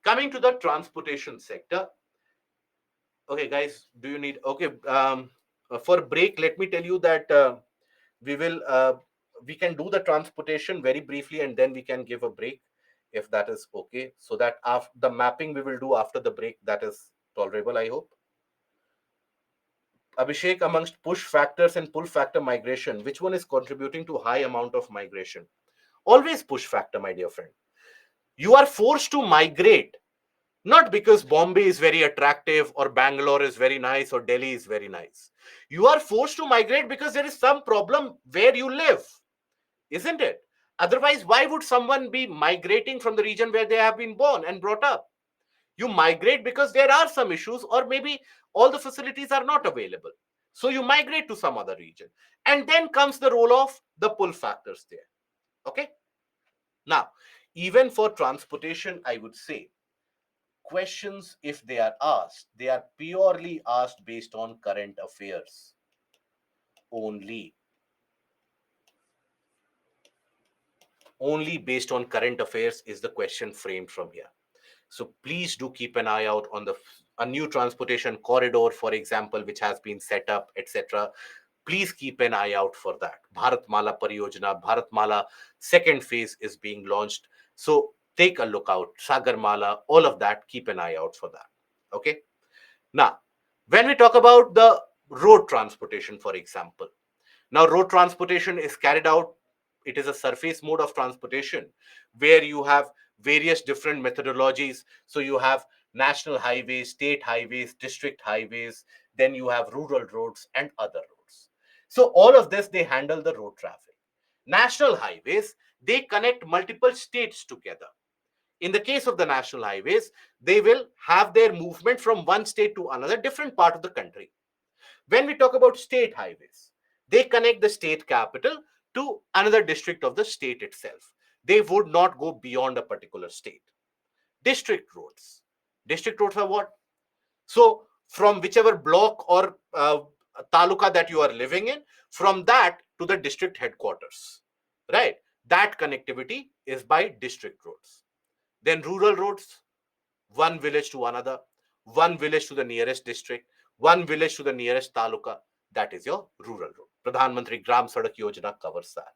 coming to the transportation sector. Okay, guys, do you need? Okay, for break, let me tell you that we will we can do the transportation very briefly, and then we can give a break if that is okay. So that after the mapping we will do after the break, that is tolerable, I hope. Abhishek, amongst push factors and pull factor migration, which one is contributing to high amount of migration? Always push factor, my dear friend. You are forced to migrate, not because Bombay is very attractive or Bangalore is very nice or Delhi is very nice. You are forced to migrate because there is some problem where you live, isn't it? Otherwise, why would someone be migrating from the region where they have been born and brought up? You migrate because there are some issues, or maybe all the facilities are not available. So you migrate to some other region. And then comes the role of the pull factors there. Okay. Now, even for transportation, I would say questions, if they are purely asked based on current affairs only. Only based on current affairs is the question framed from here. So please do keep an eye out on a new transportation corridor, for example, which has been set up, etc. Please keep an eye out for that. Bharatmala Pariyojana, Bharatmala second phase is being launched. So take a look out. Sagarmala, all of that, keep an eye out for that. Okay. Now, when we talk about the road transportation, for example, now road transportation is carried out, it is a surface mode of transportation where you have various different methodologies. So you have national highways, state highways, district highways, then you have rural roads and other roads. So all of this, they handle the road traffic. National highways, they connect multiple states together. In the case of the national highways, they will have their movement from one state to another different part of the country. When we talk about state highways, they connect the state capital to another district of the state itself. They would not go beyond a particular state. District roads. District roads are what? So from whichever block or taluka that you are living in, from that to the district headquarters, right? That connectivity is by district roads. Then rural roads, one village to another, one village to the nearest district, one village to the nearest taluka. That is your rural road. Pradhan Mantri Gram Sadak Yojana covers that.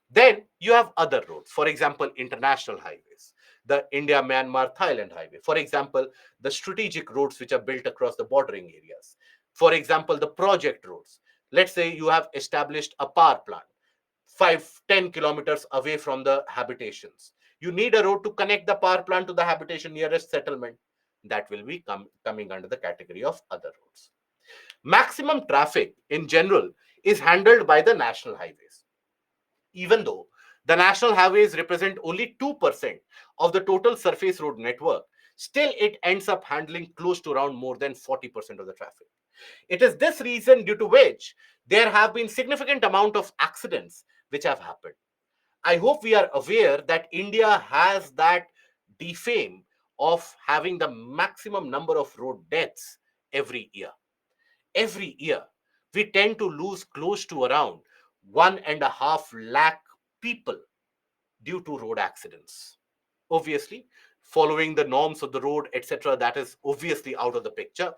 Then you have other roads, for example, international highways, the India, Myanmar, Thailand highway. For example, the strategic roads which are built across the bordering areas. For example, the project roads. Let's say you have established a power plant 5-10 kilometers away from the habitations. You need a road to connect the power plant to the habitation nearest settlement. That will be coming under the category of other roads. Maximum traffic in general is handled by the national highways, even though The national highways represent only 2% of the total surface road network. Still, it ends up handling close to around more than 40% of the traffic. It is this reason due to which there have been significant amount of accidents which have happened. I hope we are aware that India has that defame of having the maximum number of road deaths every year. Every year, we tend to lose close to around 1.5 lakh people due to road accidents. Obviously, following the norms of the road, etc., that is obviously out of the picture.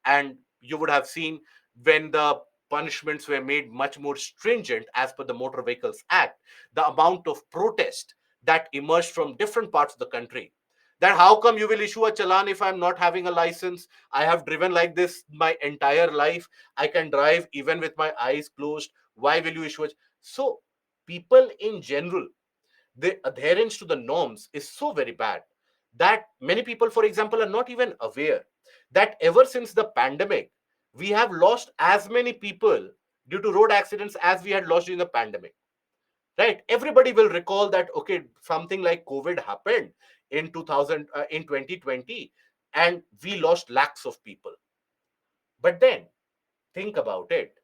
And you would have seen when the punishments were made much more stringent as per the Motor Vehicles Act, the amount of protest that emerged from different parts of the country. That how come you will issue a challan if I'm not having a license? I have driven like this my entire life. I can drive even with my eyes closed. Why will you issue a? So, people in general, the adherence to the norms is so very bad that many people, for example, are not even aware that ever since the pandemic, we have lost as many people due to road accidents as we had lost during the pandemic. Right? Everybody will recall that okay, something like COVID happened in 2000 in 2020, and we lost lakhs of people. But then think about it: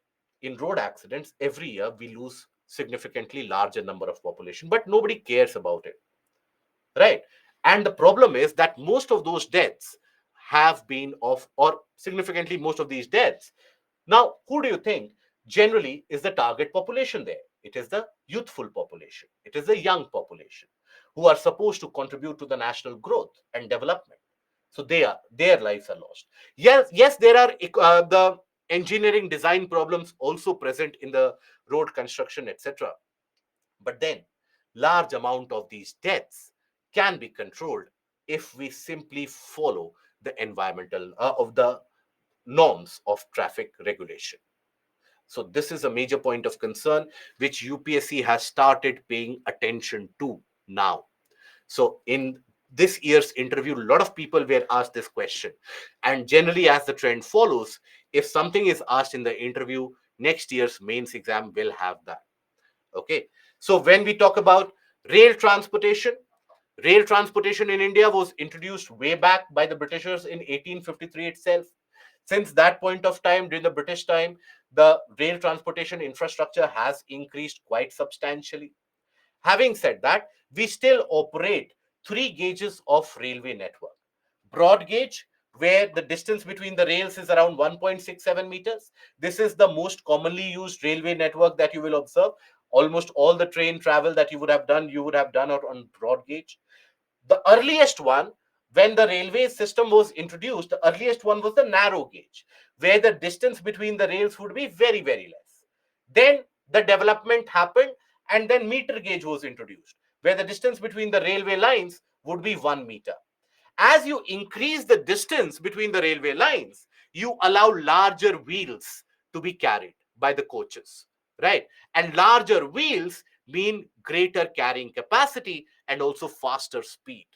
in road accidents, every year we lose significantly larger number of population, but nobody cares about it, right? And the problem is that most of those deaths have been of, or significantly most of these deaths. Now, who do you think generally is the target population there? It is the youthful population, it is the young population who are supposed to contribute to the national growth and development. So their lives are lost. Yes, there are the engineering design problems also present in the road construction, etc. But then, large amount of these deaths can be controlled if we simply follow the environmental of the norms of traffic regulation. So this is a major point of concern which UPSC has started paying attention to now. So in this year's interview, a lot of people were asked this question. And generally, as the trend follows, if something is asked in the interview, next year's mains exam will have that. Okay. So when we talk about rail transportation, rail transportation in India was introduced way back by the Britishers in 1853 itself. Since that point of time, during the British time, the rail transportation infrastructure has increased quite substantially. Having said that, we still operate three gauges of railway network. Broad gauge, where the distance between the rails is around 1.67 meters. This is the most commonly used railway network that you will observe. Almost all the train travel that you would have done out on broad gauge. The earliest one, when the railway system was introduced, the earliest one was the narrow gauge, where the distance between the rails would be very, very less. Then the development happened, and then meter gauge was introduced, where the distance between the railway lines would be 1 meter. As you increase the distance between the railway lines, you allow larger wheels to be carried by the coaches, right? And larger wheels mean greater carrying capacity and also faster speed.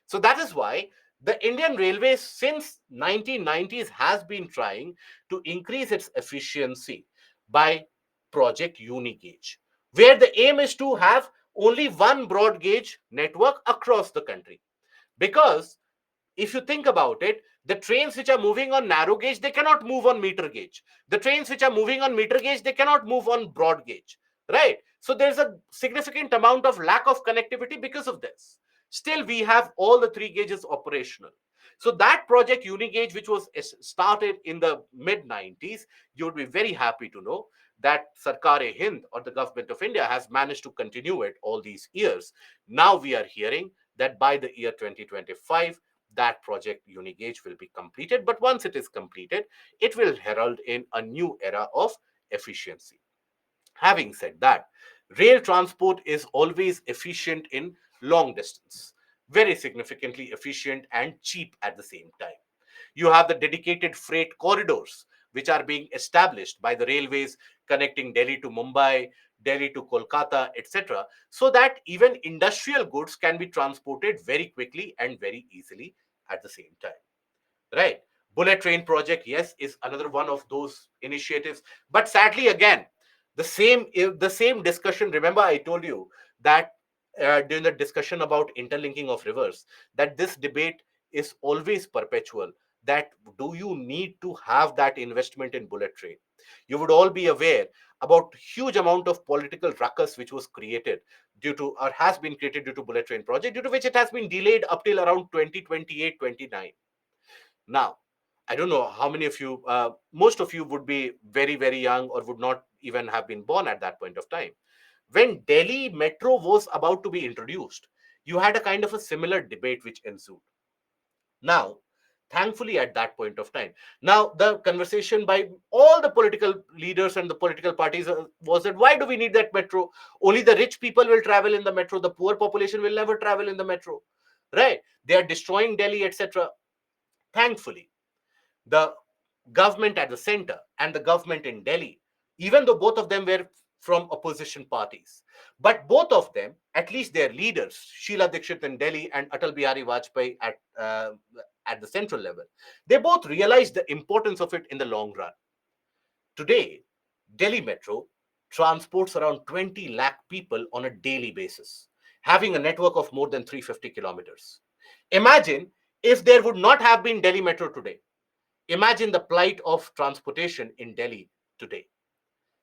So that is why the Indian Railways since 1990s has been trying to increase its efficiency by Project Unigauge, where the aim is to have only one broad gauge network across the country. Because if you think about it, the trains which are moving on narrow gauge, they cannot move on meter gauge. The trains which are moving on meter gauge, they cannot move on broad gauge, right? So there's a significant amount of lack of connectivity because of this. Still, we have all the three gauges operational. So that project Unigauge, which was started in the mid 90s, you would be very happy to know that Sarkar-e-Hind, or the government of India, has managed to continue it all these years. Now we are hearing that by the year 2025, that project Unigauge will be completed. But once it is completed, it will herald in a new era of efficiency. Having said that, rail transport is always efficient in long distance, very significantly efficient and cheap at the same time. You have the dedicated freight corridors which are being established by the railways connecting Delhi to Mumbai, Delhi to Kolkata, etc., so that even industrial goods can be transported very quickly and very easily at the same time. Right? Bullet train project, yes, is another one of those initiatives. But sadly, again, the same discussion. Remember, I told you that during the discussion about interlinking of rivers, that this debate is always perpetual, that do you need to have that investment in bullet train? You would all be aware about huge amount of political ruckus which was created due to, or has been created due to bullet train project, due to which it has been delayed up till around 2028, 29. Now, I don't know how many of you, most of you would be very, very young or would not even have been born at that point of time. When Delhi Metro was about to be introduced, you had a kind of a similar debate which ensued. Now, thankfully, at that point of time, now the conversation by all the political leaders and the political parties was that why do we need that metro? Only the rich people will travel in the metro, the poor population will never travel in the metro, right? They are destroying Delhi, etc. Thankfully, the government at the center and the government in Delhi, even though both of them were from opposition parties, but both of them, at least their leaders, Sheila Dikshit in Delhi and Atal Bihari Vajpayee at the central level, they both realized the importance of it in the long run. Today, Delhi Metro transports around 20 lakh people on a daily basis, having a network of more than 350 kilometers. Imagine if there would not have been Delhi Metro today. Imagine the plight of transportation in Delhi today.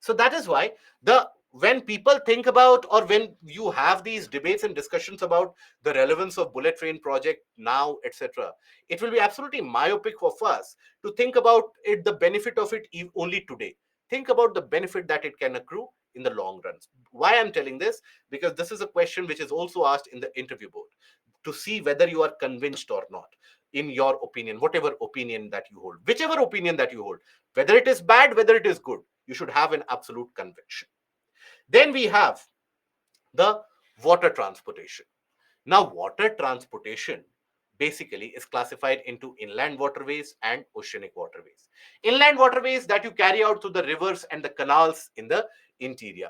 So that is why the when people think about, or when you have these debates and discussions about the relevance of bullet train project now, etc., it will be absolutely myopic of us to think about it, the benefit of it only today. Think about the benefit that it can accrue in the long run. Why I'm telling this? Because this is a question which is also asked in the interview board, to see whether you are convinced or not in your opinion, whatever opinion that you hold, whichever opinion that you hold, whether it is bad, whether it is good, you should have an absolute conviction. Then we have the water transportation. Now, water transportation basically is classified into inland waterways and oceanic waterways. Inland waterways that you carry out through the rivers and the canals in the interior.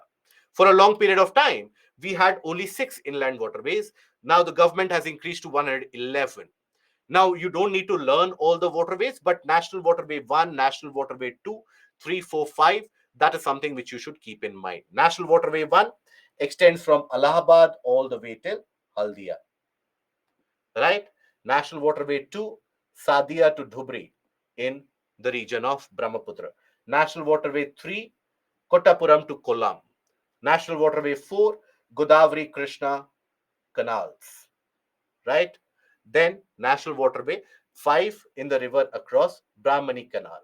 For a long period of time, we had only 6 inland waterways. Now the government has increased to 111. Now you don't need to learn all the waterways, but National Waterway 1, National Waterway 2, 3, 4, 5, that is something which you should keep in mind. National Waterway 1 extends from Allahabad all the way till Haldia, right? National Waterway 2, Sadia to Dhubri in the region of Brahmaputra. National Waterway 3, Kottapuram to Kollam. National Waterway 4, Godavari Krishna canals, right? Then National Waterway 5 in the river across Brahmani Canal.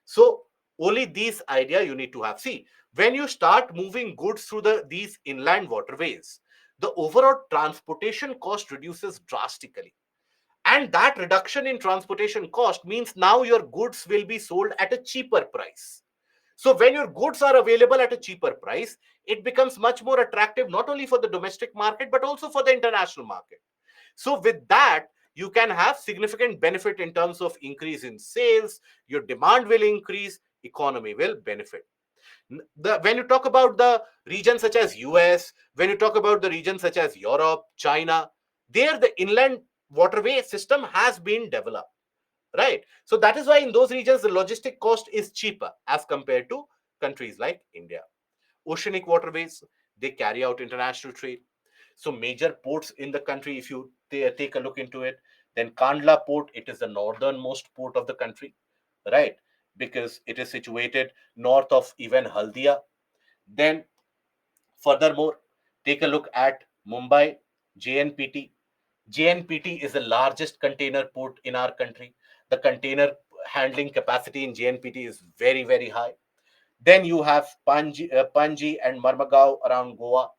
So only these idea you need to have. See, when you start moving goods through these inland waterways, the overall transportation cost reduces drastically. And that reduction in transportation cost means now your goods will be sold at a cheaper price. So when your goods are available at a cheaper price, it becomes much more attractive not only for the domestic market but also for the international market. So with that, you can have significant benefit in terms of increase in sales, your demand will increase, economy will benefit. When you talk about the regions such as US, when you talk about the regions such as Europe, China, there the inland waterway system has been developed, right? So that is why in those regions the logistic cost is cheaper as compared to countries like India. Oceanic waterways, they carry out international trade. So major ports in the country, if you take a look into it, then Kandla port, it is the northernmost port of the country, right? Because it is situated north of even Haldia. Then furthermore, take a look at Mumbai, JNPT. JNPT is the largest container port in our country. The container handling capacity in JNPT is very, very high. Then you have Panji and Marmagao around Goa.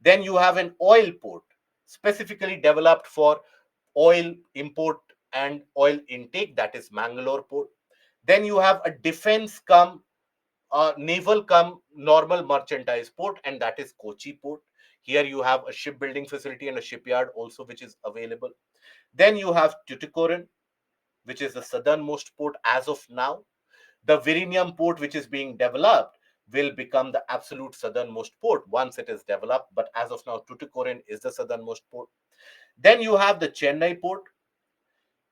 Then you have an oil port specifically developed for oil import and oil intake, that is Mangalore port. Then you have a defense come naval come normal merchandise port, and that is Kochi port. Here you have a shipbuilding facility and a shipyard also which is available. Then you have Tuticorin, which is the southernmost port as of now. The Virinium port, which is being developed, will become the absolute southernmost port once it is developed. But as of now, Tuticorin is the southernmost port. Then you have the Chennai port.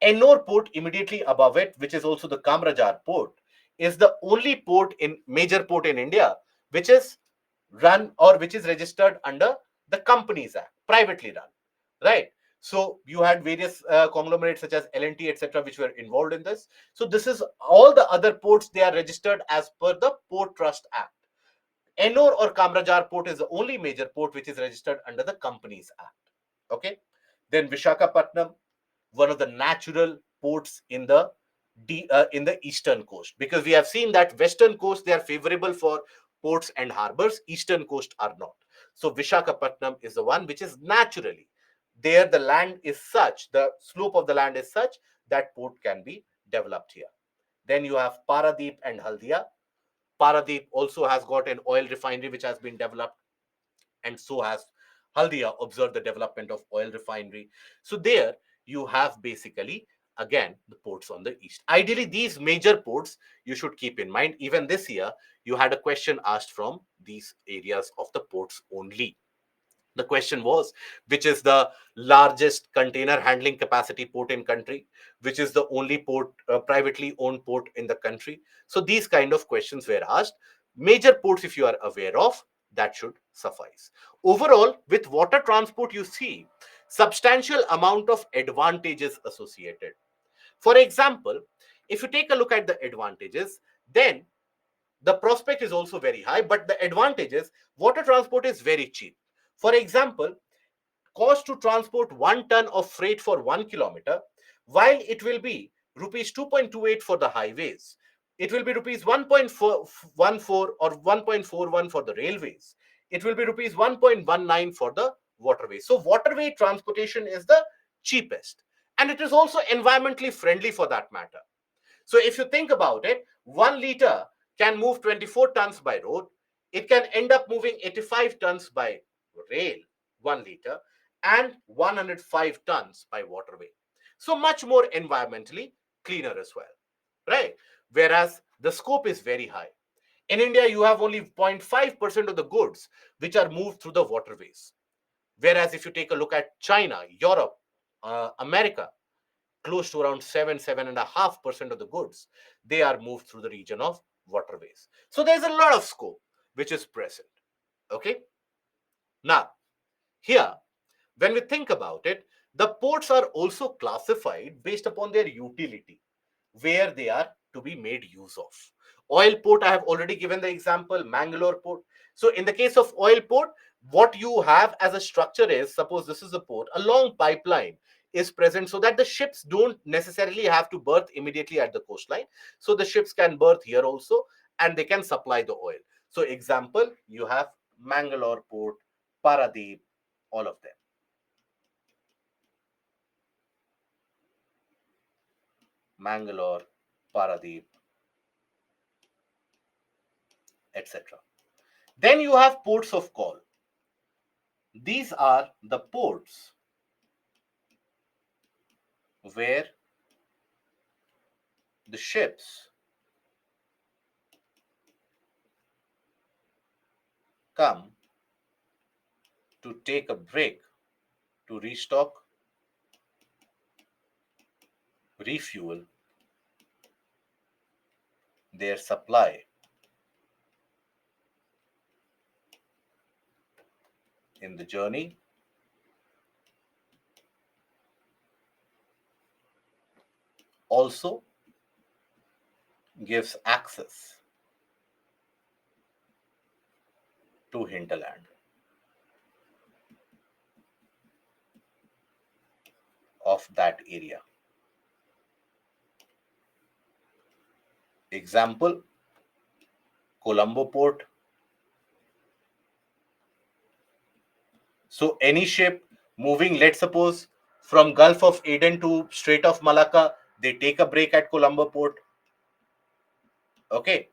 Ennore port immediately above it, which is also the Kamrajar port, is the only port in major port in India which is run or which is registered under The Companies Act, privately run, right? So you had various conglomerates such as L&T, etc., which were involved in this. So this is all the other ports, they are registered as per the Port Trust Act. Ennore or Kamrajar port is the only major port which is registered under the Companies Act. Okay. Then Vishakhapatnam, one of the natural ports in the eastern coast, because we have seen that western coast they are favorable for ports and harbors, eastern coast are not. So Vishakhapatnam is the one which is naturally there, the land is such, the slope of the land is such that port can be developed here. Then you have Paradeep and Haldia. Paradeep also has got an oil refinery which has been developed, and so has Haldia observed the development of oil refinery. So there you have basically again the ports on the east. Ideally, these major ports you should keep in mind. Even this year, you had a question asked from these areas of the ports only. The question was, which is the largest container handling capacity port in country, which is the only port, privately owned port in the country. So these kind of questions were asked. Major ports, if you are aware of, that should suffice. Overall, with water transport, you see substantial amount of advantages associated. For example, if you take a look at the advantages, then the prospect is also very high, but the advantages, water transport is very cheap. For example, cost to transport 1 ton of freight for 1 kilometer, while it will be rupees 2.28 for the highways, it will be rupees 1.14 or 1.41 for the railways, it will be rupees 1.19 for the waterways. So waterway transportation is the cheapest, and it is also environmentally friendly for that matter. So if you think about it, 1 liter can move 24 tons by road. It can end up moving 85 tons by rail, 1 liter, and 105 tons by waterway. So much more environmentally cleaner as well, right? Whereas the scope is very high. In India, you have only 0.5% of the goods which are moved through the waterways. Whereas if you take a look at China, Europe, America, close to around 7.5% of the goods, they are moved through the region of waterways. So there's a lot of scope which is present. Okay. Now, here, when we think about it, the ports are also classified based upon their utility, where they are to be made use of. Oil port, I have already given the example, Mangalore port. So in the case of oil port, what you have as a structure is, suppose this is a port, a long pipeline is present so that the ships don't necessarily have to berth immediately at the coastline. So the ships can berth here also, and they can supply the oil. So example, you have Mangalore port, Paradeep, all of them. Mangalore, Paradeep, etc. Then you have ports of call. These are the ports where the ships come to take a break, to restock, refuel their supply in the journey, also gives access to hinterland of that area. Example, Colombo port. So any ship moving, let's suppose, from Gulf of Aden to Strait of Malacca, they take a break at Colombo port. Okay.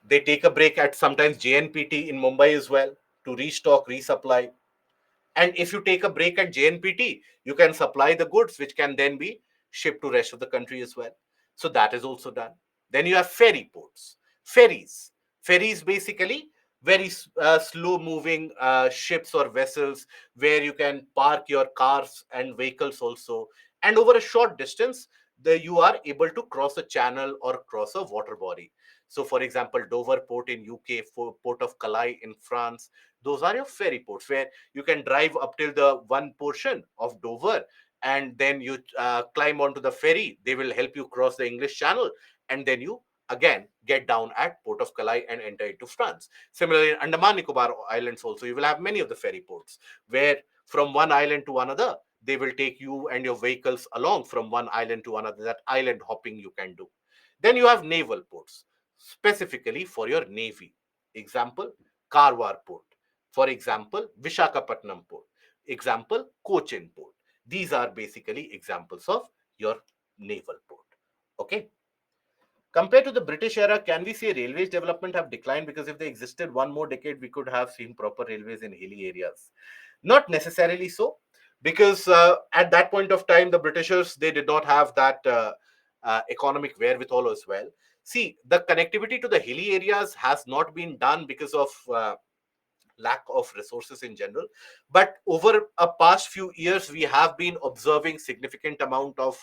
They take a break at sometimes JNPT in Mumbai as well to restock, resupply. And if you take a break at JNPT, you can supply the goods which can then be shipped to rest of the country as well. So that is also done. Then you have ferry ports, ferries. Ferries basically very slow moving ships or vessels where you can park your cars and vehicles also. And over a short distance, you are able to cross a channel or cross a water body. So, for example, Dover port in UK, port of Calais in France, those are your ferry ports where you can drive up till the one portion of Dover, and then you climb onto the ferry. They will help you cross the English Channel, and then you again get down at port of Calais and enter into France. Similarly, in Andaman Nicobar Islands also, you will have many of the ferry ports where from one island to another, they will take you and your vehicles along from one island to another. That island hopping you can do. Then you have naval ports, specifically for your navy. Example, Karwar port. For example, Vishakhapatnam port. Example, Cochin port. These are basically examples of your naval port. Okay. Compared to the British era, can we say railways development have declined? Because if they existed one more decade, we could have seen proper railways in hilly areas. Not necessarily so, because at that point of time, the Britishers, they did not have that economic wherewithal as well. See, the connectivity to the hilly areas has not been done because of lack of resources in general, but over a past few years, we have been observing significant amount of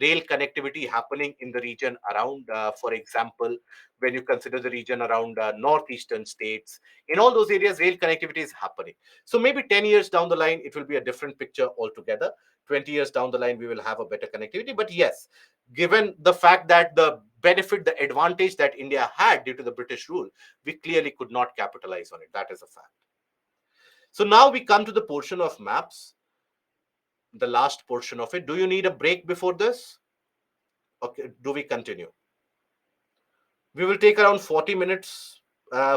rail connectivity happening in the region around. For example, when you consider the region around northeastern states, in all those areas, rail connectivity is happening. So maybe 10 years down the line, it will be a different picture altogether. 20 years down the line, we will have a better connectivity. But yes, given the fact that the benefit, the advantage that India had due to the British rule, we clearly could not capitalize on it. That is a fact. So now we come to the portion of maps, the last portion of it. Do you need a break before this? Okay, do we continue? We will take around 40 minutes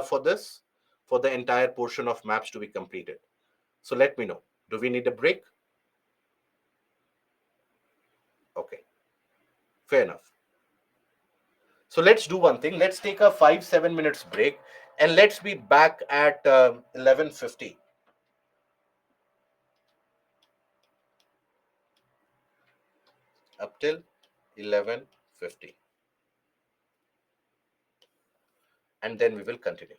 for this, for the entire portion of maps to be completed. So let me know. Do we need a break? Okay, fair enough. So let's do one thing. Let's take a 5-7 minutes break, and let's be back at 11:50, up till 11:50, and then we will continue.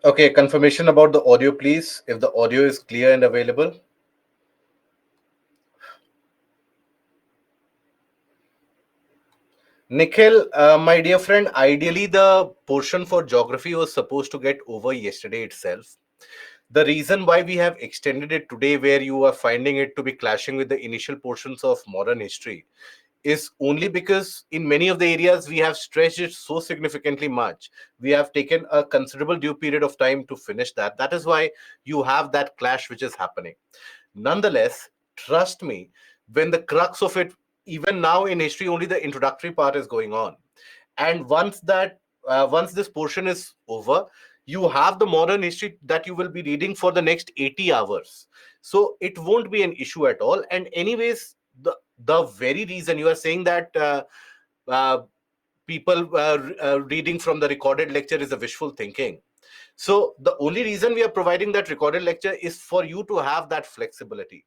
Okay, confirmation about the audio, please. If the audio is clear and available. Nikhil, my dear friend, ideally the portion for geography was supposed to get over yesterday itself. The reason why we have extended it today, where you are finding it to be clashing with the initial portions of modern history, is only because in many of the areas we have stretched it so significantly much. We have taken a considerable due period of time to finish that. That is why you have that clash which is happening. Nonetheless, trust me, when the crux of it, even now in history, only the introductory part is going on. And once this portion is over, you have the modern history that you will be reading for the next 80 hours. So it won't be an issue at all. And anyways, the very reason you are saying that uh, people reading from the recorded lecture is a wishful thinking. So the only reason we are providing that recorded lecture is for you to have that flexibility.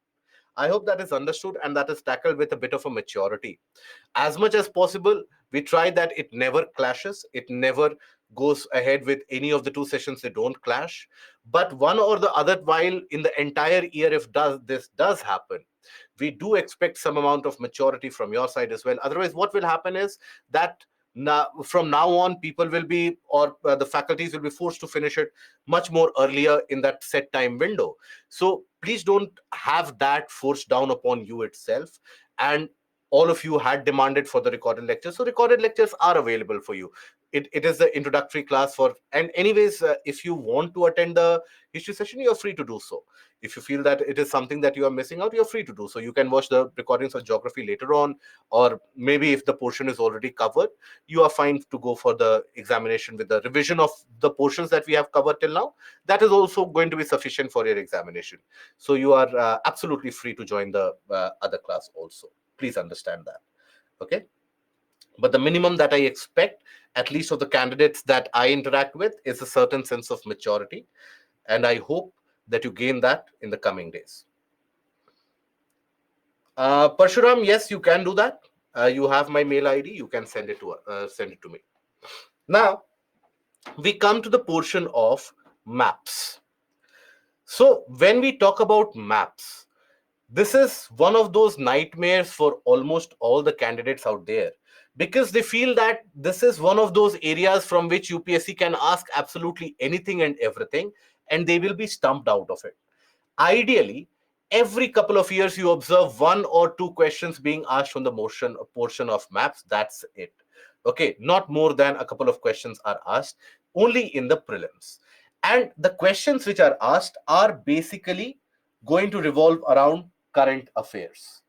I hope that is understood and that is tackled with a bit of a maturity. As much as possible, we try that it never clashes, it never goes ahead with any of the two sessions, they don't clash. But one or the other, while in the entire year, if this does happen, we do expect some amount of maturity from your side as well. Otherwise, what will happen is that now, from now on, people will be, or the faculties will be forced to finish it much more earlier in that set time window. So please don't have that forced down upon you itself. And all of you had demanded for the recorded lectures, so recorded lectures are available for you. It is the introductory class for, and anyways, if you want to attend the history session, you're free to do so. If you feel that it is something that you are missing out, you're free to do so. You can watch the recordings of geography later on, or maybe if the portion is already covered, you are fine to go for the examination with the revision of the portions that we have covered till now. That is also going to be sufficient for your examination. So you are absolutely free to join the other class also. Please understand that. Okay. But the minimum that I expect, at least of the candidates that I interact with, is a certain sense of maturity. And I hope that you gain that in the coming days. Parshuram, yes, you can do that. You have my mail ID. You can send it to me. Now we come to the portion of maps. So when we talk about maps, this is one of those nightmares for almost all the candidates out there, because they feel that this is one of those areas from which UPSC can ask absolutely anything and everything, and they will be stumped out of it. Ideally, every couple of years you observe one or two questions being asked from the motion portion of maps. That's it. Okay, not more than a couple of questions are asked only in the prelims. And the questions which are asked are basically going to revolve around current affairs.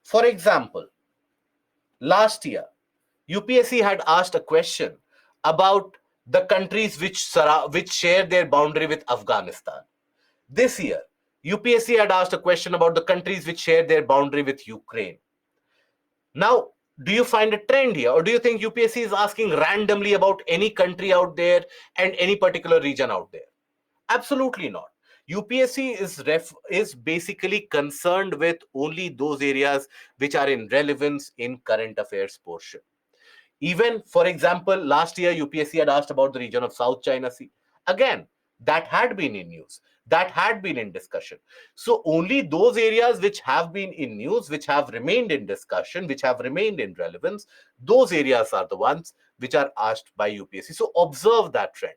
For example, last year, UPSC had asked a question about the countries which share their boundary with Afghanistan. This year, UPSC had asked a question about the countries which share their boundary with Ukraine. Now, do you find a trend here, or do you think UPSC is asking randomly about any country out there and any particular region out there? Absolutely not. UPSC is basically concerned with only those areas which are in relevance in current affairs portion. Even, for example, last year UPSC had asked about the region of South China Sea. Again, that had been in news, that had been in discussion. So only those areas which have been in news, which have remained in discussion, which have remained in relevance, those areas are the ones which are asked by UPSC. So observe that trend.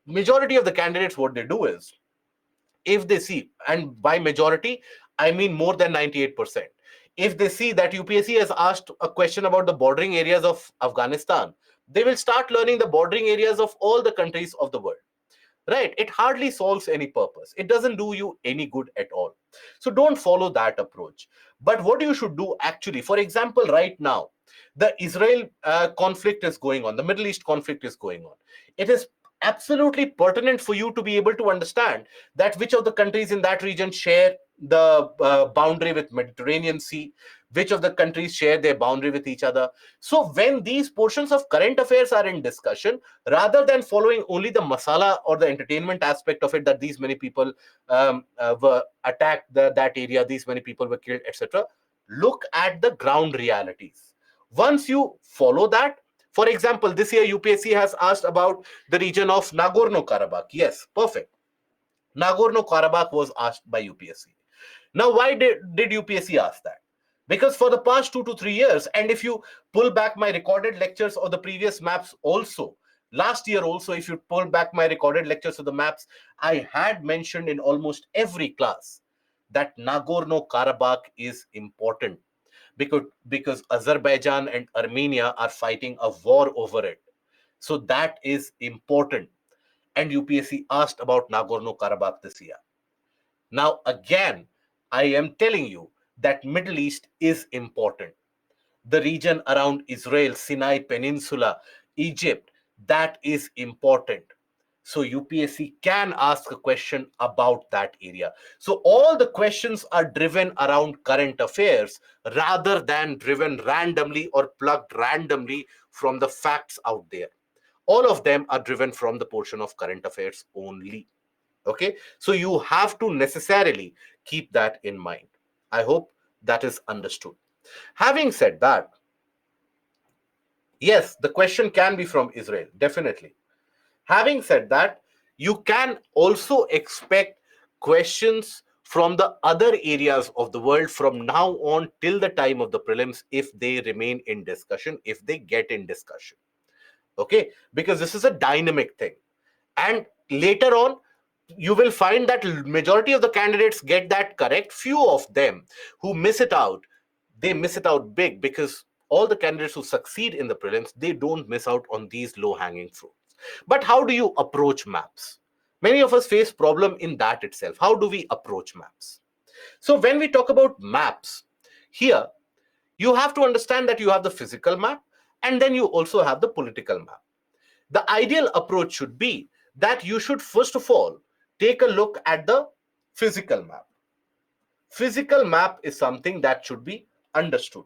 Majority of the candidates, what they do is, if they see, and by majority I mean more than 98%, if they see that UPSC has asked a question about the bordering areas of Afghanistan, they will start learning the bordering areas of all the countries of the world. Right? It hardly solves any purpose. It doesn't do you any good at all. So don't follow that approach. But what you should do actually, for example, right now, the Israel conflict is going on, the Middle East conflict is going on. It is absolutely pertinent for you to be able to understand that which of the countries in that region share the boundary with Mediterranean Sea, which of the countries share their boundary with each other. So when these portions of current affairs are in discussion, rather than following only the masala or the entertainment aspect of it, that these many people were attacked that area, these many people were killed, etc., look at the ground realities. Once you follow that, for example, this year UPSC has asked about the region of Nagorno Karabakh. Yes, perfect. Nagorno Karabakh was asked by UPSC. Now, why did UPSC ask that? Because for the past 2 to 3 years, and if you pull back my recorded lectures or the previous maps also, last year also, if you pull back my recorded lectures of the maps, I had mentioned in almost every class that Nagorno Karabakh is important because Azerbaijan and Armenia are fighting a war over it. So that is important. And UPSC asked about Nagorno Karabakh this year. Now, again, I am telling you that Middle East is important. The region around Israel, Sinai Peninsula, Egypt, that is important. So UPSC can ask a question about that area. So all the questions are driven around current affairs rather than driven randomly or plugged randomly from the facts out there. All of them are driven from the portion of current affairs only. Okay, so you have to necessarily keep that in mind. I hope that is understood. Having said that, yes, the question can be from Israel, definitely. Having said that, you can also expect questions from the other areas of the world from now on till the time of the prelims, if they remain in discussion, if they get in discussion. Okay, because this is a dynamic thing. And later on, you will find that majority of the candidates get that correct. Few of them who miss it out, they miss it out big, because all the candidates who succeed in the prelims, they don't miss out on these low hanging fruits. But how do you approach maps? Many of us face problem in that itself. How do we approach maps? So when we talk about maps here, you have to understand that you have the physical map, and then you also have the political map. The ideal approach should be that you should first of all take a look at the physical map. Physical map is something that should be understood.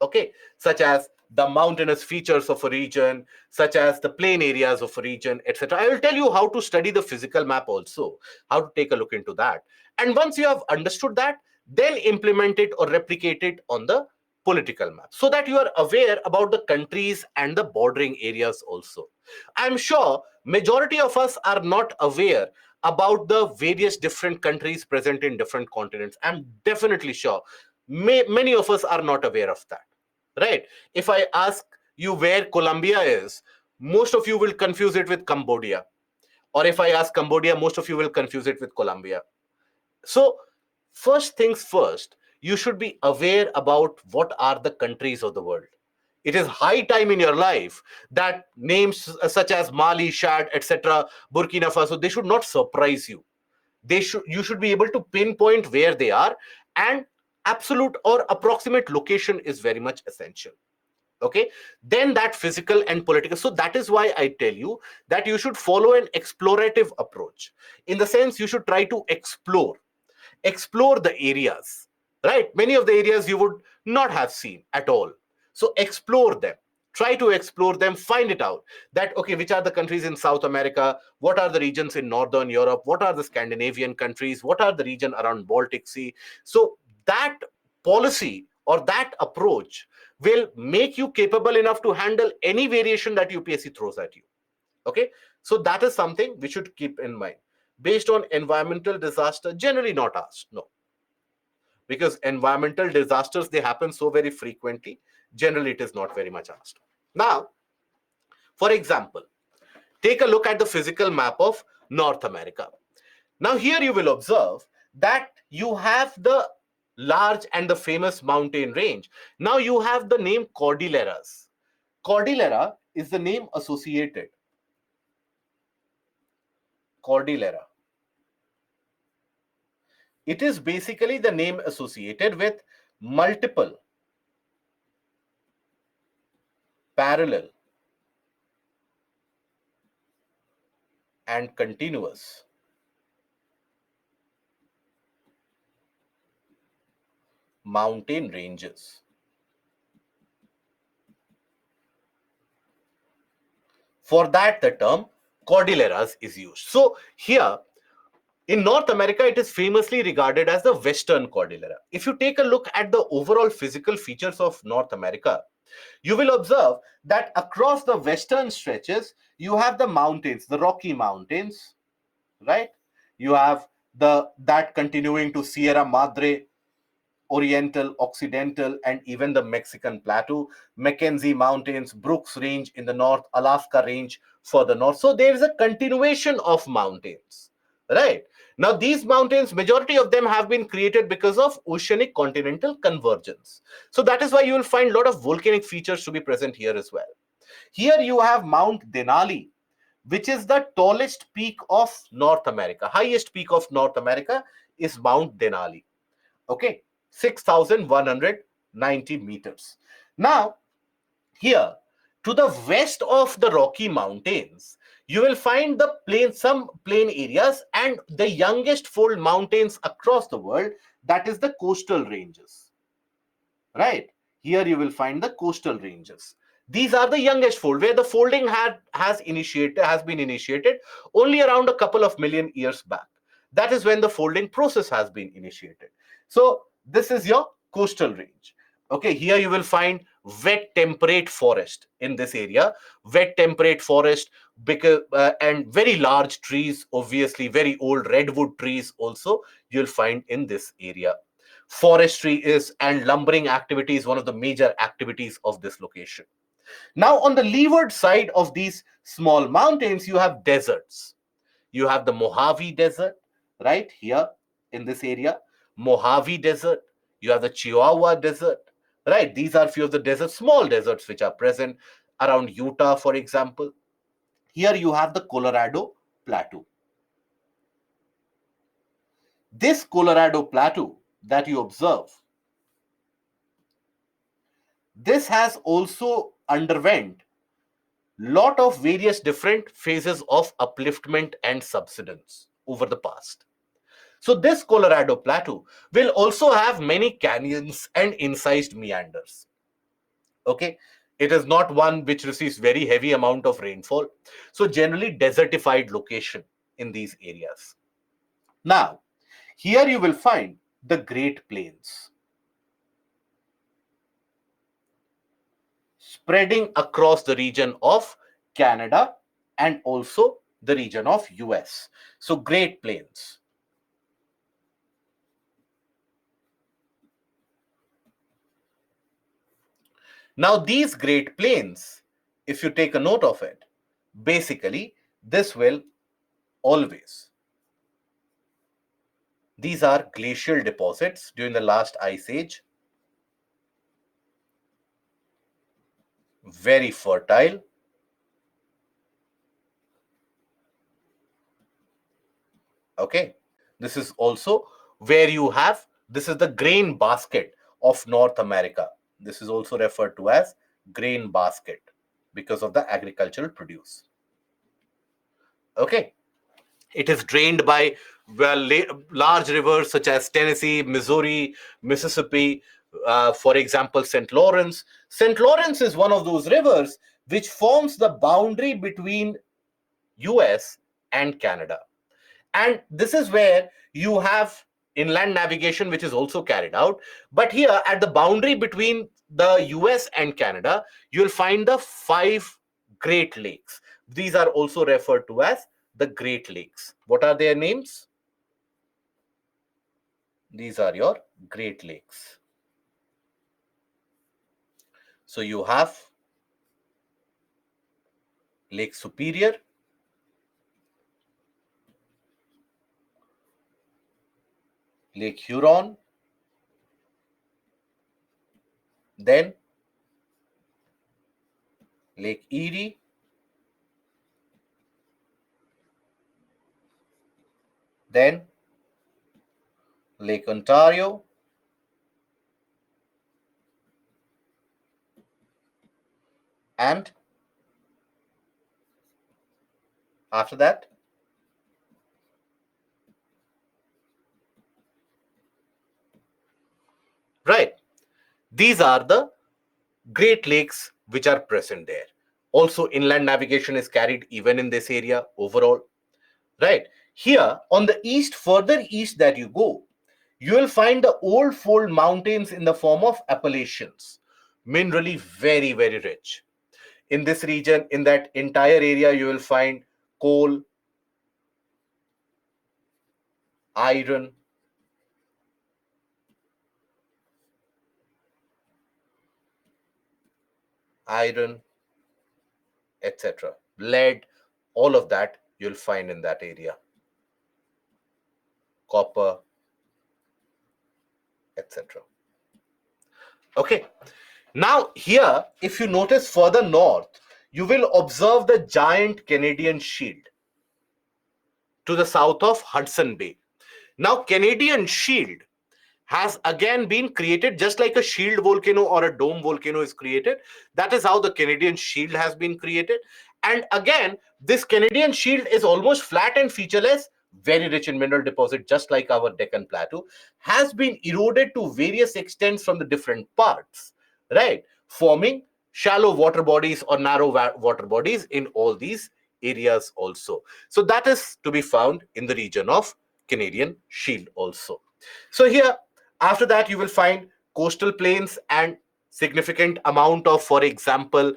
Okay, such as the mountainous features of a region, such as the plain areas of a region, etc. I will tell you how to study the physical map also, how to take a look into that. And once you have understood that, then implement it or replicate it on the political map, so that you are aware about the countries and the bordering areas also. I'm sure majority of us are not aware about the various different countries present in different continents. I'm definitely sure many of us are not aware of that, right? If I ask you where Colombia is, most of you will confuse it with Cambodia. Or if I ask Cambodia, most of you will confuse it with Colombia. So, first things first, you should be aware about what are the countries of the world. It is high time in your life that names such as Mali, Chad, etc., Burkina Faso, they should not surprise you. You should be able to pinpoint where they are, and absolute or approximate location is very much essential. Okay, then that physical and political. So that is why I tell you that you should follow an explorative approach, in the sense you should try to explore the areas, right? Many of the areas you would not have seen at all. So explore them. Try to explore them, find it out that, okay, which are the countries in South America? What are the regions in Northern Europe? What are the Scandinavian countries? What are the region around Baltic Sea? So that policy or that approach will make you capable enough to handle any variation that UPSC throws at you. Okay, so that is something we should keep in mind. Based on environmental disaster, generally not asked, no, because environmental disasters, they happen so very frequently. Generally it is not very much asked. Now, for example, take a look at the physical map of North America. Now here you will observe that you have the large and the famous mountain range. Now you have the name Cordilleras. Cordillera is the name associated. Cordillera, it is basically the name associated with multiple parallel and continuous mountain ranges. For that, the term Cordilleras is used. So here, In North America, it is famously regarded as the Western Cordillera. If you take a look at the overall physical features of North America, you will observe that across the western stretches, you have the mountains, the Rocky Mountains, right? You have that continuing to Sierra Madre, Oriental, Occidental, and even the Mexican Plateau, Mackenzie Mountains, Brooks Range in the north, Alaska Range further north. So there is a continuation of mountains, right? Now, these mountains, majority of them have been created because of oceanic continental convergence. So that is why you will find a lot of volcanic features to be present here as well. Here you have Mount Denali, which is the tallest peak of North America. Highest peak of North America is Mount Denali. Okay, 6,190 meters. Now, here to the west of the Rocky Mountains, you will find the plain, some plain areas, and the youngest fold mountains across the world, that is the coastal ranges, right? Here you will find the coastal ranges. These are the youngest fold, where the folding has been initiated only around a couple of million years back. That is when the folding process has been initiated. So this is your coastal range. Okay, here you will find wet temperate forest in this area. Wet temperate forest, because and very large trees, obviously very old redwood trees also you'll find in this area. Forestry is and lumbering activity is one of the major activities of this location. Now, on the leeward side of these small mountains, you have deserts. You have the Mojave Desert, right here in this area, Mojave Desert. You have the Chihuahua Desert, right? These are few of the deserts, small deserts, which are present around Utah, for example. Here you have the Colorado Plateau. This Colorado Plateau that you observe, this has also underwent lot of various different phases of upliftment and subsidence over the past. So this Colorado Plateau will also have many canyons and incised meanders. Okay, it is not one which receives very heavy amount of rainfall. So generally desertified location in these areas. Now, here you will find the Great Plains spreading across the region of Canada and also the region of US. So Great Plains. Now these Great Plains, if you take a note of it, basically this will always, these are glacial deposits during the last ice age, very fertile. Okay, this is also where you have, this is the grain basket of North America. This is also referred to as grain basket because of the agricultural produce. Okay, it is drained by large rivers such as Tennessee, Missouri, Mississippi, for example, St. Lawrence. St. Lawrence is one of those rivers which forms the boundary between US and Canada. And this is where you have inland navigation, which is also carried out. But here at the boundary between the US and Canada, you'll find the 5 Great Lakes. These are also referred to as the Great Lakes. What are their names? These are your Great Lakes. So you have Lake Superior, Lake Huron, then Lake Erie, then Lake Ontario, and after that, right, these are the Great Lakes which are present there. Also, inland navigation is carried even in this area overall, right? Here on the east, further east that you go, you will find the old fold mountains in the form of Appalachians, minerally very, very rich. In this region, in that entire area, you will find coal, iron, iron, etc. Lead, all of that you'll find in that area. Copper, etc. Okay. Now, here, if you notice further north, you will observe the giant Canadian Shield to the south of Hudson Bay. Now, Canadian Shield has again been created just like a shield volcano or a dome volcano is created. That is how the Canadian Shield has been created. And again, this Canadian Shield is almost flat and featureless, very rich in mineral deposit, just like our Deccan Plateau, has been eroded to various extents from the different parts, right? Forming shallow water bodies or narrow water bodies in all these areas also. So that is to be found in the region of Canadian Shield also. So here, after that, you will find coastal plains and significant amount of, for example,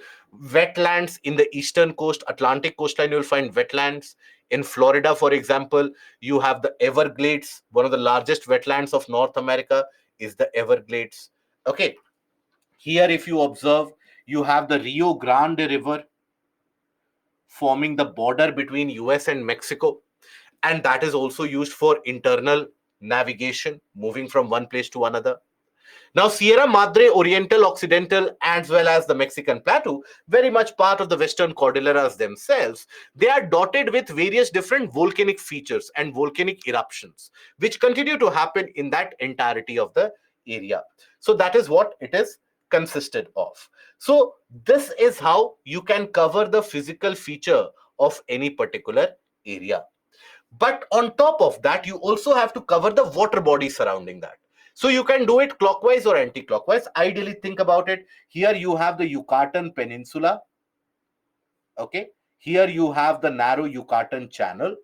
wetlands in the eastern coast, Atlantic coastline. You will find wetlands in Florida, for example. You have the Everglades. One of the largest wetlands of North America is the Everglades. Okay, here, if you observe, you have the Rio Grande River forming the border between US and Mexico, and that is also used for internal navigation, moving from one place to another. Now, Sierra Madre Oriental, Occidental, as well as the Mexican Plateau, very much part of the Western Cordilleras themselves, they are dotted with various different volcanic features and volcanic eruptions, which continue to happen in that entirety of the area. So that is what it is consisted of. So this is how you can cover the physical feature of any particular area. But on top of that, you also have to cover the water body surrounding that. So you can do it clockwise or anti-clockwise. Ideally, think about it. Here you have the Yucatan Peninsula. Okay. Here you have the narrow Yucatan Channel,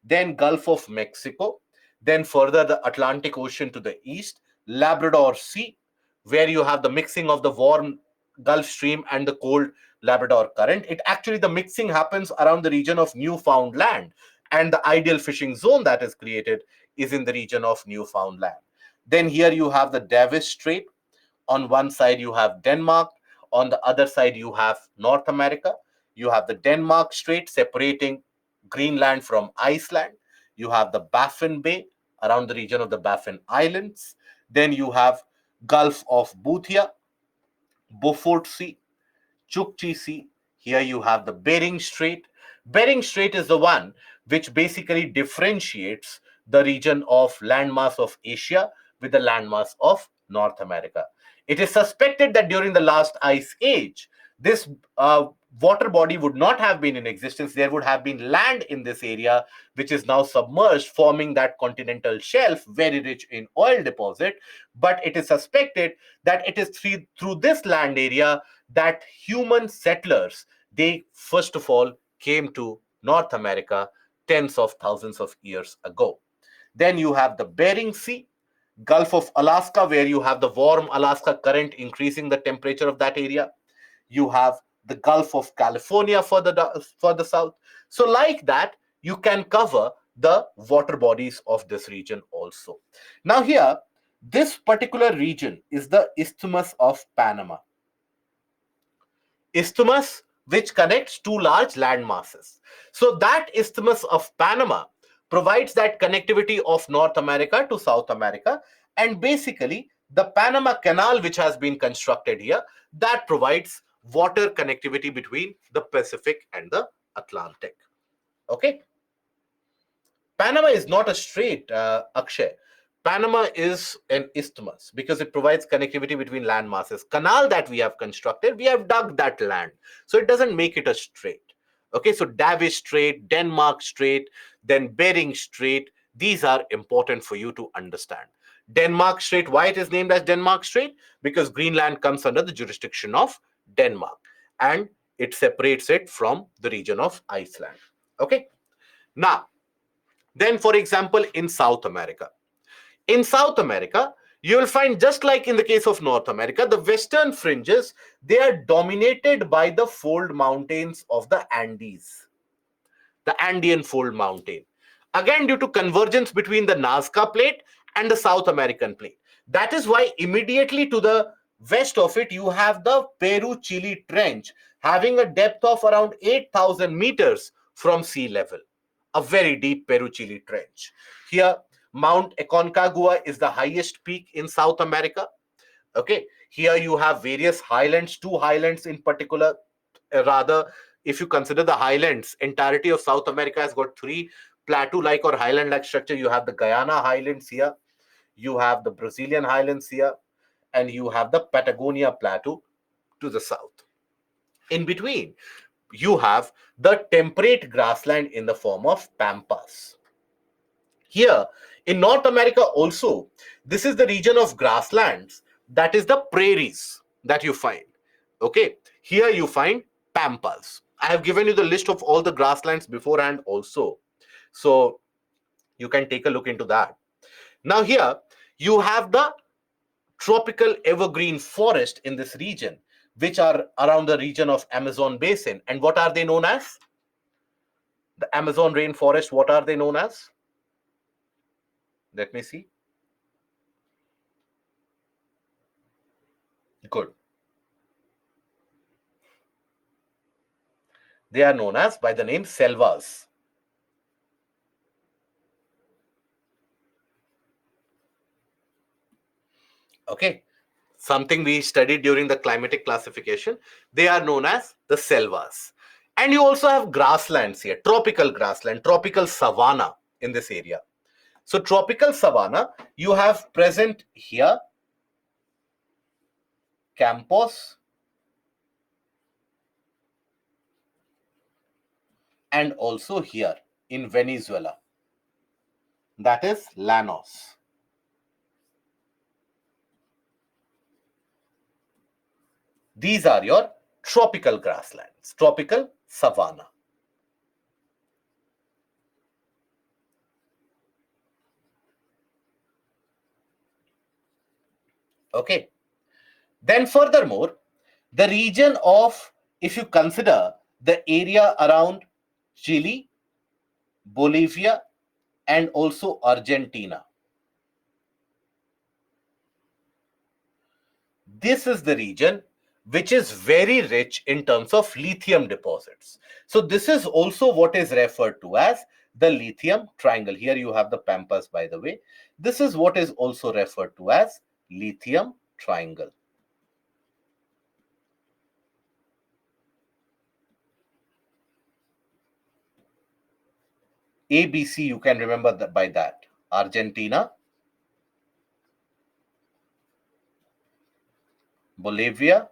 then Gulf of Mexico, then further the Atlantic Ocean to the east, Labrador Sea, where you have the mixing of the warm Gulf Stream and the cold Labrador Current. It actually, the mixing happens around the region of Newfoundland, and the ideal fishing zone that is created is in the region of Newfoundland. Then here you have the Davis Strait. On one side you have Denmark, on the other side you have North America. You have the Denmark Strait separating Greenland from Iceland. You have the Baffin Bay around the region of the Baffin Islands. Then you have Gulf of Boothia, Beaufort Sea, Chukchi Sea. Here you have the Bering Strait. Bering Strait is the one which basically differentiates the region of landmass of Asia with the landmass of North America. It is suspected that during the last ice age, this water body would not have been in existence. There would have been land in this area, which is now submerged, forming that continental shelf, very rich in oil deposit. But it is suspected that it is through this land area that human settlers, they first of all came to North America tens of thousands of years ago. Then you have the Bering Sea, Gulf of Alaska, where you have the warm Alaska current increasing the temperature of that area. You have the Gulf of California further south. So like that, you can cover the water bodies of this region also. Now here, this particular region is the Isthmus of Panama. Isthmus which connects two large land masses. So that Isthmus of Panama provides that connectivity of North America to South America, and basically the Panama Canal which has been constructed here, that provides water connectivity between the Pacific and the Atlantic. Okay. Panama is not a strait, Akshay. Panama is an isthmus because it provides connectivity between land masses. Canal that we have constructed, we have dug that land. So it doesn't make it a strait. Okay, so Davis Strait, Denmark Strait, then Bering Strait, these are important for you to understand. Denmark Strait, why it is named as Denmark Strait? Because Greenland comes under the jurisdiction of Denmark and it separates it from the region of Iceland. Okay, now Then, for example, in South America. In South America, you will find, just like in the case of North America, the western fringes, they are dominated by the fold mountains of the Andes, the Andean fold mountain. Again, due to convergence between the Nazca plate and the South American plate. That is why immediately to the west of it, you have the Peru-Chile Trench, having a depth of around 8,000 meters from sea level. A very deep Peru-Chile Trench. Here, Mount Aconcagua is the highest peak in South America. Okay, here you have various highlands, two highlands in particular. Rather, if you consider the highlands, entirety of South America has got three plateau-like or highland-like structure. You have the Guyana highlands here, you have the Brazilian highlands here, and you have the Patagonia plateau to the south. In between, you have the temperate grassland in the form of pampas. Here in North America also, this is the region of grasslands, that is the prairies that you find. Okay, here you find pampas. I have given you the list of all the grasslands beforehand also, so you can take a look into that. Now here you have the tropical evergreen forest in this region, which are around the region of Amazon basin. And what are they known as? The Amazon rainforest, what are they known as? Let me see. Good. They are known as by the name selvas. Okay, something we studied during the climatic classification. They are known as the selvas. And you also have grasslands here, tropical grassland, tropical savanna in this area. So tropical savanna, you have present here Campos and also here in Venezuela, that is Llanos. These are your tropical grasslands, tropical savanna. Okay. Then furthermore, the region of, if you consider the area around Chile, Bolivia, and also Argentina, this is the region which is very rich in terms of lithium deposits. So this is also what is referred to as the lithium triangle. Here you have the pampas, by the way. This is what is also referred to as lithium triangle. ABC, you can remember that by that. Argentina, Bolivia,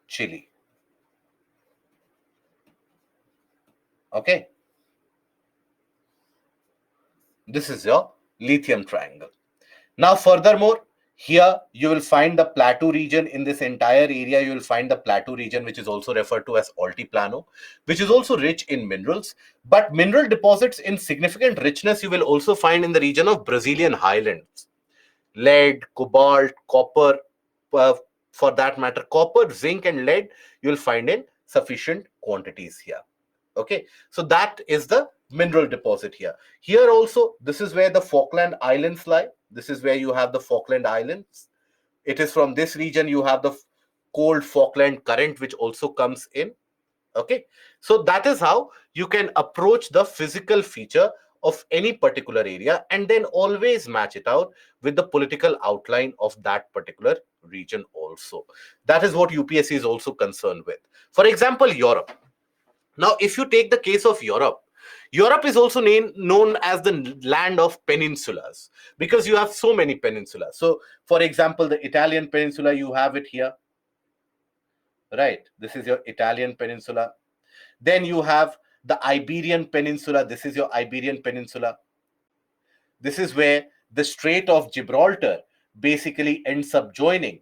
Chile. Okay. This is your lithium triangle. Now, furthermore, here you will find the plateau region. In this entire area, you will find the plateau region, which is also referred to as altiplano, which is also rich in minerals. But mineral deposits in significant richness you will also find in the region of Brazilian highlands. Lead, cobalt, copper, for that matter, copper, zinc, and lead you will find in sufficient quantities here. Okay, so that is the mineral deposit here. Here also, this is where the Falkland Islands lie. This is where you have the Falkland Islands. It is from this region you have the cold Falkland current, which also comes in. Okay, so that is how you can approach the physical feature of any particular area and then always match it out with the political outline of that particular region also. That is what UPSC is also concerned with. For example, Europe. Now, if you take the case of Europe, Europe is also known as the land of peninsulas because you have so many peninsulas. So, for example, the Italian peninsula, you have it here, right? This is your Italian peninsula. Then you have the Iberian Peninsula. This is your Iberian Peninsula. This is where the Strait of Gibraltar basically ends up joining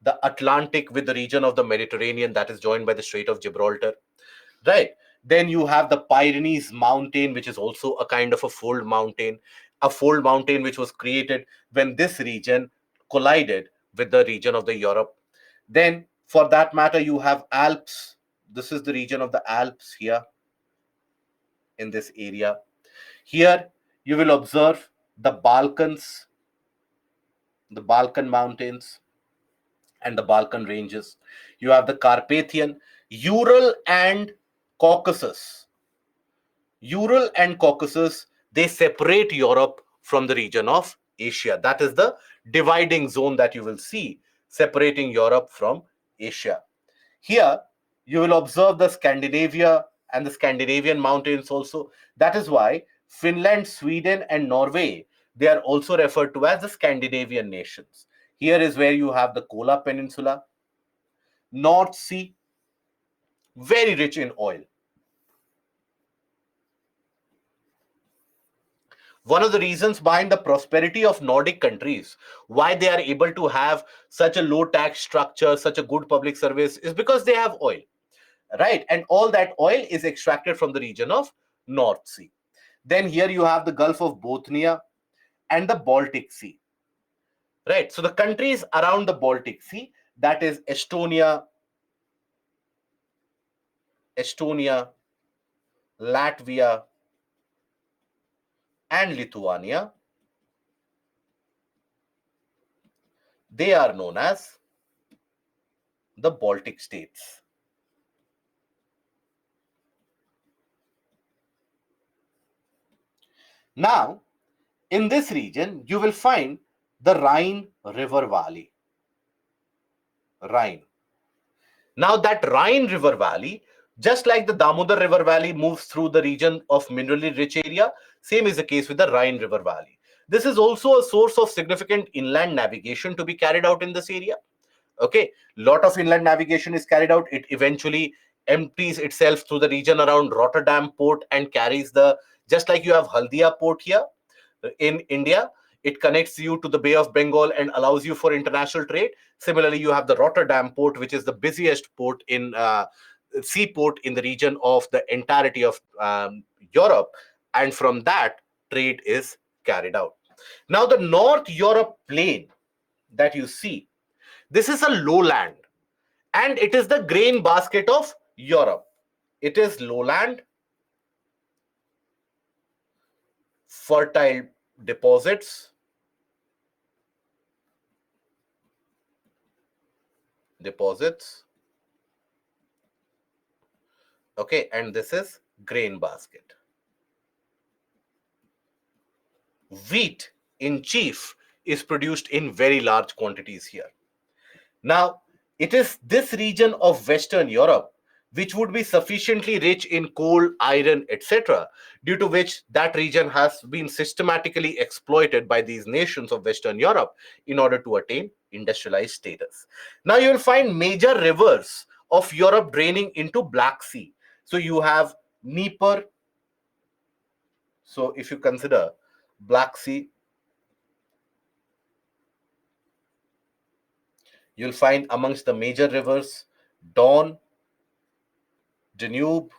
the Atlantic with the region of the Mediterranean that is joined by the Strait of Gibraltar. right? Then you have the Pyrenees mountain, which is also a kind of a fold mountain which was created when this region collided with the region of the Europe. Then for that matter, you have Alps. This is the region of the Alps here in this area. Here you will observe the Balkans, the Balkan mountains and the Balkan ranges. You have the Carpathian, Ural and Caucasus. Ural and Caucasus, they separate Europe from the region of Asia. That is the dividing zone that you will see separating Europe from Asia. Here, you will observe the Scandinavia and the Scandinavian mountains also. That is why Finland, Sweden, and Norway, they are also referred to as the Scandinavian nations. Here is where you have the Kola Peninsula, North Sea, very rich in oil. One of the reasons behind the prosperity of Nordic countries, why they are able to have such a low tax structure, such a good public service, is because they have oil, right? And all that oil is extracted from the region of North Sea. Then here you have the Gulf of Bothnia and the Baltic Sea, right? So the countries around the Baltic Sea, that is Estonia, Latvia, and Lithuania, they are known as the Baltic states. Now, in this region, you will find the Rhine River Valley. Rhine. Now, that Rhine River Valley, just like the Damodar River Valley moves through the region of minerally rich area, same is the case with the Rhine River Valley. This is also a source of significant inland navigation to be carried out in this area. Okay, lot of inland navigation is carried out. It eventually empties itself through the region around Rotterdam port and carries the, just like you have Haldia port here in India, it connects you to the Bay of Bengal and allows you for international trade. Similarly, you have the Rotterdam port, which is the busiest port in seaport in the region of the entirety of Europe, and from that trade is carried out. Now, the North Europe plain that you see, this is a lowland, and it is the grain basket of Europe. It is lowland, fertile deposits, okay, and this is grain basket. Wheat in chief is produced in very large quantities here. Now, it is this region of Western Europe which would be sufficiently rich in coal, iron, etc., due to which that region has been systematically exploited by these nations of Western Europe in order to attain industrialized status. Now, you will find major rivers of Europe draining into Black Sea. So, you have Dnieper. So, if you consider Black Sea, you'll find amongst the major rivers Don, Danube,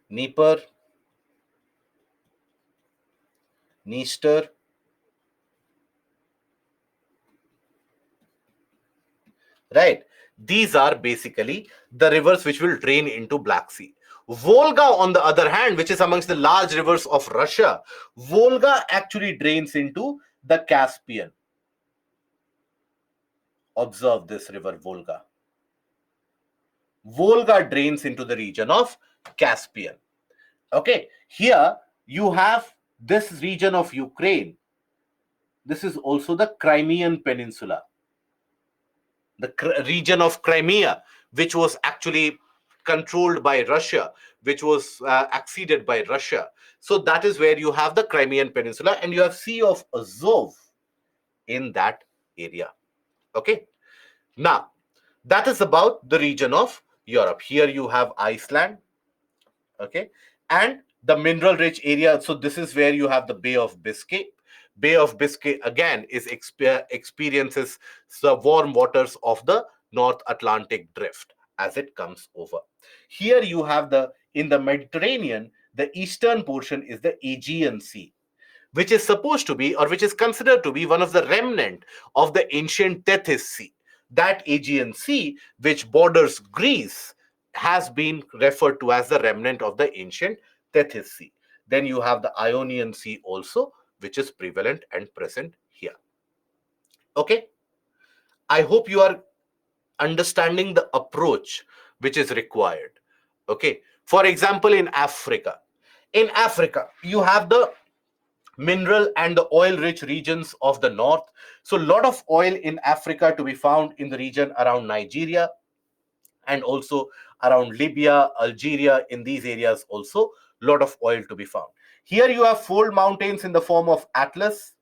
Dnieper, Dniester, right? These are basically the rivers which will drain into Black Sea. Volga, on the other hand, which is amongst the large rivers of Russia, Volga actually drains into the Caspian. Observe this river, Volga. Volga drains into the region of Caspian. Okay, here you have this region of Ukraine. This is also the Crimean Peninsula, the region of Crimea, which was actually controlled by Russia, which was acceded by Russia. So that is where you have the Crimean Peninsula, and you have Sea of Azov in that area. Okay, now that is about the region of Europe. Here you have Iceland, okay, and the mineral rich area. So this is where you have the Bay of Biscay. Bay of Biscay again experiences the warm waters of the North Atlantic drift, as it comes over. Here you have in the Mediterranean, the eastern portion is the Aegean Sea, which is supposed to be, or which is considered to be, one of the remnant of the ancient Tethys Sea. That Aegean Sea, which borders Greece, has been referred to as the remnant of the ancient Tethys Sea. Then you have the Ionian Sea also, which is prevalent and present here. Okay, I hope you are understanding the approach which is required. Okay, for example, in Africa, you have the mineral and the oil rich regions of the north. So, a lot of oil in Africa to be found in the region around Nigeria and also around Libya, Algeria. In these areas, also, a lot of oil to be found. Here, you have fold mountains in the form of Atlas.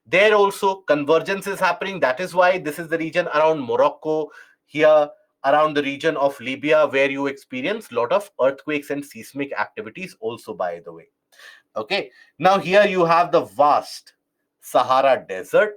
There also convergence is happening. That is why this is the region around Morocco, here around the region of Libya, where you experience a lot of earthquakes and seismic activities also, by the way. Okay, now here you have the vast Sahara Desert.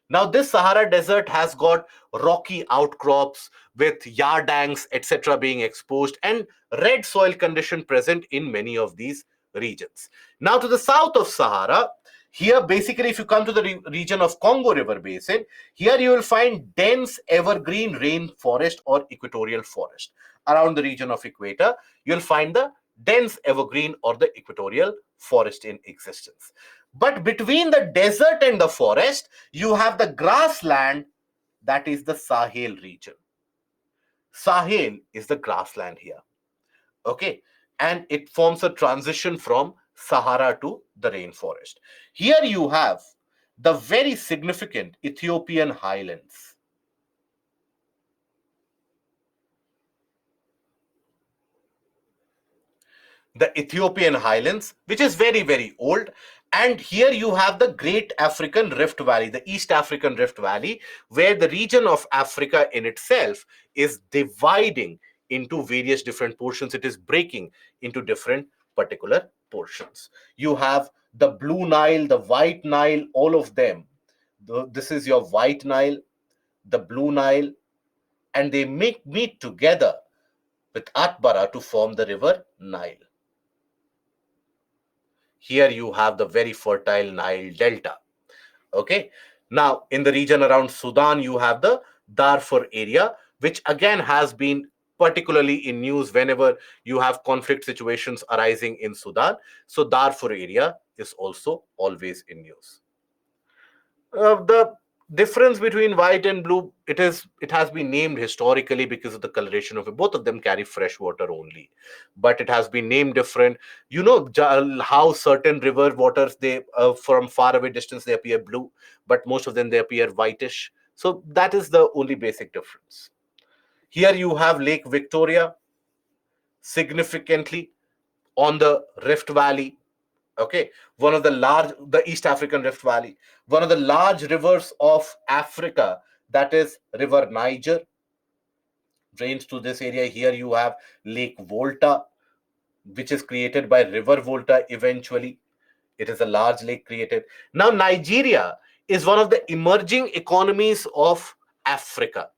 Now, this Sahara Desert has got rocky outcrops with yardangs, etc., being exposed, and red soil condition present in many of these regions. Now, to the south of Sahara, here basically, if you come to the region of Congo River Basin, here you will find dense evergreen rainforest or equatorial forest. Around the region of equator, you'll find the dense evergreen or the equatorial forest in existence. But between the desert and the forest, you have the grassland, that is the Sahel region. Sahel is the grassland here. Okay. And it forms a transition from Sahara to the rainforest. Here you have the very significant Ethiopian highlands. The Ethiopian highlands, which is very, very old. And here you have the Great African Rift Valley, the East African Rift Valley, where the region of Africa in itself is dividing into various different portions. It is breaking into different particular portions. You have the Blue Nile, the White Nile, all of them. This is your White Nile, the Blue Nile, and they meet together with Atbara to form the river Nile. Here you have the very fertile Nile Delta. Okay. Now, in the region around Sudan, you have the Darfur area, which again has been particularly in news whenever you have conflict situations arising in Sudan. So, Darfur area is also always in news. The difference between white and blue, it has been named historically because of the coloration of it. Both of them carry fresh water only, but it has been named different. You know how certain river waters, they from far away distance they appear blue, but most of them they appear whitish. So that is the only basic difference. Here you have Lake Victoria, significantly on the Rift Valley. Okay, the East African Rift Valley, one of the large rivers of Africa, that is River Niger, drains through this area. Here you have Lake Volta, which is created by River Volta eventually. It is a large lake created. Now, Nigeria is one of the emerging economies of Africa,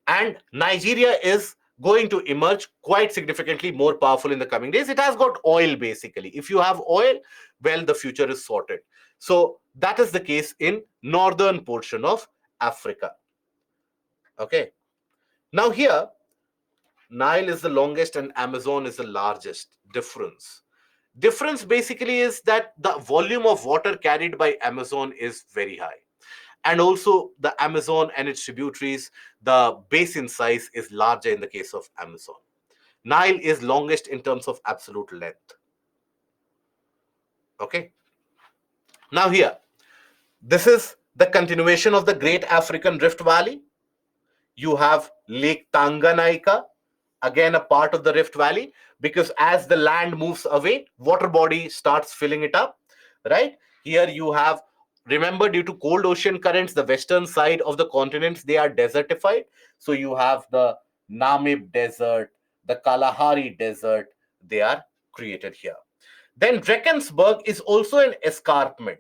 and Nigeria is going to emerge quite significantly more powerful in the coming days. It has got oil basically. If you have oil, well, the future is sorted. So that is the case in northern portion of Africa. Okay. Now here, Nile is the longest and Amazon is the largest. Difference basically is that the volume of water carried by Amazon is very high. And also the Amazon and its tributaries, the basin size is larger in the case of Amazon. Nile is longest in terms of absolute length. Okay. Now here, this is the continuation of the Great African Rift Valley. You have Lake Tanganyika, again a part of the Rift Valley, because as the land moves away, water body starts filling it up, right? Here you have, remember, due to cold ocean currents, the western side of the continents, they are desertified. So you have the Namib Desert, the Kalahari Desert, they are created here. Then Drakensberg is also an escarpment.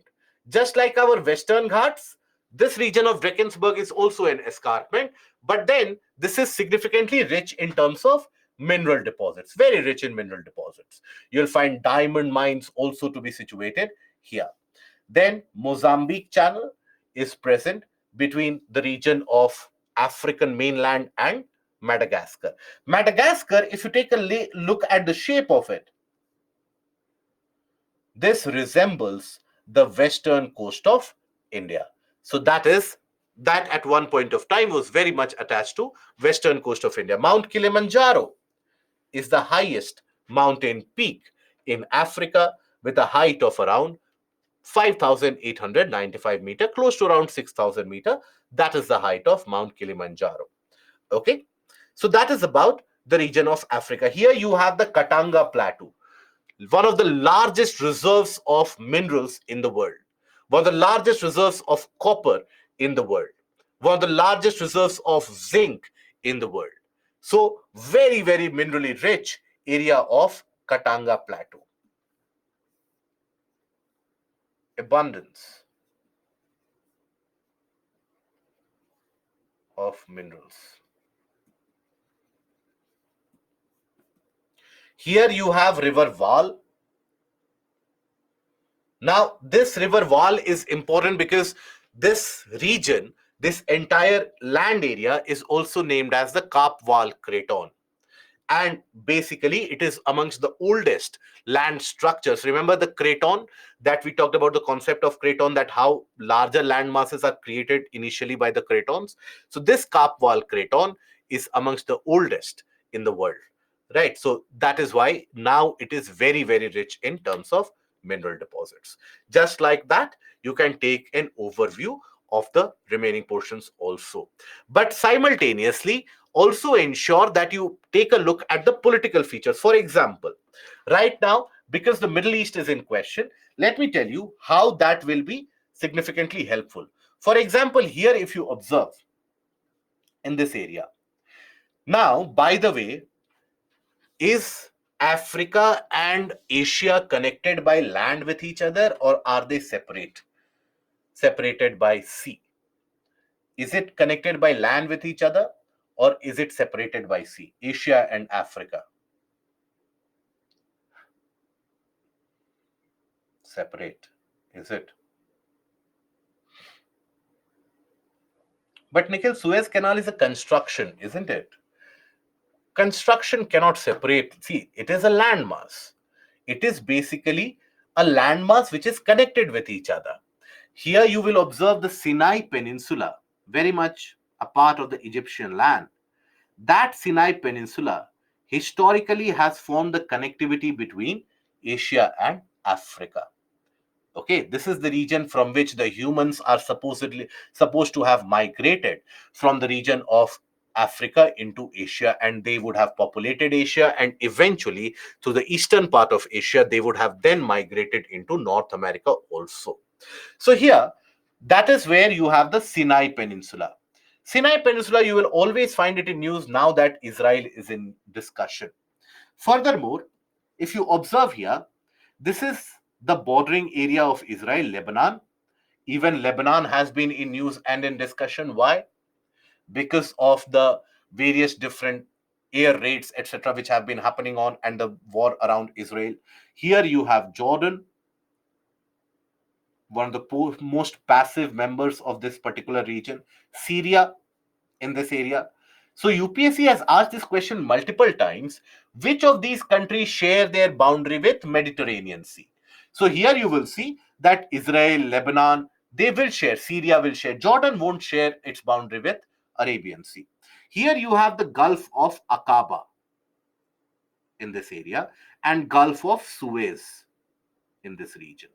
Just like our Western Ghats, This region of Drakensberg is also an escarpment, but then this is significantly rich in terms of mineral deposits, very rich in mineral deposits. You'll find diamond mines also to be situated here. Then Mozambique Channel is present between the region of African mainland and Madagascar. Madagascar, if you take a look at the shape of it, this resembles the western coast of India. So that at one point of time was very much attached to western coast of India. Mount Kilimanjaro is the highest mountain peak in Africa with a height of around 5,895 meter, close to around 6,000 meter. That is the height of Mount Kilimanjaro. Okay, so that is about the region of Africa. Here you have the Katanga Plateau, one of the largest reserves of minerals in the world, one of the largest reserves of copper in the world, one of the largest reserves of zinc in the world. So, very, very minerally rich area of Katanga Plateau. Abundance of minerals. Here you have River Vaal. Now, this river Vaal is important because this region, this entire land area is also named as the Kaap Vaal Craton. And basically, it is amongst the oldest land structures. Remember the craton that we talked about, the concept of craton, that how larger land masses are created initially by the cratons. So this Kaap Vaal Craton is amongst the oldest in the world, right? So that is why now it is very, very rich in terms of mineral deposits. Just like that, you can take an overview of the remaining portions also. But simultaneously, also ensure that you take a look at the political features. For example, right now, because the Middle East is in question, let me tell you how that will be significantly helpful. For example, here, if you observe in this area, now, by the way, is Africa and Asia connected by land with each other, or are they separated by sea? Is it connected by land with each other, or is it separated by sea? Asia and Africa. Separate, is it? But Nikhil, Suez Canal is a construction, isn't it? Construction cannot separate. See, it is a landmass. It is basically a landmass which is connected with each other. Here you will observe the Sinai Peninsula, very much a part of the Egyptian land. That Sinai Peninsula historically has formed the connectivity between Asia and Africa. Okay, this is the region from which the humans are supposed to have migrated from the region of Africa into Asia, and they would have populated Asia, and eventually to the eastern part of Asia they would have then migrated into North America also. So here, that is where you have the Sinai Peninsula. Sinai Peninsula, you will always find it in news now that Israel is in discussion. Furthermore, if you observe here, this is the bordering area of Israel, Lebanon. Even Lebanon has been in news and in discussion. Why? Because of the various different air raids, etc., which have been happening on, and the war around Israel. Here you have Jordan, one of the most passive members of this particular region, Syria in this area. So UPSC has asked this question multiple times. Which of these countries share their boundary with Mediterranean Sea? So here you will see that Israel, Lebanon, they will share. Syria will share. Jordan won't share its boundary with Arabian Sea. Here you have the Gulf of Aqaba in this area and Gulf of Suez in this region.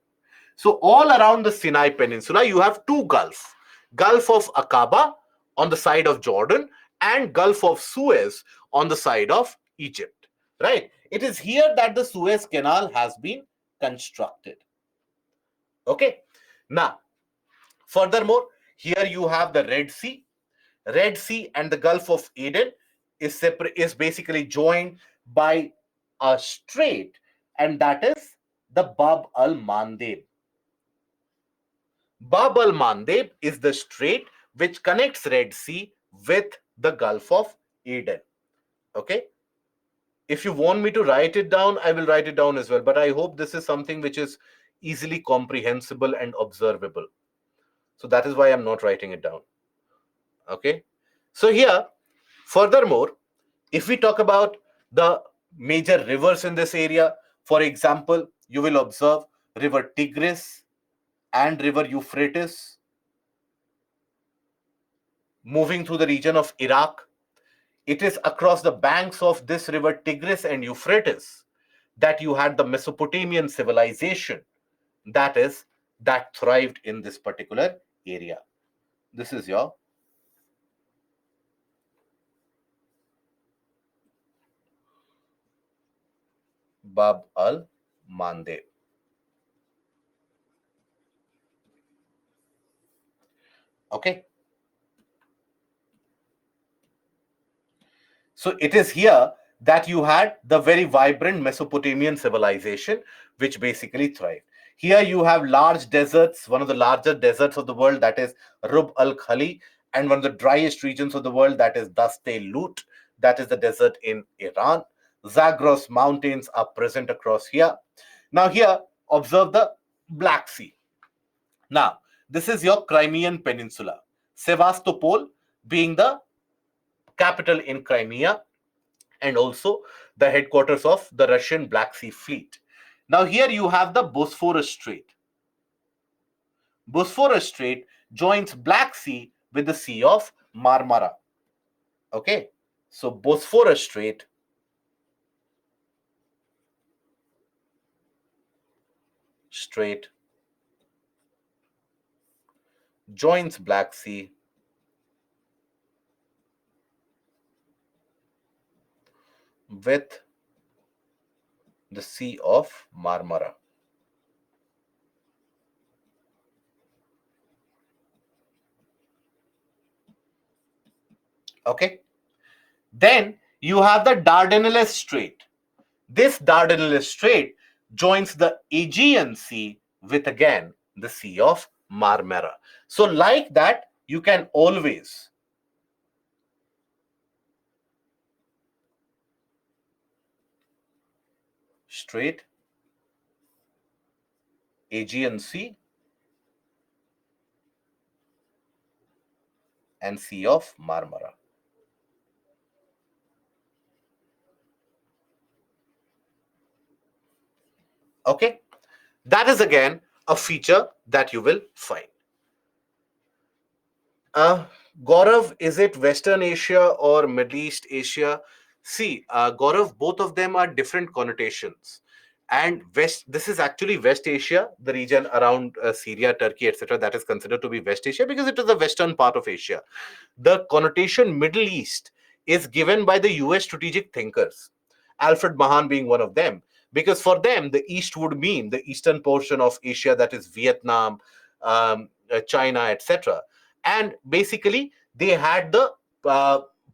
So all around the Sinai Peninsula, you have two Gulf. Gulf of Aqaba on the side of Jordan and Gulf of Suez on the side of Egypt. Right? It is here that the Suez Canal has been constructed. Okay. Now, furthermore, here you have the Red Sea. Red Sea and the Gulf of Aden is basically joined by a strait, and that is the Bab al Mandeb. Bab al Mandeb is the strait which connects Red Sea with the Gulf of Aden. Okay. If you want me to write it down, I will write it down as well. But I hope this is something which is easily comprehensible and observable. So that is why I'm not writing it down. Okay. So here, furthermore, if we talk about the major rivers in this area, for example, you will observe River Tigris and River Euphrates moving through the region of Iraq. It is across the banks of this river Tigris and Euphrates that you had the Mesopotamian civilization that thrived in this particular area. This is your Bab al Mandeb. Okay. So it is here that you had the very vibrant Mesopotamian civilization, which basically thrived. Here you have large deserts, one of the larger deserts of the world, that is Rub al Khali, and one of the driest regions of the world, that is Daste Lut, that is the desert in Iran. Zagros mountains are present across here. Now, here, observe the Black Sea. Now, this is your Crimean Peninsula. Sevastopol being the capital in Crimea, and also the headquarters of the Russian Black Sea Fleet. Now, here you have the Bosphorus Strait. Bosphorus Strait joins Black Sea with the Sea of Marmara. Okay, so Bosphorus Strait joins Black Sea with the Sea of Marmara. Okay, then you have the Dardanelles Strait. This Dardanelles Strait joins the Aegean Sea with again the Sea of Marmara. So, like that, you can always Strait, Aegean Sea, and Sea of Marmara. Okay, that is again a feature that you will find. Uh, Gaurav, is it Western Asia or Middle East Asia? See, Gaurav, both of them are different connotations. And West, this is actually West Asia, the region around Syria, Turkey, etc., that is considered to be West Asia because it is the western part of Asia. The connotation Middle East is given by the US strategic thinkers, Alfred Mahan being one of them, because for them, the East would mean the eastern portion of Asia, that is Vietnam, China, etc. And basically, they had the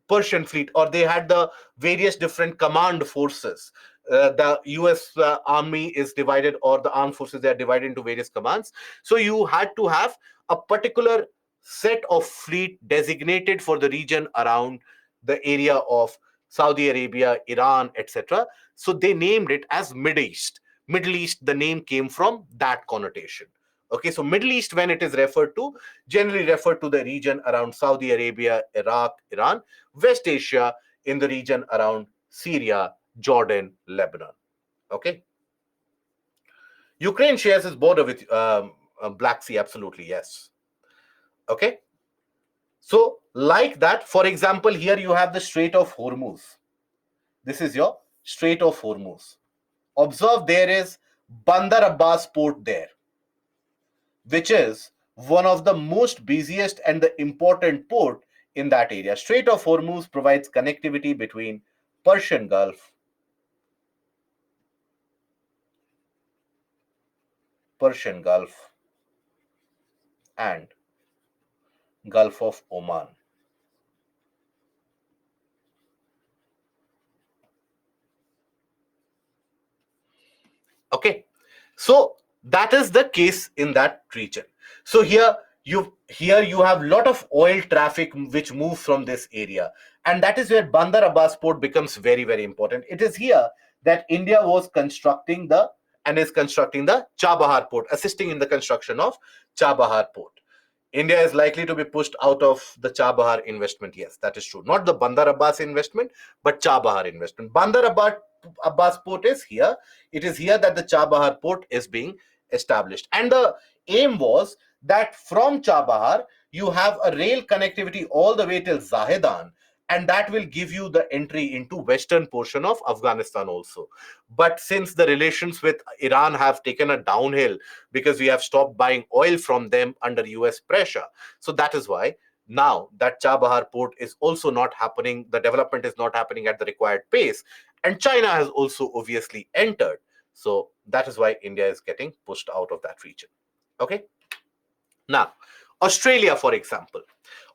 Persian fleet, or they had the various different command forces. The US army is divided, or the armed forces, they are divided into various commands. So you had to have a particular set of fleet designated for the region around the area of Saudi Arabia, Iran, etc. So they named it as Middle East. Middle East, the name came from that connotation. Okay, so Middle East, when it is referred to, generally referred to the region around Saudi Arabia, Iraq, Iran. West Asia, in the region around Syria, Jordan, Lebanon. Okay, Ukraine shares its border with Black Sea. Absolutely, yes. Okay, so like that, for example, here you have the Strait of Hormuz. This is your Strait of Hormuz. Observe, there is Bandar Abbas port there, which is one of the most busiest and the important port in that area. Strait of Hormuz provides connectivity between Persian Gulf, Persian Gulf, and Gulf of Oman. Okay, so that is the case in that region. So here you have lot of oil traffic which moves from this area, and that is where Bandar Abbas port becomes very, very important. It is here that India was constructing the and is constructing the Chabahar port, assisting in the construction of Chabahar port. India is likely to be pushed out of the Chabahar investment. Yes, that is true. Not the Bandar Abbas investment, but Chabahar investment. Abbas port is here. It is here that the Chabahar port is being established. And the aim was that from Chabahar, you have a rail connectivity all the way till Zahedan, and that will give you the entry into western portion of Afghanistan also. But since the relations with Iran have taken a downhill because we have stopped buying oil from them under US pressure, so that is why now that Chabahar port is also not happening, the development is not happening at the required pace, and China has also obviously entered. So that is why India is getting pushed out of that region. Okay. Now, Australia, for example,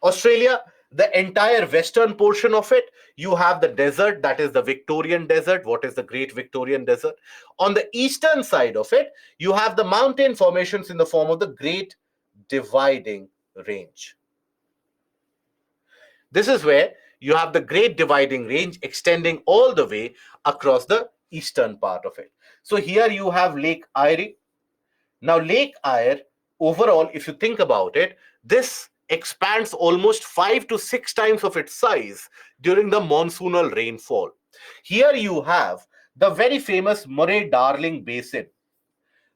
Australia, the entire western portion of it, you have the desert, that is the Victorian Desert. What is the Great Victorian Desert? On the eastern side of it, you have the mountain formations in the form of the Great Dividing Range. This is where you have the Great Dividing Range extending all the way across the eastern part of it. So here you have Lake Erie. Now, Lake Eyre, overall, if you think about it, this expands almost 5 to 6 times of its size during the monsoonal rainfall. Here you have the very famous Murray-Darling Basin.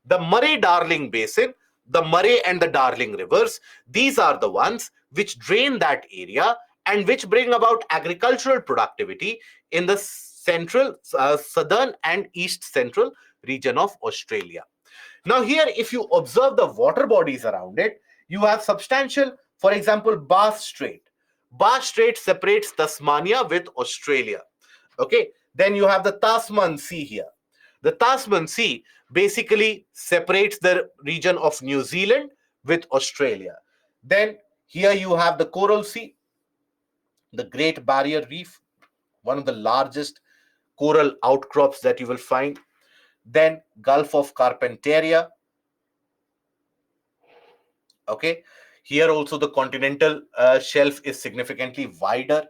The Murray-Darling Basin, the Murray and the Darling rivers, these are the ones which drain that area and which bring about agricultural productivity in the central, southern and east central region of Australia. Now here, if you observe the water bodies around it, you have substantial, for example, Bass Strait. Bass Strait separates Tasmania with Australia. Okay, then you have the Tasman Sea here. The Tasman Sea basically separates the region of New Zealand with Australia. Then here you have the Coral Sea, the Great Barrier Reef, one of the largest coral outcrops that you will find. Then Gulf of Carpentaria. Okay, here also the continental shelf is significantly wider.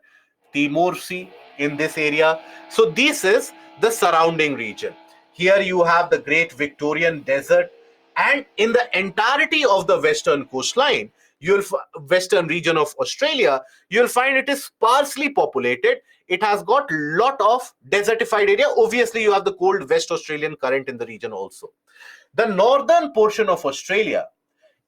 Timor Sea in this area. So this is the surrounding region. Here you have the Great Victorian Desert, and in the entirety of the western coastline, western region of Australia, you'll find it is sparsely populated. It has got lot of desertified area. Obviously, you have the cold West Australian current in the region also. The northern portion of Australia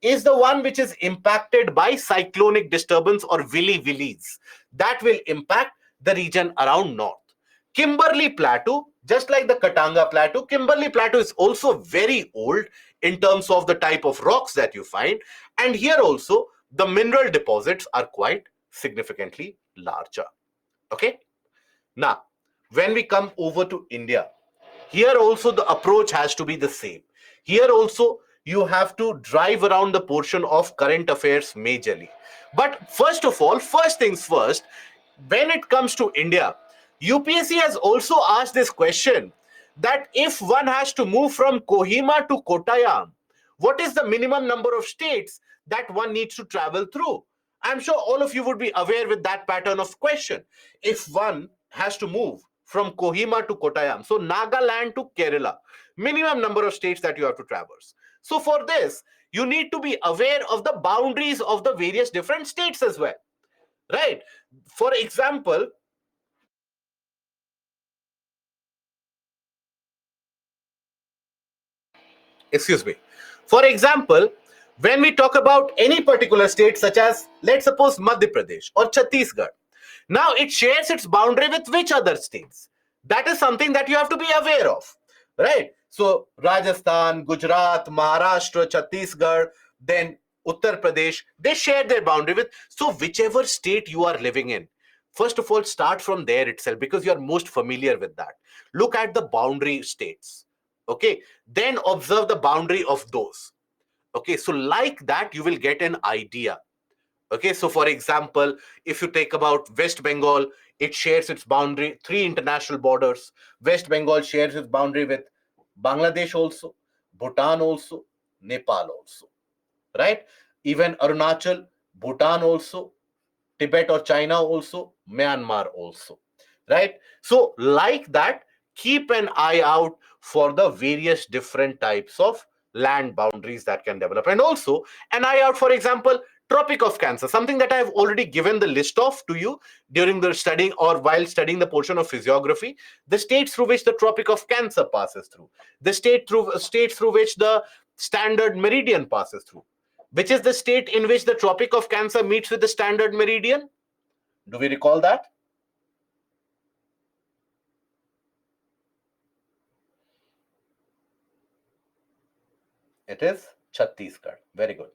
is the one which is impacted by cyclonic disturbance or willies that will impact the region around north. Kimberley Plateau, just like the Katanga Plateau, Kimberley Plateau is also very old in terms of the type of rocks that you find, and here also the mineral deposits are quite significantly larger. Okay. Now, when we come over to India, here also the approach has to be the same. Here also you have to drive around the portion of current affairs majorly. But first of all, first things first, when it comes to India, UPSC has also asked this question that if one has to move from Kohima to Kottayam, what is the minimum number of states that one needs to travel through? I'm sure all of you would be aware with that pattern of question. If one has to move from Kohima to Kottayam, so Nagaland to Kerala, minimum number of states that you have to traverse. So for this, you need to be aware of the boundaries of the various different states as well, right? For example, excuse me. For example, when we talk about any particular state, such as, let's suppose, Madhya Pradesh or Chhattisgarh, now it shares its boundary with which other states? That is something that you have to be aware of, right? So, Rajasthan, Gujarat, Maharashtra, Chhattisgarh, then Uttar Pradesh, they share their boundary with. So, whichever state you are living in, first of all, start from there itself because you are most familiar with that. Look at the boundary states. Okay, then observe the boundary of those. Okay, so like that, you will get an idea. Okay, so for example, if you take about West Bengal, it shares its boundary, three international borders. West Bengal shares its boundary with Bangladesh also, Bhutan also, Nepal also. right? Even Arunachal, Bhutan also, Tibet or China also, Myanmar also, right? So, like that, keep an eye out for the various different types of land boundaries that can develop. And also, an eye out, for example, Tropic of Cancer, something that I've already given the list of to you during the studying or while studying the portion of physiography, the states through which the Tropic of Cancer passes through, the states through which the standard meridian passes through. Which is the state in which the Tropic of Cancer meets with the standard meridian? Do we recall that? It is Chhattisgarh. Very good.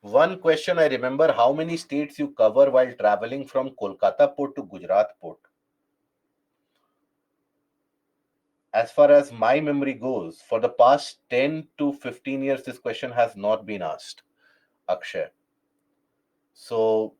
One question I remember, how many states you cover while traveling from Kolkata port to Gujarat port? As far as my memory goes, for the past 10 to 15 years, this question has not been asked, Akshay. So,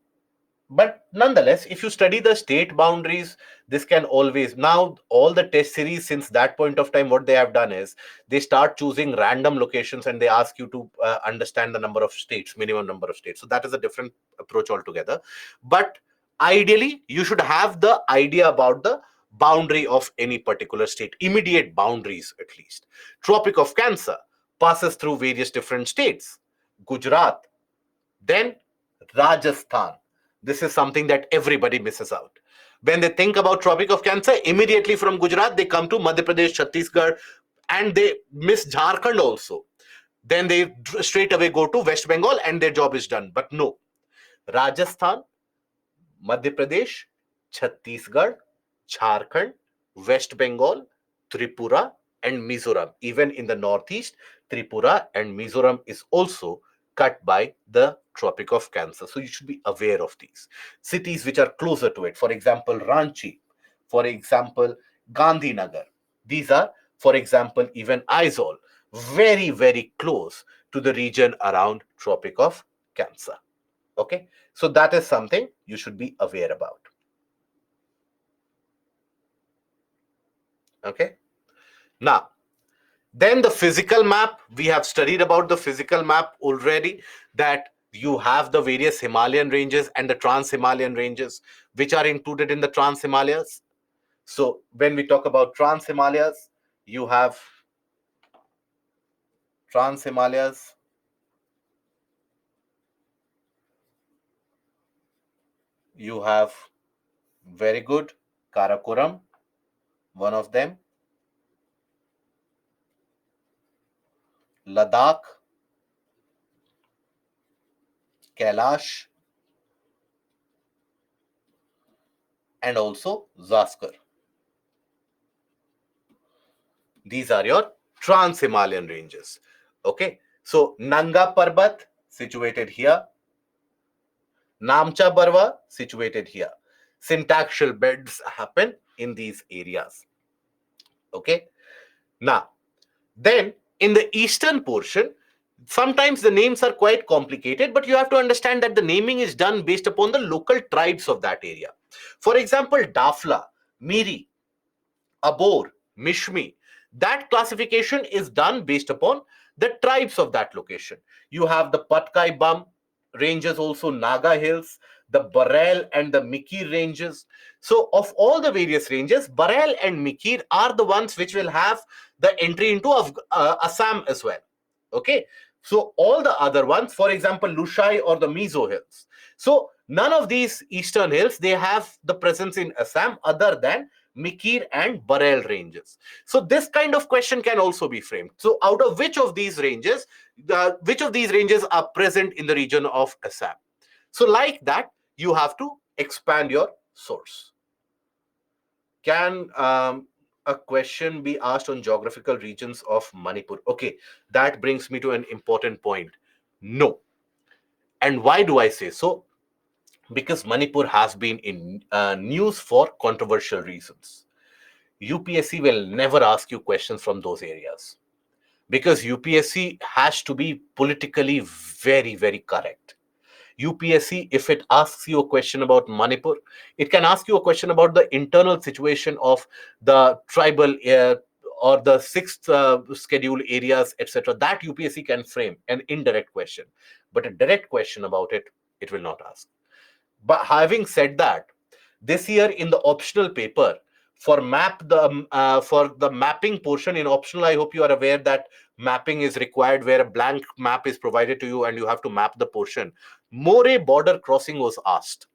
but nonetheless, if you study the state boundaries, this can always, now all the test series since that point of time, what they have done is they start choosing random locations and they ask you to understand the number of states, minimum number of states. So that is a different approach altogether. But ideally, you should have the idea about the boundary of any particular state, immediate boundaries at least. Tropic of Cancer passes through various different states. Gujarat, then Rajasthan. This is something that everybody misses out. When they think about Tropic of Cancer, immediately from Gujarat, they come to Madhya Pradesh, Chhattisgarh, and they miss Jharkhand also. Then they straight away go to West Bengal and their job is done. But no, Rajasthan, Madhya Pradesh, Chhattisgarh, Jharkhand, West Bengal, Tripura, and Mizoram. Even in the northeast, Tripura and Mizoram is also cut by the Tropic of Cancer. So you should be aware of these cities which are closer to it. For example, Ranchi, for example, Gandhinagar. These are, for example, even Aizawl, very, very close to the region around Tropic of Cancer. Okay, so that is something you should be aware about. Okay, now then the physical map, we have studied about the physical map already, that you have the various Himalayan ranges and the trans Himalayan ranges which are included in the trans Himalayas. So when we talk about trans Himalayas, you have trans Himalayas, you have very good Karakoram, one of them, Ladakh, Kailash, and also Zaskar. These are your trans Himalayan ranges. Okay, so Nanga Parbat situated here, Namcha Barwa situated here. Syntactial beds happen in these areas. Okay, now then in the eastern portion, sometimes the names are quite complicated, but you have to understand that the naming is done based upon the local tribes of that area. For example, Dafla, Miri, Abor, Mishmi. That classification is done based upon the tribes of that location. You have the Patkai Bum ranges, also Naga Hills, the Baral and the Mikir ranges. So, of all the various ranges, Baral and Mikir are the ones which will have the entry into Assam as well. Okay. So, all the other ones, for example, Lushai or the Mizo Hills. So, none of these eastern hills, they have the presence in Assam other than Mikir and Baral ranges. So this kind of question can also be framed. So out of which of these ranges are present in the region of Assam? So like that, you have to expand your source. Can a question be asked on geographical regions of Manipur? Okay, that brings me to an important point. No. And why do I say so? Because Manipur has been in news for controversial reasons. UPSC will never ask you questions from those areas because UPSC has to be politically very, very correct. UPSC, if it asks you a question about Manipur, it can ask you a question about the internal situation of the tribal or the sixth schedule areas, etc., that UPSC can frame an indirect question. But a direct question about it, it will not ask. But having said that, this year in the optional paper for the mapping portion in optional, I hope you are aware that mapping is required, where a blank map is provided to you and you have to map the portion. More border crossing was asked,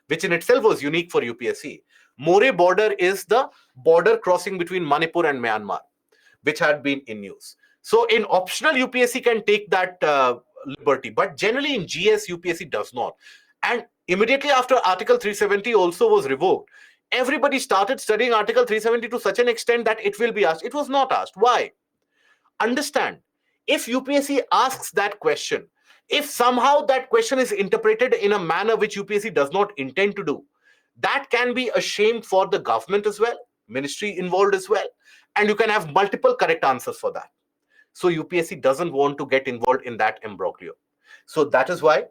which in itself was unique for UPSC. More border is the border crossing between Manipur and Myanmar, which had been in news. So in optional, UPSC can take that liberty, but generally in GS, UPSC does not. And immediately after Article 370 also was revoked, everybody started studying Article 370 to such an extent that it will be asked. It was not asked. Why? Understand, if UPSC asks that question, if somehow that question is interpreted in a manner which UPSC does not intend to do, that can be a shame for the government as well, ministry involved as well, and you can have multiple correct answers for that. So UPSC doesn't want to get involved in that imbroglio. So that is why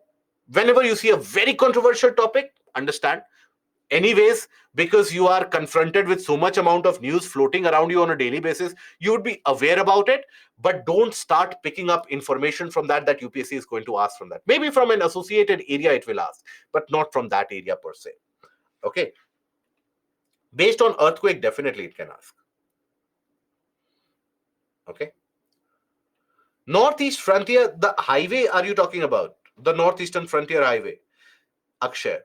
whenever you see a very controversial topic, understand, anyways, because you are confronted with so much amount of news floating around you on a daily basis, you would be aware about it, but don't start picking up information from that UPSC is going to ask from that. Maybe from an associated area it will ask, but not from that area per se. Okay, based on earthquake, definitely it can ask. Okay, northeast frontier, the highway are you talking about? The northeastern frontier highway, Akshay?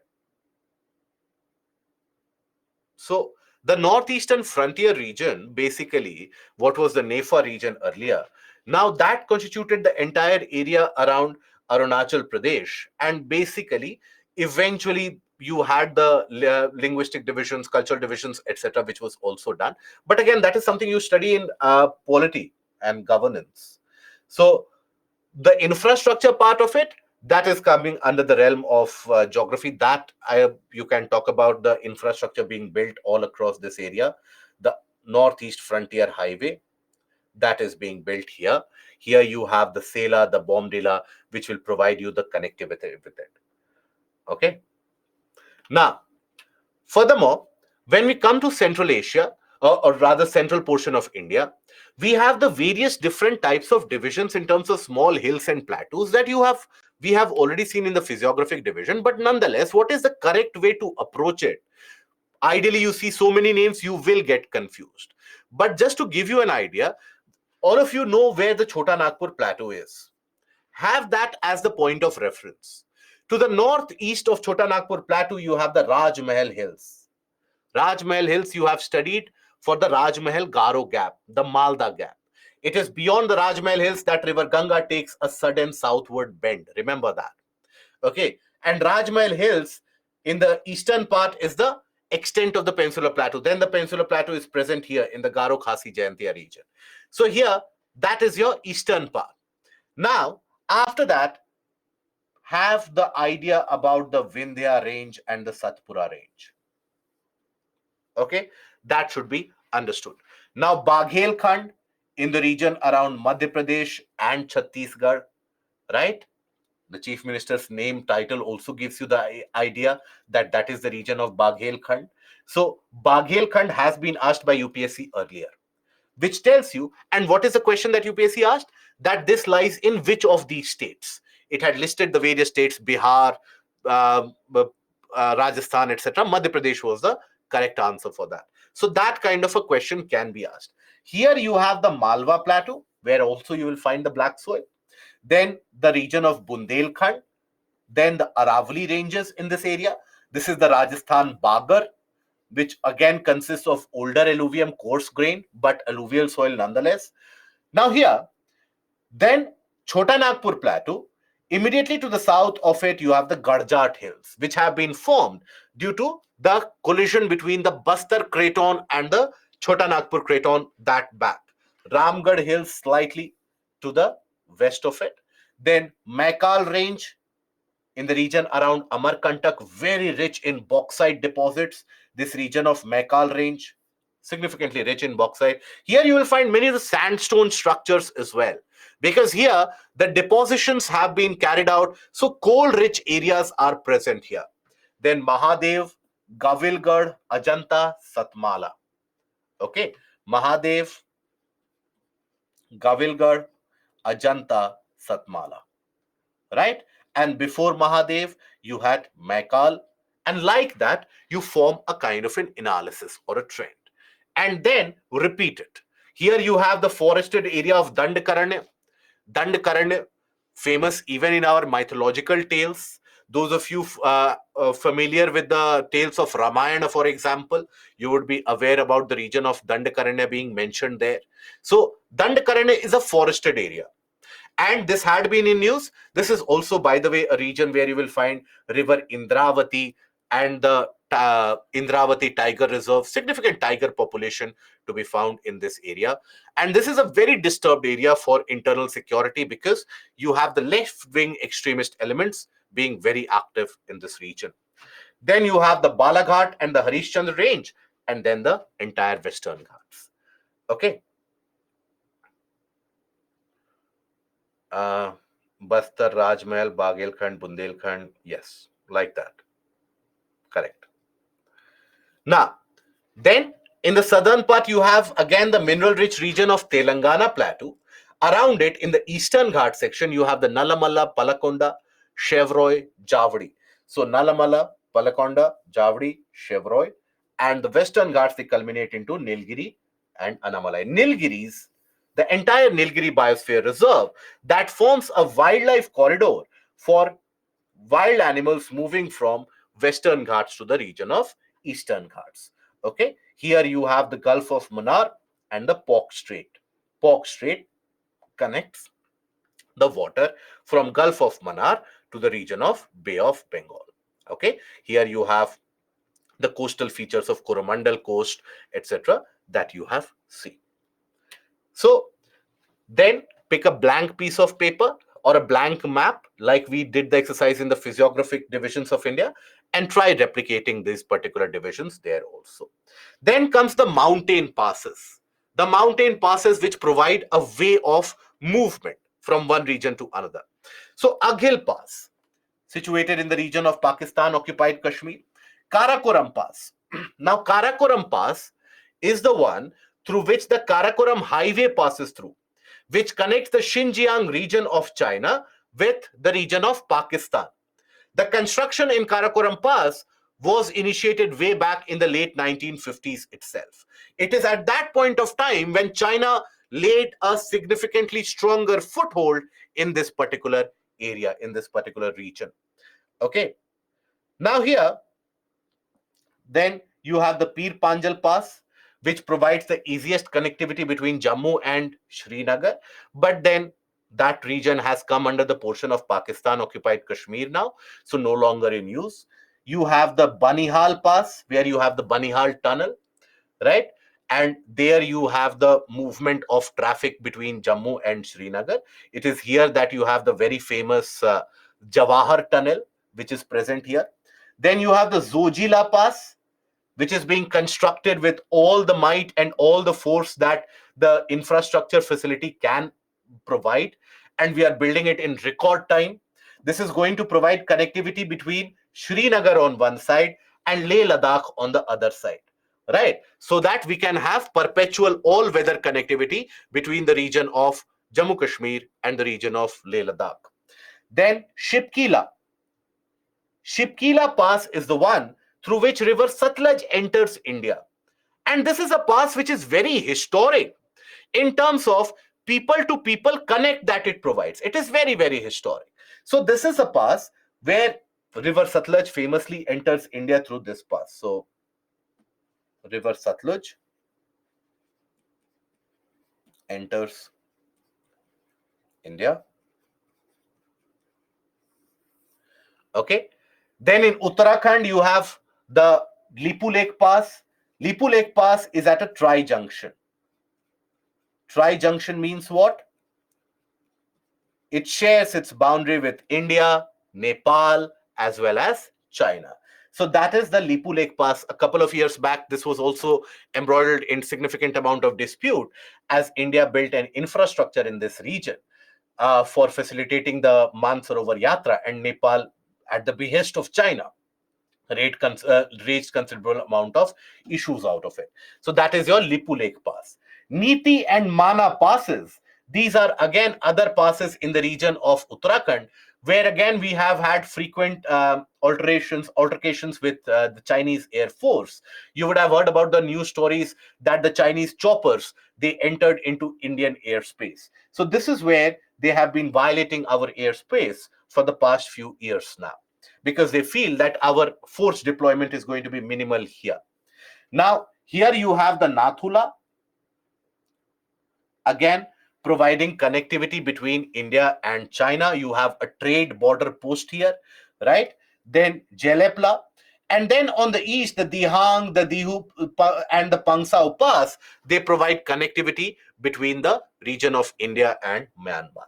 So the northeastern frontier region, basically what was the NEFA region earlier, now that constituted the entire area around Arunachal Pradesh, and basically eventually you had the linguistic divisions, cultural divisions, etc., which was also done. But again, that is something you study in polity and governance. So the infrastructure part of it, that is coming under the realm of geography. That you can talk about the infrastructure being built all across this area. The northeast frontier highway, that is being built here. Here you have the Sela, the Bomdila, which will provide you the connectivity with it. Okay, now furthermore, when we come to Central Asia, or rather central portion of India, we have the various different types of divisions in terms of small hills and plateaus that we have already seen in the physiographic division. But nonetheless, what is the correct way to approach it? Ideally, you see so many names, you will get confused. But just to give you an idea, all of you know where the Chota Nagpur Plateau is. Have that as the point of reference. To the northeast of Chota Nagpur Plateau, you have the Raj Mahal Hills. Raj Mahal Hills you have studied for the Raj Mahal Garo Gap, the Malda Gap. It is beyond the Raj Mahal Hills that River Ganga takes a sudden southward bend. Remember that. Okay. And Raj Mahal Hills in the eastern part is the extent of the Peninsular Plateau. Then the Peninsular Plateau is present here in the Garo Khasi Jayantia region. So here, that is your eastern part. Now, after that, have the idea about the Vindhya range and the Satpura range. Okay, that should be understood. Now, Baghelkhand in the region around Madhya Pradesh and Chhattisgarh, right? The chief minister's name title also gives you the idea that that is the region of Baghelkhand. So, Baghelkhand has been asked by UPSC earlier, which tells you, and what is the question that UPSC asked? That this lies in which of these states? It had listed the various states, Bihar, uh, Rajasthan, etc. Madhya Pradesh was the correct answer for that. So that kind of a question can be asked. Here you have the Malwa Plateau, where also you will find the black soil. Then the region of Bundelkhand. Then the Aravali ranges in this area. This is the Rajasthan Bagar, which again consists of older alluvium, coarse grain, but alluvial soil nonetheless. Now here, then Chota Nagpur Plateau. Immediately to the south of it, you have the Garjat Hills, which have been formed due to the collision between the Bastar Craton and the Chota Nagpur Craton that back. Ramgarh Hills slightly to the west of it. Then Maikal Range in the region around Amarkantak, very rich in bauxite deposits. This region of Maikal Range, significantly rich in bauxite. Here you will find many of the sandstone structures as well, because here the depositions have been carried out. So coal-rich areas are present here. Then Mahadev, Gavilgarh, Ajanta, Satmala. Okay, Mahadev, Gavilgarh, Ajanta, Satmala, right? And before Mahadev, you had Maikal, and like that, you form a kind of an analysis or a trend, and then repeat it. Here you have the forested area of Dandakaranya. Dandakaranya, famous even in our mythological tales. Those of you familiar with the tales of Ramayana, for example, you would be aware about the region of Dandakaranya being mentioned there. So, Dandakaranya is a forested area, and this had been in news. This is also, by the way, a region where you will find river Indravati and the Indravati Tiger Reserve, significant tiger population to be found in this area. And this is a very disturbed area for internal security because you have the left wing extremist elements being very active in this region. Then you have the Balaghat and the Harishchandra range, and then the entire Western Ghats. Okay. uh, Bastar, Rajmahal, Bagelkhand, Bundelkhand. Yes, like that. Correct. Now, then in the southern part, you have again the mineral rich region of Telangana Plateau. Around it, in the eastern Ghat section, you have the Nalamala, Palakonda, Chevroy, Javadi. So, Nalamala, Palakonda, Javadi, Chevroy, and the western Ghats they culminate into Nilgiri and Anamalai. Nilgiris, the entire Nilgiri Biosphere Reserve, that forms a wildlife corridor for wild animals moving from western Ghats to the region of eastern Ghats. Okay, here you have the Gulf of Mannar and the Pork Strait. Pork Strait connects the water from Gulf of Mannar to the region of Bay of Bengal. Okay, here you have the coastal features of Coromandel Coast, etc., that you have seen. So then pick a blank piece of paper or a blank map, like we did the exercise in the physiographic divisions of India, and try replicating these particular divisions there also. Then comes the mountain passes. The mountain passes which provide a way of movement from one region to another. So, Aghil Pass, situated in the region of Pakistan occupied Kashmir. Karakoram Pass. Now, Karakoram Pass is the one through which the Karakoram Highway passes through, which connects the Xinjiang region of China with the region of Pakistan. The construction in Karakoram Pass was initiated way back in the late 1950s itself. It is at that point of time when China laid a significantly stronger foothold in this particular area, in this particular region. Okay. Now, here, then you have the Pir Panjal Pass, which provides the easiest connectivity between Jammu and Srinagar. But then that region has come under the portion of Pakistan occupied Kashmir now, so no longer in use. You have the Banihal Pass, where you have the Banihal Tunnel, right? And there you have the movement of traffic between Jammu and Srinagar. It is here that you have the very famous Jawahar Tunnel, which is present here. Then you have the Zojila Pass, which is being constructed with all the might and all the force that the infrastructure facility can provide. And we are building it in record time. This is going to provide connectivity between Srinagar on one side and Leh Ladakh on the other side, right? So that we can have perpetual all weather connectivity between the region of Jammu Kashmir and the region of Leh Ladakh. Then Shipkila. Shipkila Pass is the one through which river Satluj enters India. And this is a pass which is very historic in terms of people to people connect that it provides. It is very, very historic. So this is a pass where river Satluj famously enters India through this pass. So river Satluj enters India. Okay. Then in Uttarakhand, you have the Lipu Lake Pass. Lipu Lake Pass is at a tri-junction. Tri-junction means what? It shares its boundary with India, Nepal, as well as China. So that is the Lipu Lake Pass. A couple of years back, this was also embroiled in significant amount of dispute as India built an infrastructure in this region for facilitating the Mansarovar Yatra, and Nepal, at the behest of China, raised considerable amount of issues out of it. So that is your Lipu Lake Pass. Niti and Mana passes, These are again other passes in the region of Uttarakhand, where again we have had frequent altercations with the Chinese Air Force. You would have heard about the news stories that the Chinese choppers, they entered into Indian airspace. So this is where they have been violating our airspace for the past few years now, because they feel that our force deployment is going to be minimal here. Now, here you have the Nathula, again providing connectivity between India and China. You have a trade border post here, right? Then Jelepla, and then on the east, the Dihang, the Dihu, and the Pangsau Pass, they provide connectivity between the region of India and Myanmar.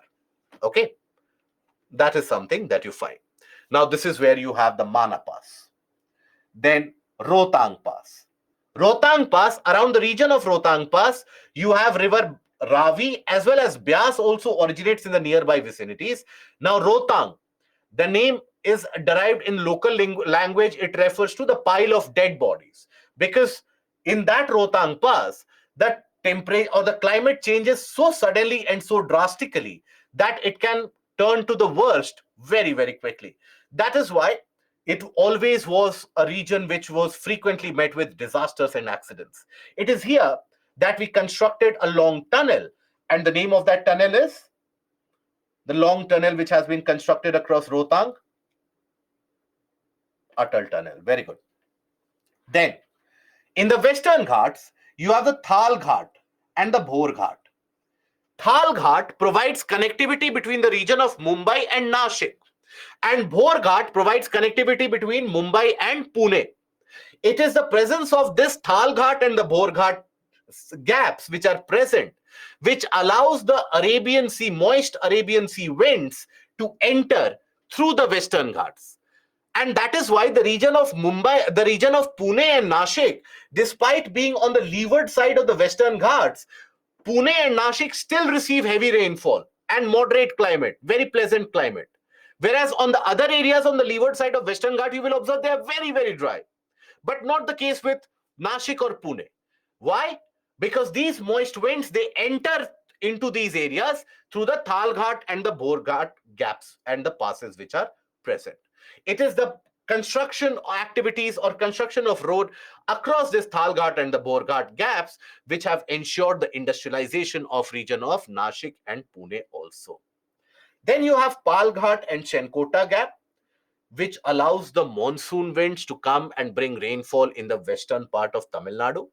Okay, that is something that you find. Now, this is where you have the Mana Pass. Then Rohtang Pass. Rohtang Pass, around the region of Rohtang Pass, you have river Ravi as well as Byas also originates in the nearby vicinities. Now, Rohtang, the name is derived in local language. It refers to the pile of dead bodies, because in that Rohtang Pass, the temperature or the climate changes so suddenly and so drastically that it can turn to the worst very, very quickly. That is why it always was a region which was frequently met with disasters and accidents. It is here that we constructed a long tunnel, and the name of that tunnel is the long tunnel which has been constructed across Rohtang, Atal Tunnel. Very good. Then, in the Western Ghats, you have the Thal Ghat and the Bhor Ghat. Thal Ghat provides connectivity between the region of Mumbai and Nashik, and Bhor Ghat provides connectivity between Mumbai and Pune. It is the presence of this Thal Ghat and the Bhor Ghat gaps which are present, which allows the Arabian Sea, moist Arabian Sea winds to enter through the Western Ghats. And that is why the region of Mumbai, the region of Pune and Nashik, despite being on the leeward side of the Western Ghats, Pune and Nashik still receive heavy rainfall and moderate climate, very pleasant climate. Whereas on the other areas on the leeward side of Western Ghat, you will observe they are very, very dry. But not the case with Nashik or Pune. Why? Because these moist winds, they enter into these areas through the Thal Ghat and the Bhor Ghat gaps and the passes which are present. It is the construction activities or construction of road across this Thal Ghat and the Bhor Ghat gaps which have ensured the industrialization of region of Nashik and Pune also. Then you have Pal Ghat and Chenkota gap, which allows the monsoon winds to come and bring rainfall in the western part of Tamil Nadu.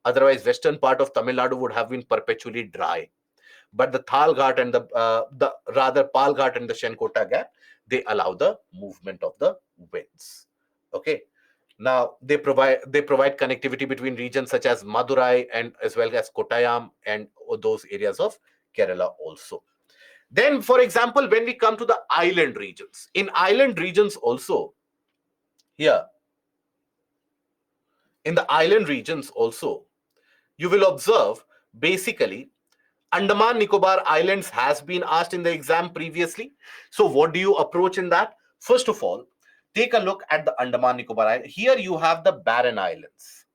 Otherwise, western part of Tamil Nadu would have been perpetually dry. But the Thal Ghat and the rather Pal Ghat and the Shenkota gap, they allow the movement of the winds. Okay. Now they provide connectivity between regions such as Madurai and as well as Kottayam and those areas of Kerala also. Then, for example, when we come to the island regions, in island regions also, here in the island regions also, you will observe basically Andaman Nicobar Islands has been asked in the exam previously. So, what do you approach in that? First of all, take a look at the Andaman Nicobar Island. Here you have the Barren Islands.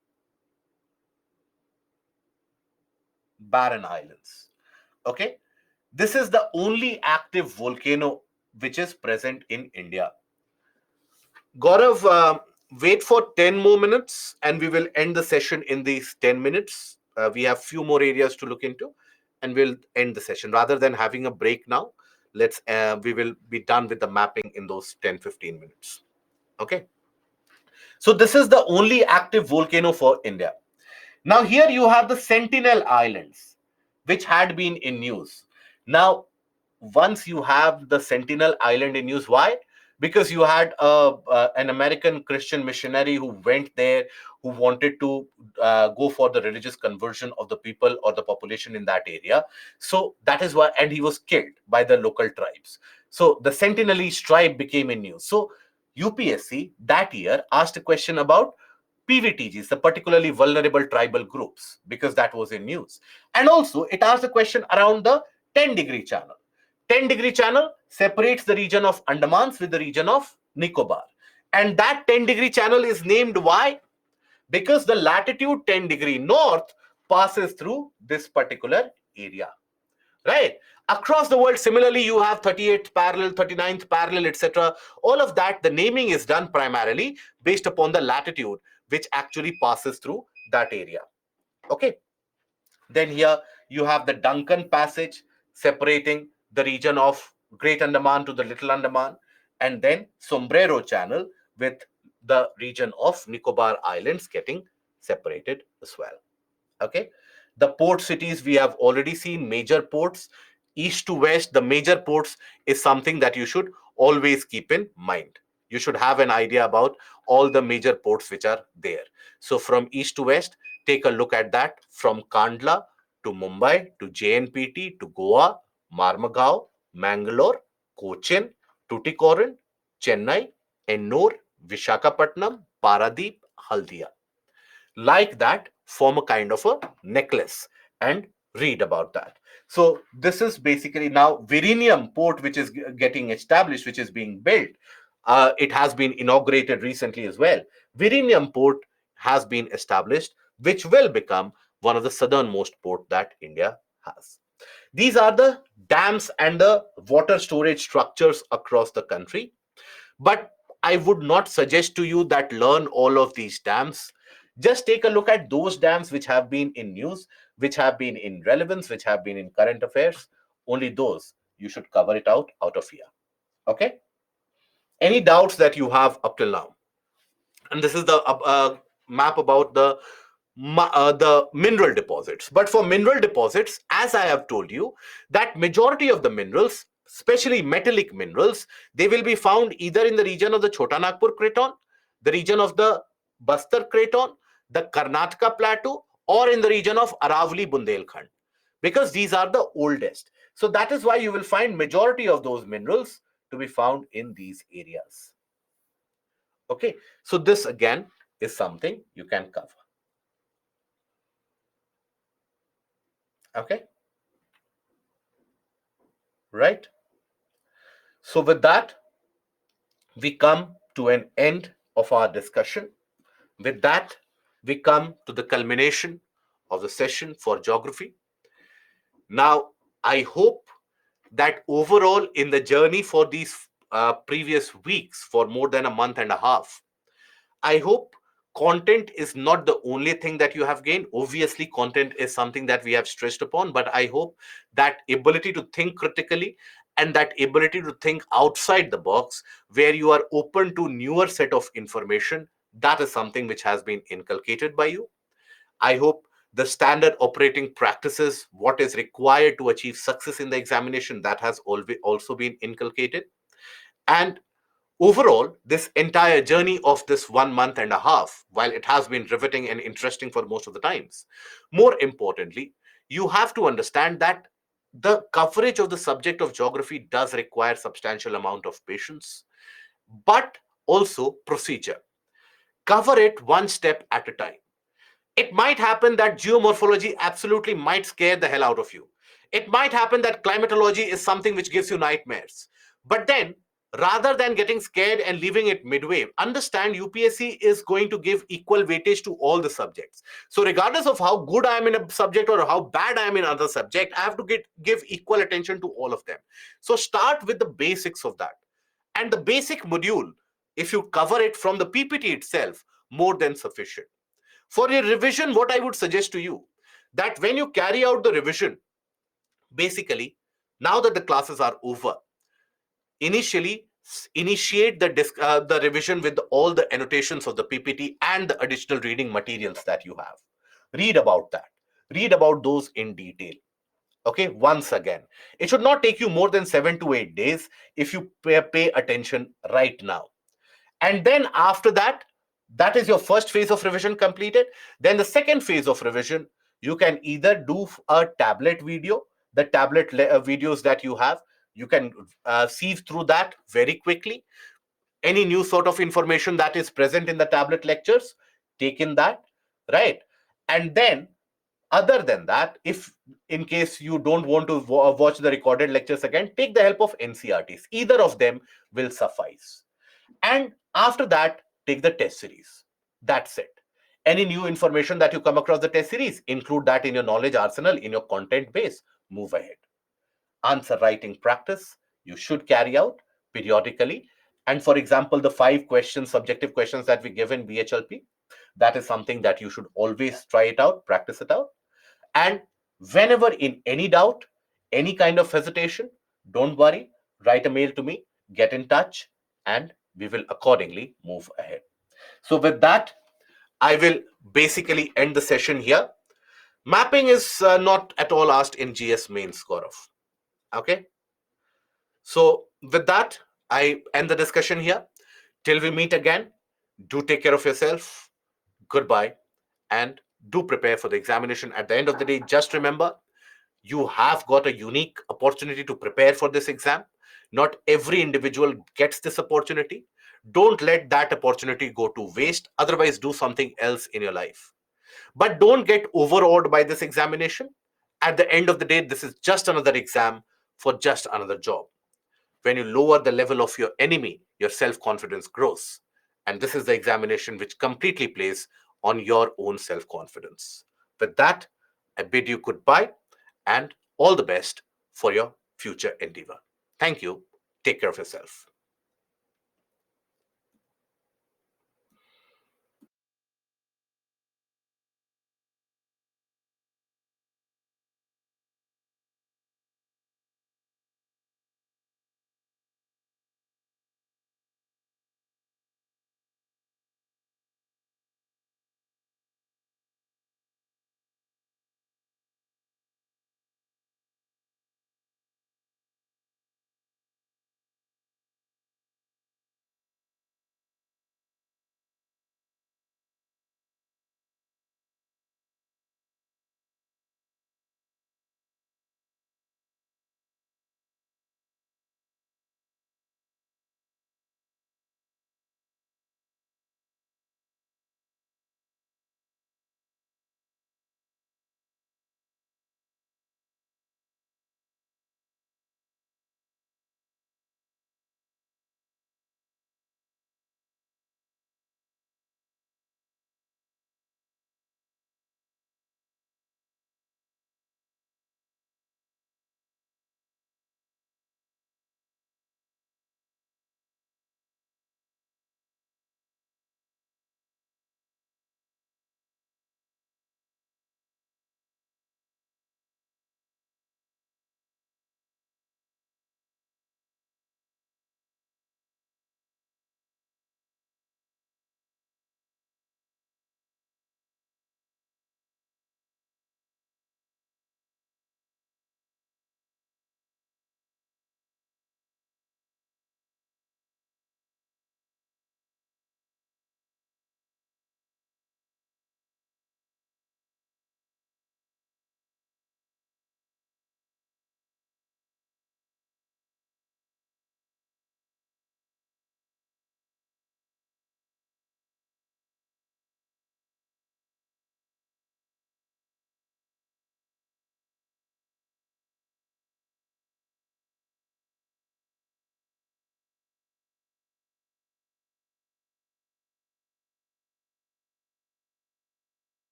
Barren Islands. Okay. This is the only active volcano which is present in India. Gaurav, wait for 10 more minutes and we will end the session in these 10 minutes. We have few more areas to look into and we'll end the session. Rather than having a break now, we will be done with the mapping in those 10-15 minutes. Okay. So this is the only active volcano for India. Now here you have the Sentinel Islands, which had been in news. Now, once you have the Sentinel Island in news, why? Because you had an American Christian missionary who went there, who wanted to go for the religious conversion of the people or the population in that area. So that is why, and he was killed by the local tribes. So the Sentinelese tribe became in news. So UPSC that year asked a question about PVTGs, the particularly vulnerable tribal groups, because that was in news. And also, it asked a question around the 10-degree channel. 10-degree channel separates the region of Andamans with the region of Nicobar. And that 10-degree channel is named why? Because the latitude 10 degree north passes through this particular area, right? Across the world, similarly, you have 38th parallel, 39th parallel, etc. All of that, the naming is done primarily based upon the latitude which actually passes through that area. Okay. Then here you have the Duncan Passage separating the region of Great Andaman to the Little Andaman, and then Sombrero Channel with the region of Nicobar Islands getting separated as well. Okay. The port cities we have already seen, major ports, east to west, the major ports is something that you should always keep in mind. You should have an idea about all the major ports which are there. So from east to west, take a look at that, from Kandla to Mumbai to JNPT to Goa, Marmagao, Mangalore, Cochin, Tuticorin, Chennai, Ennore, Vishakhapatnam, Paradeep, Haldia. Like that, form a kind of a necklace and read about that. So this is basically now Virinium port, which is getting established, which is being built. It has been inaugurated recently as well. Virinium port has been established, which will become one of the southernmost port that India has. These are the dams and the water storage structures across the country. But I would not suggest to you that learn all of these dams. Just take a look at those dams which have been in news, which have been in relevance, which have been in current affairs. Only those you should cover it out of here. Okay. Any doubts that you have up till now? And this is the map about the mineral deposits. But for mineral deposits, as I have told you, that majority of the minerals, especially metallic minerals, they will be found either in the region of the Chota Nagpur Craton, the region of the Bastar Craton, the Karnataka Plateau, or in the region of Aravali Bundelkhand, because these are the oldest. So that is why you will find majority of those minerals to be found in these areas. Okay, so this again is something you can cover. Okay, right? So with that, we come to an end of our discussion. With that, we come to the culmination of the session for geography. Now, I hope that overall in the journey for these previous weeks, for more than a month and a half, I hope content is not the only thing that you have gained. Obviously, content is something that we have stressed upon, but I hope that ability to think critically and that ability to think outside the box, where you are open to newer set of information, that is something which has been inculcated by you. I hope the standard operating practices, what is required to achieve success in the examination, that has also been inculcated. And overall, this entire journey of this 1 month and a half, while it has been riveting and interesting for most of the times, more importantly, you have to understand that the coverage of the subject of geography does require substantial amount of patience, but also procedure. Cover it one step at a time. It might happen that geomorphology absolutely might scare the hell out of you. It might happen that climatology is something which gives you nightmares. But then, rather than getting scared and leaving it midway, understand UPSC is going to give equal weightage to all the subjects. So, regardless of how good I am in a subject or how bad I am in another subject, I have to give equal attention to all of them. So, start with the basics of that. And the basic module, if you cover it from the PPT itself, more than sufficient. For your revision, what I would suggest to you, that when you carry out the revision, basically, now that the classes are over, initially initiate the revision with all the annotations of the PPT and the additional reading materials that you have. Read about that. Read about those in detail. Okay, once again, it should not take you more than 7 to 8 days if you pay attention right now. And then after that, that is your first phase of revision completed. Then the second phase of revision, you can either do a tablet video, the tablet videos that you have, you can sieve through that very quickly. Any new sort of information that is present in the tablet lectures, take in that, right? And then, other than that, if in case you don't want to watch the recorded lectures again, take the help of NCRTs. Either of them will suffice. And after that, take the test series. That's it. Any new information that you come across the test series, include that in your knowledge arsenal, in your content base. Move ahead. answer writing practice you should carry out periodically. And for example, the 5 questions, subjective questions that we give in BHLP, that is something that you should always try it out, practice it out. And whenever in any doubt, any kind of hesitation, don't worry, write a mail to me, get in touch, and we will accordingly move ahead. So, with that, I will basically end the session here. Mapping is not at all asked in GS mains, Gaurav. Okay. So, with that, I end the discussion here. Till we meet again, do take care of yourself. Goodbye. And do prepare for the examination. At the end of the day, just remember you have got a unique opportunity to prepare for this exam. Not every individual gets this opportunity. Don't let that opportunity go to waste. Otherwise, do something else in your life. But don't get overawed by this examination. At the end of the day, this is just another exam for just another job. When you lower the level of your enemy, your self confidence grows. And this is the examination which completely plays on your own self confidence. With that, I bid you goodbye and all the best for your future endeavor. Thank you. Take care of yourself.